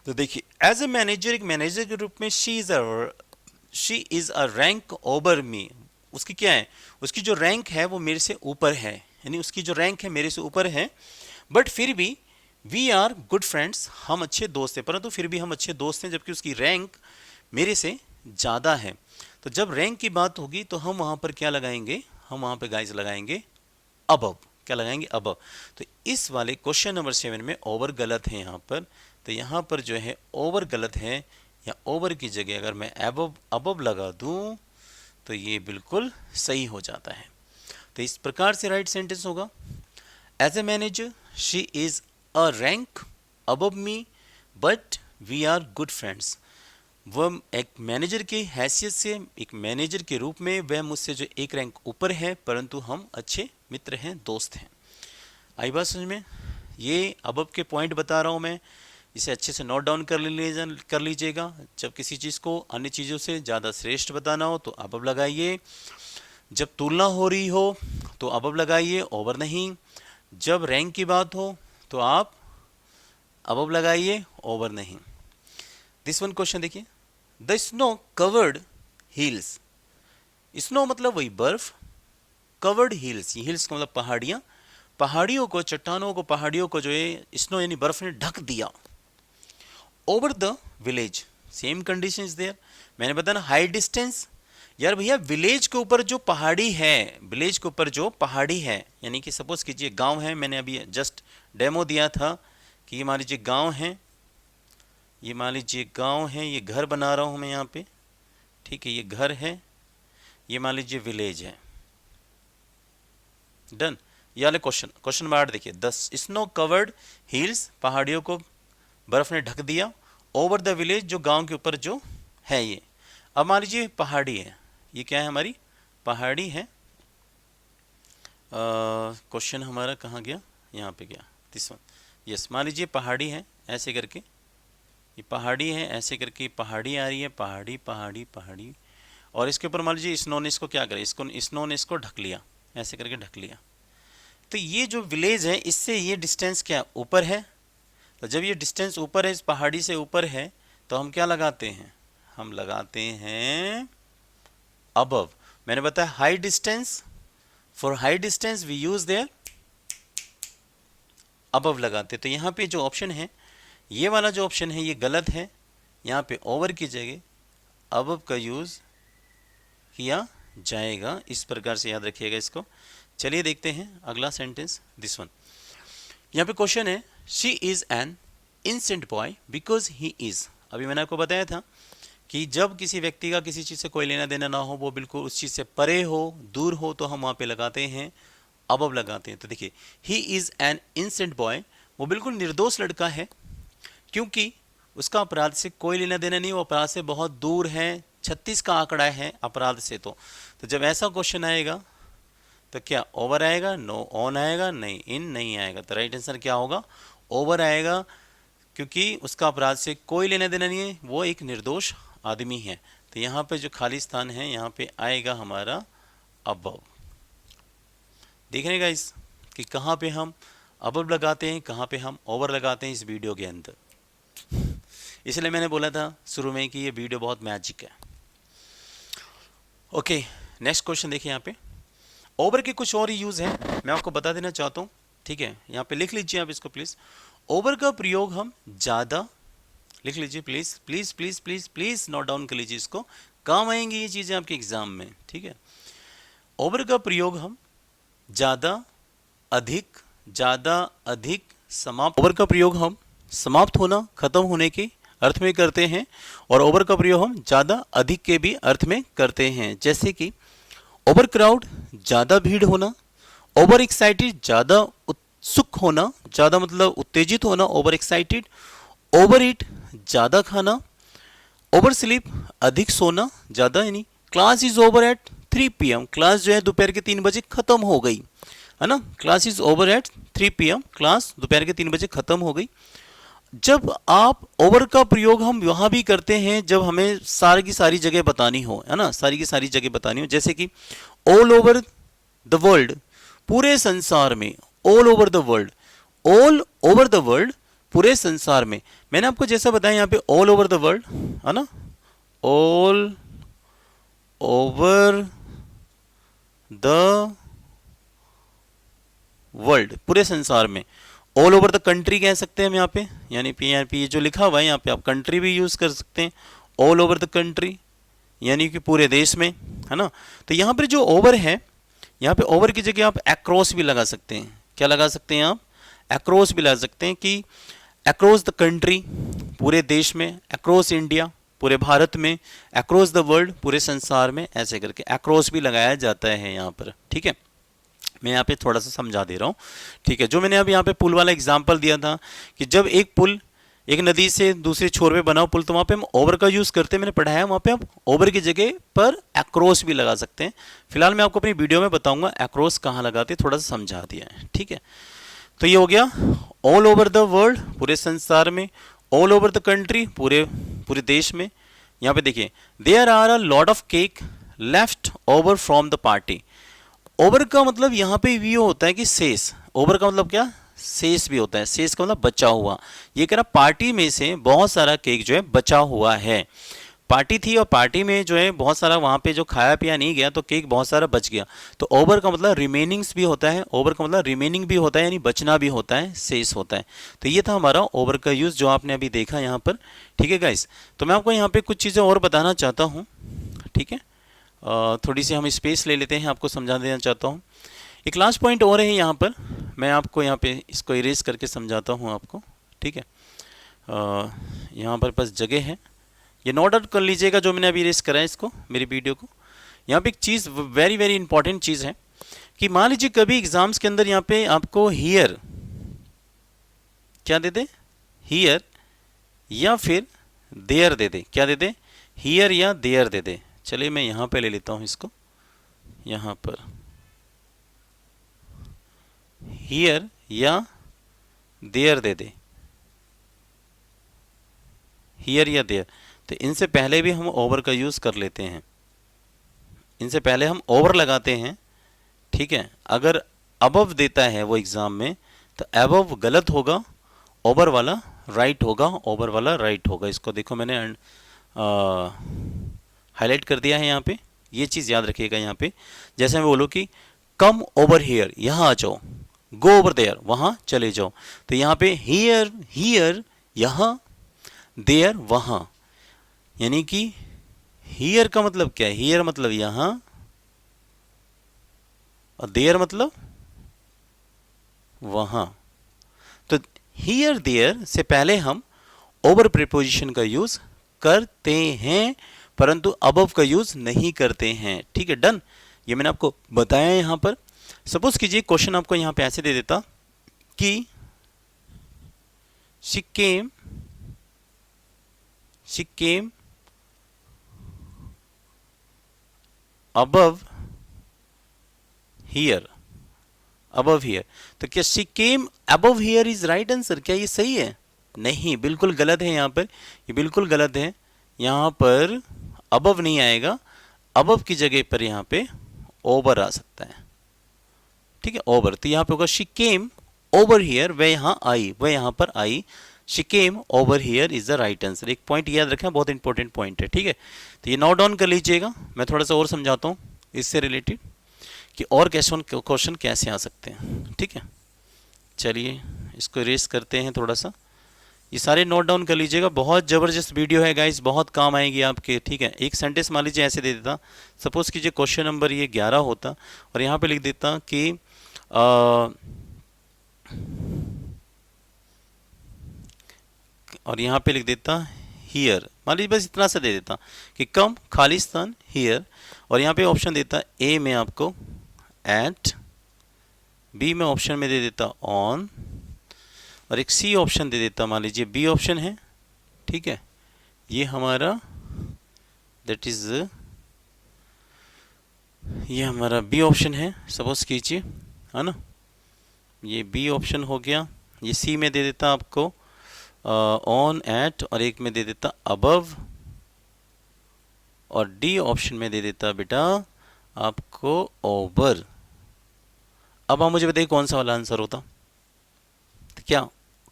तो देखिए, एज ए मैनेजर, एक मैनेजर के रूप में she is a rank over me. उसकी क्या है? उसकी जो रैंक है वो मेरे से ऊपर है, यानी उसकी जो रैंक है मेरे से ऊपर है। बट फिर भी वी आर गुड फ्रेंड्स, हम अच्छे दोस्त हैं, परंतु फिर भी हम अच्छे दोस्त हैं, जबकि उसकी रैंक मेरे से ज़्यादा है। तो जब रैंक की बात होगी तो हम वहाँ पर क्या लगाएंगे? हम वहाँ पर गाइस लगाएंगे अबव। क्या लगाएंगे? अबव। तो इस वाले क्वेश्चन नंबर 7 में ओवर गलत है यहाँ पर। तो यहाँ पर जो है ओवर गलत है, या ओवर की जगह अगर मैं अबव अबव लगा दूँ तो ये बिल्कुल सही हो जाता है। तो इस प्रकार से राइट सेंटेंस होगा, as a manager she is a rank above me but we are good friends. वह एक मैनेजर की हैसियत से, एक मैनेजर के रूप में वह मुझसे जो एक रैंक ऊपर है, परंतु हम अच्छे मित्र हैं, दोस्त हैं। आई बात समझ में? ये अबव के पॉइंट बता रहा हूँ मैं, इसे अच्छे से नोट डाउन कर लीजिएगा। जब किसी चीज़ को अन्य चीज़ों से ज़्यादा श्रेष्ठ बताना हो तो अबव लगाइए, जब तुलना हो रही हो तो अबव लगाइए, ओवर नहीं। जब रैंक की बात हो तो आप अबव लगाइए, ओवर नहीं। दिस वन क्वेश्चन देखिए, the snow covered hills, snow मतलब वही बर्फ, कवर्ड हिल्स, हिल्स का मतलब पहाड़ियाँ, पहाड़ियों को, चट्टानों को, पहाड़ियों को जो है स्नो यानी बर्फ ने ढक दिया। Over the village, same condition is there. मैंने बताया ना हाई डिस्टेंस, यार भैया विलेज के ऊपर जो पहाड़ी है, विलेज के ऊपर जो पहाड़ी है, यानी कि सपोज कीजिए गांव है, मैंने अभी जस्ट डेमो दिया था कि ये मान लीजिए गांव है, ये मान लीजिए गांव है, ये घर बना रहा हूं मैं यहाँ पे, ठीक है, ये घर है, ये मान लीजिए विलेज है, डन। ये वाले क्वेश्चन नंबर 8 देखिए, द स्नो कवर्ड हिल्स, पहाड़ियों को बर्फ ने ढक दिया, ओवर द विलेज, जो गांव के ऊपर जो है ये। अब मान लीजिए पहाड़ी है, ये क्या है हमारी पहाड़ी है, क्वेश्चन हमारा कहाँ गया, यहाँ पे गया, दिस वन, यस, मान लीजिए पहाड़ी है, ऐसे करके ये पहाड़ी है, ऐसे करके पहाड़ी आ रही है, पहाड़ी पहाड़ी पहाड़ी, और इसके ऊपर मान लीजिए स्नो ने इसको क्या करे, इसको स्नो ने इसको ढक लिया, ऐसे करके ढक लिया। तो ये जो विलेज है इससे ये डिस्टेंस क्या ऊपर है, तो जब ये डिस्टेंस ऊपर है, इस पहाड़ी से ऊपर है, तो हम क्या लगाते हैं, हम लगाते हैं अबव। मैंने बताया high distance, for high distance we use there above लगाते। तो यहाँ पे जो ऑप्शन है, ये वाला जो ऑप्शन है ये गलत है, यहाँ पे ओवर की जगह अबव का यूज किया जाएगा, इस प्रकार से याद रखिएगा इसको। चलिए देखते हैं अगला सेंटेंस, दिस वन। यहाँ पे क्वेश्चन है, she is an innocent boy because he is. अभी मैंने आपको बताया था कि जब किसी व्यक्ति का किसी चीज़ से कोई लेना देना ना हो, वो बिल्कुल उस चीज़ से परे हो, दूर हो, तो हम वहाँ पे लगाते हैं अबव लगाते हैं। तो देखिए, he is an innocent boy, वो बिल्कुल निर्दोष लड़का है, क्योंकि उसका अपराध से कोई लेना देना नहीं, वो अपराध से बहुत दूर है, 36 का आंकड़ा है अपराध से। तो जब ऐसा क्वेश्चन आएगा तो क्या ओवर आएगा, नो, ऑन आएगा, नहीं, इन नहीं आएगा। तो राइट आंसर क्या होगा, ओवर आएगा, क्योंकि उसका अपराध से कोई लेना देना नहीं है, वो एक निर्दोष आदमी है। तो यहाँ पे जो खाली स्थान है, यहाँ पे आएगा हमारा अबव। देख रहे गाइस कि कहाँ पे हम अबव लगाते हैं, कहाँ पे हम ओवर लगाते हैं इस वीडियो के अंदर। इसलिए मैंने बोला था शुरू में कि ये वीडियो बहुत मैजिक है। ओके, नेक्स्ट क्वेश्चन देखिए, यहाँ पे ओवर के कुछ और यूज है, मैं आपको बता देना चाहता हूँ, ठीक है। यहाँ पे लिख लीजिए आप इसको प्लीज। ओवर का प्रयोग हम ज्यादा, लिख लीजिए please please please please please, note down कर लीजिए, इसको काम आएंगी ये चीजें आपके एग्जाम में, ठीक है। ओवर का प्रयोग हम ज्यादा, अधिक, समाप्त। ओवर का प्रयोग हम समाप्त होना, खत्म होने के अर्थ में करते हैं, और ओवर का प्रयोग हम ज्यादा, अधिक के भी अर्थ में करते हैं। जैसे कि ओवर क्राउड, ज्यादा भीड़ होना, ओवर एक्साइटेड, ज्यादा उत्सुक होना, ज्यादा मतलब उत्तेजित होना, ओवर एक्साइटेड, ओवर ईट, ज्यादा खाना, ओवर स्लीप, अधिक सोना, ज्यादा, यानी class is over at 3 PM, class जो है दोपहर के 3 बजे खत्म हो गई, है ना, class is over at 3 PM, class दोपहर के 3 बजे खत्म हो गई। जब आप ओवर का प्रयोग हम वहां भी करते हैं जब हमें सारी की सारी जगह बतानी हो, है ना, सारी की सारी जगह बतानी हो, जैसे कि ऑल ओवर द वर्ल्ड, पूरे संसार में, all over the world, all over the world, पूरे संसार में। मैंने आपको जैसा बताया यहाँ पे ऑल ओवर द वर्ल्ड, है ना, ऑल ओवर द वर्ल्ड, पूरे संसार में। ऑल ओवर द कंट्री कह सकते हैं हम यहाँ पे, यानी PRP ये जो लिखा हुआ है यहाँ पे आप कंट्री भी यूज कर सकते हैं, ऑल ओवर द कंट्री, यानी कि पूरे देश में, है ना। तो यहाँ पर जो ओवर है, यहाँ पे ओवर की जगह आप अक्रॉस भी लगा सकते हैं। क्या लगा सकते हैं आप, अक्रॉस भी लगा सकते हैं, कि अक्रॉस द कंट्री, पूरे देश में, अक्रॉस इंडिया, पूरे भारत में, अक्रॉस द वर्ल्ड, पूरे संसार में, ऐसे करके अक्रॉस भी लगाया जाता है यहाँ पर, ठीक है। मैं यहाँ पे थोड़ा सा समझा दे रहा हूँ, ठीक है। जो मैंने अब यहाँ पे पुल वाला एग्जाम्पल दिया था कि जब एक पुल एक नदी से दूसरे छोर पे बना पुल, तो वहाँ पे हम ओवर का यूज़ करते हैं, मैंने पढ़ाया, वहाँ पे आप ओवर की जगह पर अक्रॉस भी लगा सकते हैं। फिलहाल मैं आपको अपनी वीडियो में बताऊंगा अक्रॉस कहाँ लगाते, थोड़ा सा समझा दिया है, ठीक है। तो ये हो गया ऑल ओवर द वर्ल्ड, पूरे संसार में, ऑल ओवर द कंट्री, पूरे देश में। यहाँ पे देखिए, there are a lot of cake left over from the party. Over का मतलब यहाँ पे भी होता है कि शेष, ओवर का मतलब क्या, शेष भी होता है, शेष का मतलब बचा हुआ। ये कह रहा पार्टी में से बहुत सारा केक जो है बचा हुआ है। पार्टी थी और पार्टी में जो है बहुत सारा वहाँ पे जो खाया पिया नहीं गया तो केक बहुत सारा बच गया। तो ओवर का मतलब रिमेनिंग्स भी होता है, ओवर का मतलब रिमेनिंग भी होता है यानी बचना भी होता है, शेष होता है। तो ये था हमारा ओवर का यूज़ जो आपने अभी देखा यहाँ पर। ठीक है गाइस, तो मैं आपको यहाँ पे कुछ चीज़ें और बताना चाहता हूँ। ठीक है, थोड़ी सी हम स्पेस ले लेते हैं, आपको समझा देना चाहता हूँ। एक लास्ट पॉइंट और है यहाँ पर, मैं आपको यहाँ पे इसको इरेज करके समझाता हूँ आपको। ठीक है, यहाँ पर बस जगह है, ये नोट आउट कर लीजिएगा जो मैंने अभी इरेज करा है इसको, मेरी वीडियो को। यहाँ पे एक चीज़ वेरी वेरी इंपॉर्टेंट चीज़ है कि मान लीजिए कभी एग्जाम्स के अंदर यहाँ पे आपको हियर क्या दे दे, हियर या फिर देयर दे दे। क्या दे दे, हियर या देयर दे दे। चलिए मैं यहाँ पे ले लेता हूँ इसको, यहाँ पर हियर या देयर दे दे, हियर या देयर। तो इनसे पहले भी हम ओवर का यूज़ कर लेते हैं, इनसे पहले हम ओवर लगाते हैं। ठीक है, अगर अबव देता है वो एग्ज़ाम में तो अबव गलत होगा, ओवर वाला राइट होगा, ओवर वाला राइट होगा। इसको देखो मैंने हाईलाइट कर दिया है यहाँ पे, ये चीज़ याद रखिएगा यहाँ पे। जैसे मैं बोलूँ कि कम ओवर हियर, यहाँ आ जाओ, गो ओवर देयर, वहाँ चले जाओ। तो यहाँ पे हियर, हियर यहाँ, देयर वहाँ, यानी कि हियर का मतलब क्या है, हियर मतलब यहाँ और देयर मतलब वहाँ। तो हियर देयर से पहले हम ओवर प्रीपोजिशन का यूज़ करते हैं परंतु अबव का यूज़ नहीं करते हैं। ठीक है, डन, ये मैंने आपको बताया है यहाँ पर। सपोज कीजिए क्वेश्चन आपको यहाँ पे ऐसे दे देता कि she came above here, above here। तो क्या she came above here is right answer? क्या ये सही है? नहीं, बिल्कुल गलत है। यहाँ पर ये बिल्कुल गलत है, यहाँ पर above नहीं आएगा, above की जगह पर यहाँ पे over आ सकता है। ठीक है, over। तो यहाँ पे होगा she came over here, वह यहाँ आई, वह यहाँ पर आई। she came over here is the right answer। एक पॉइंट याद रखें, बहुत इंपॉर्टेंट पॉइंट है। ठीक है, तो ये नोट डाउन कर लीजिएगा। मैं थोड़ा सा और समझाता हूँ इससे रिलेटेड कि और क्वेश्चन कैसे आ सकते हैं। ठीक है, चलिए इसको रेस करते हैं थोड़ा सा, ये सारे नोट डाउन कर लीजिएगा। बहुत ज़बरदस्त वीडियो है गाइस, बहुत काम आएगी आपके। ठीक है, एक सेंटेंस मान लीजिए ऐसे दे देता, सपोज कीजिए क्वेश्चन नंबर ये 11 होता और यहाँ पे लिख देता कि और यहाँ पे लिख देता हियर, मान लीजिए बस इतना सा दे देता कि कम खालिस्तान हियर, और यहाँ पे ऑप्शन देता ए में आपको एट, बी में ऑप्शन में दे देता ऑन, और एक सी ऑप्शन दे देता, मान लीजिए बी ऑप्शन है। ठीक है, ये हमारा दैट इज ये हमारा बी ऑप्शन है, सपोज कीजिए, है ना, ये बी ऑप्शन हो गया। ये सी में दे देता आपको ऑन एट, और एक में दे देता अबव, और डी ऑप्शन में दे देता बेटा आपको ओवर। अब आप मुझे बताइए कौन सा वाला आंसर होता। तो क्या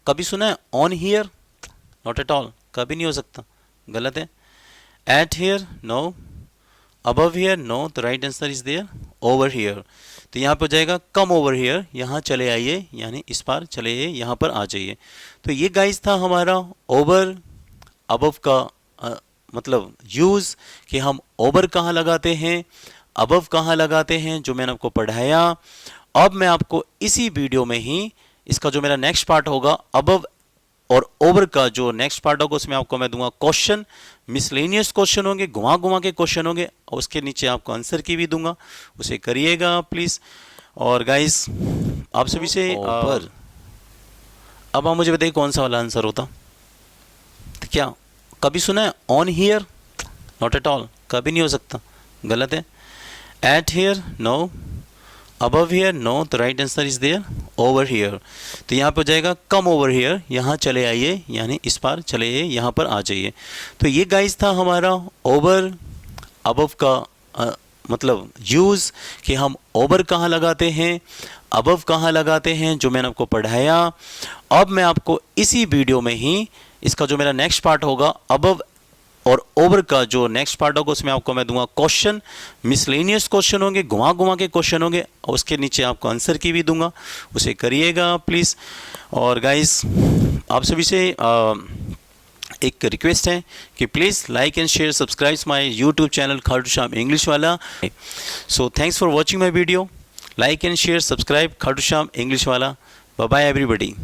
कभी सुना है on here? Not at all, कभी नहीं हो सकता, गलत है। At here no, above here no, तो right answer is there over here. तो यहाँ पर हो जाएगा कम ओवर हियर, यहाँ चले आइए, यानी इस पार चले आइए, यहाँ पर आ जाइए। तो ये गाइस था हमारा ओवर अबव का मतलब यूज़, कि हम ओवर कहाँ लगाते हैं, अबव कहाँ लगाते हैं, जो मैंने आपको पढ़ाया। अब मैं आपको इसी वीडियो में ही इसका जो मेरा नेक्स्ट पार्ट होगा, अबव और ओवर का जो नेक्स्ट पार्ट होगा, उसमें आपको मैं दूंगा क्वेश्चन, मिसलेनियस क्वेश्चन होंगे, घुमा घुमा के क्वेश्चन होंगे, और उसके नीचे आपको आंसर की भी दूंगा, उसे करिएगा प्लीज़। और गाइस आप सभी से ओवर, अब आप मुझे बताइए कौन सा वाला आंसर होता। तो क्या कभी सुना है on here? Not at all, कभी नहीं हो सकता, गलत है। At here no, above here no, तो right answer is there over here. तो यहाँ पे हो जाएगा कम ओवर हियर, यहाँ चले आइए, यानी इस पार चले आइए, यहाँ पर आ जाइए। तो ये गाइस था हमारा ओवर अबव का मतलब यूज़, कि हम ओवर कहाँ लगाते हैं, अबव कहाँ लगाते हैं, जो मैंने आपको पढ़ाया। अब मैं आपको इसी वीडियो में ही इसका जो मेरा नेक्स्ट पार्ट होगा, अबव और ओवर का जो नेक्स्ट पार्ट होगा उसमें आपको मैं दूंगा क्वेश्चन, मिसलेनियस क्वेश्चन होंगे, घुमा घुमा के क्वेश्चन होंगे, और उसके नीचे आपको आंसर की भी दूंगा, उसे करिएगा प्लीज़। और गाइस आप सभी से एक रिक्वेस्ट है कि please like and share subscribe my YouTube channel Khatu Shyam English वाला। So thanks for watching my video, like and share subscribe Khatu Shyam English वाला। Bye bye everybody.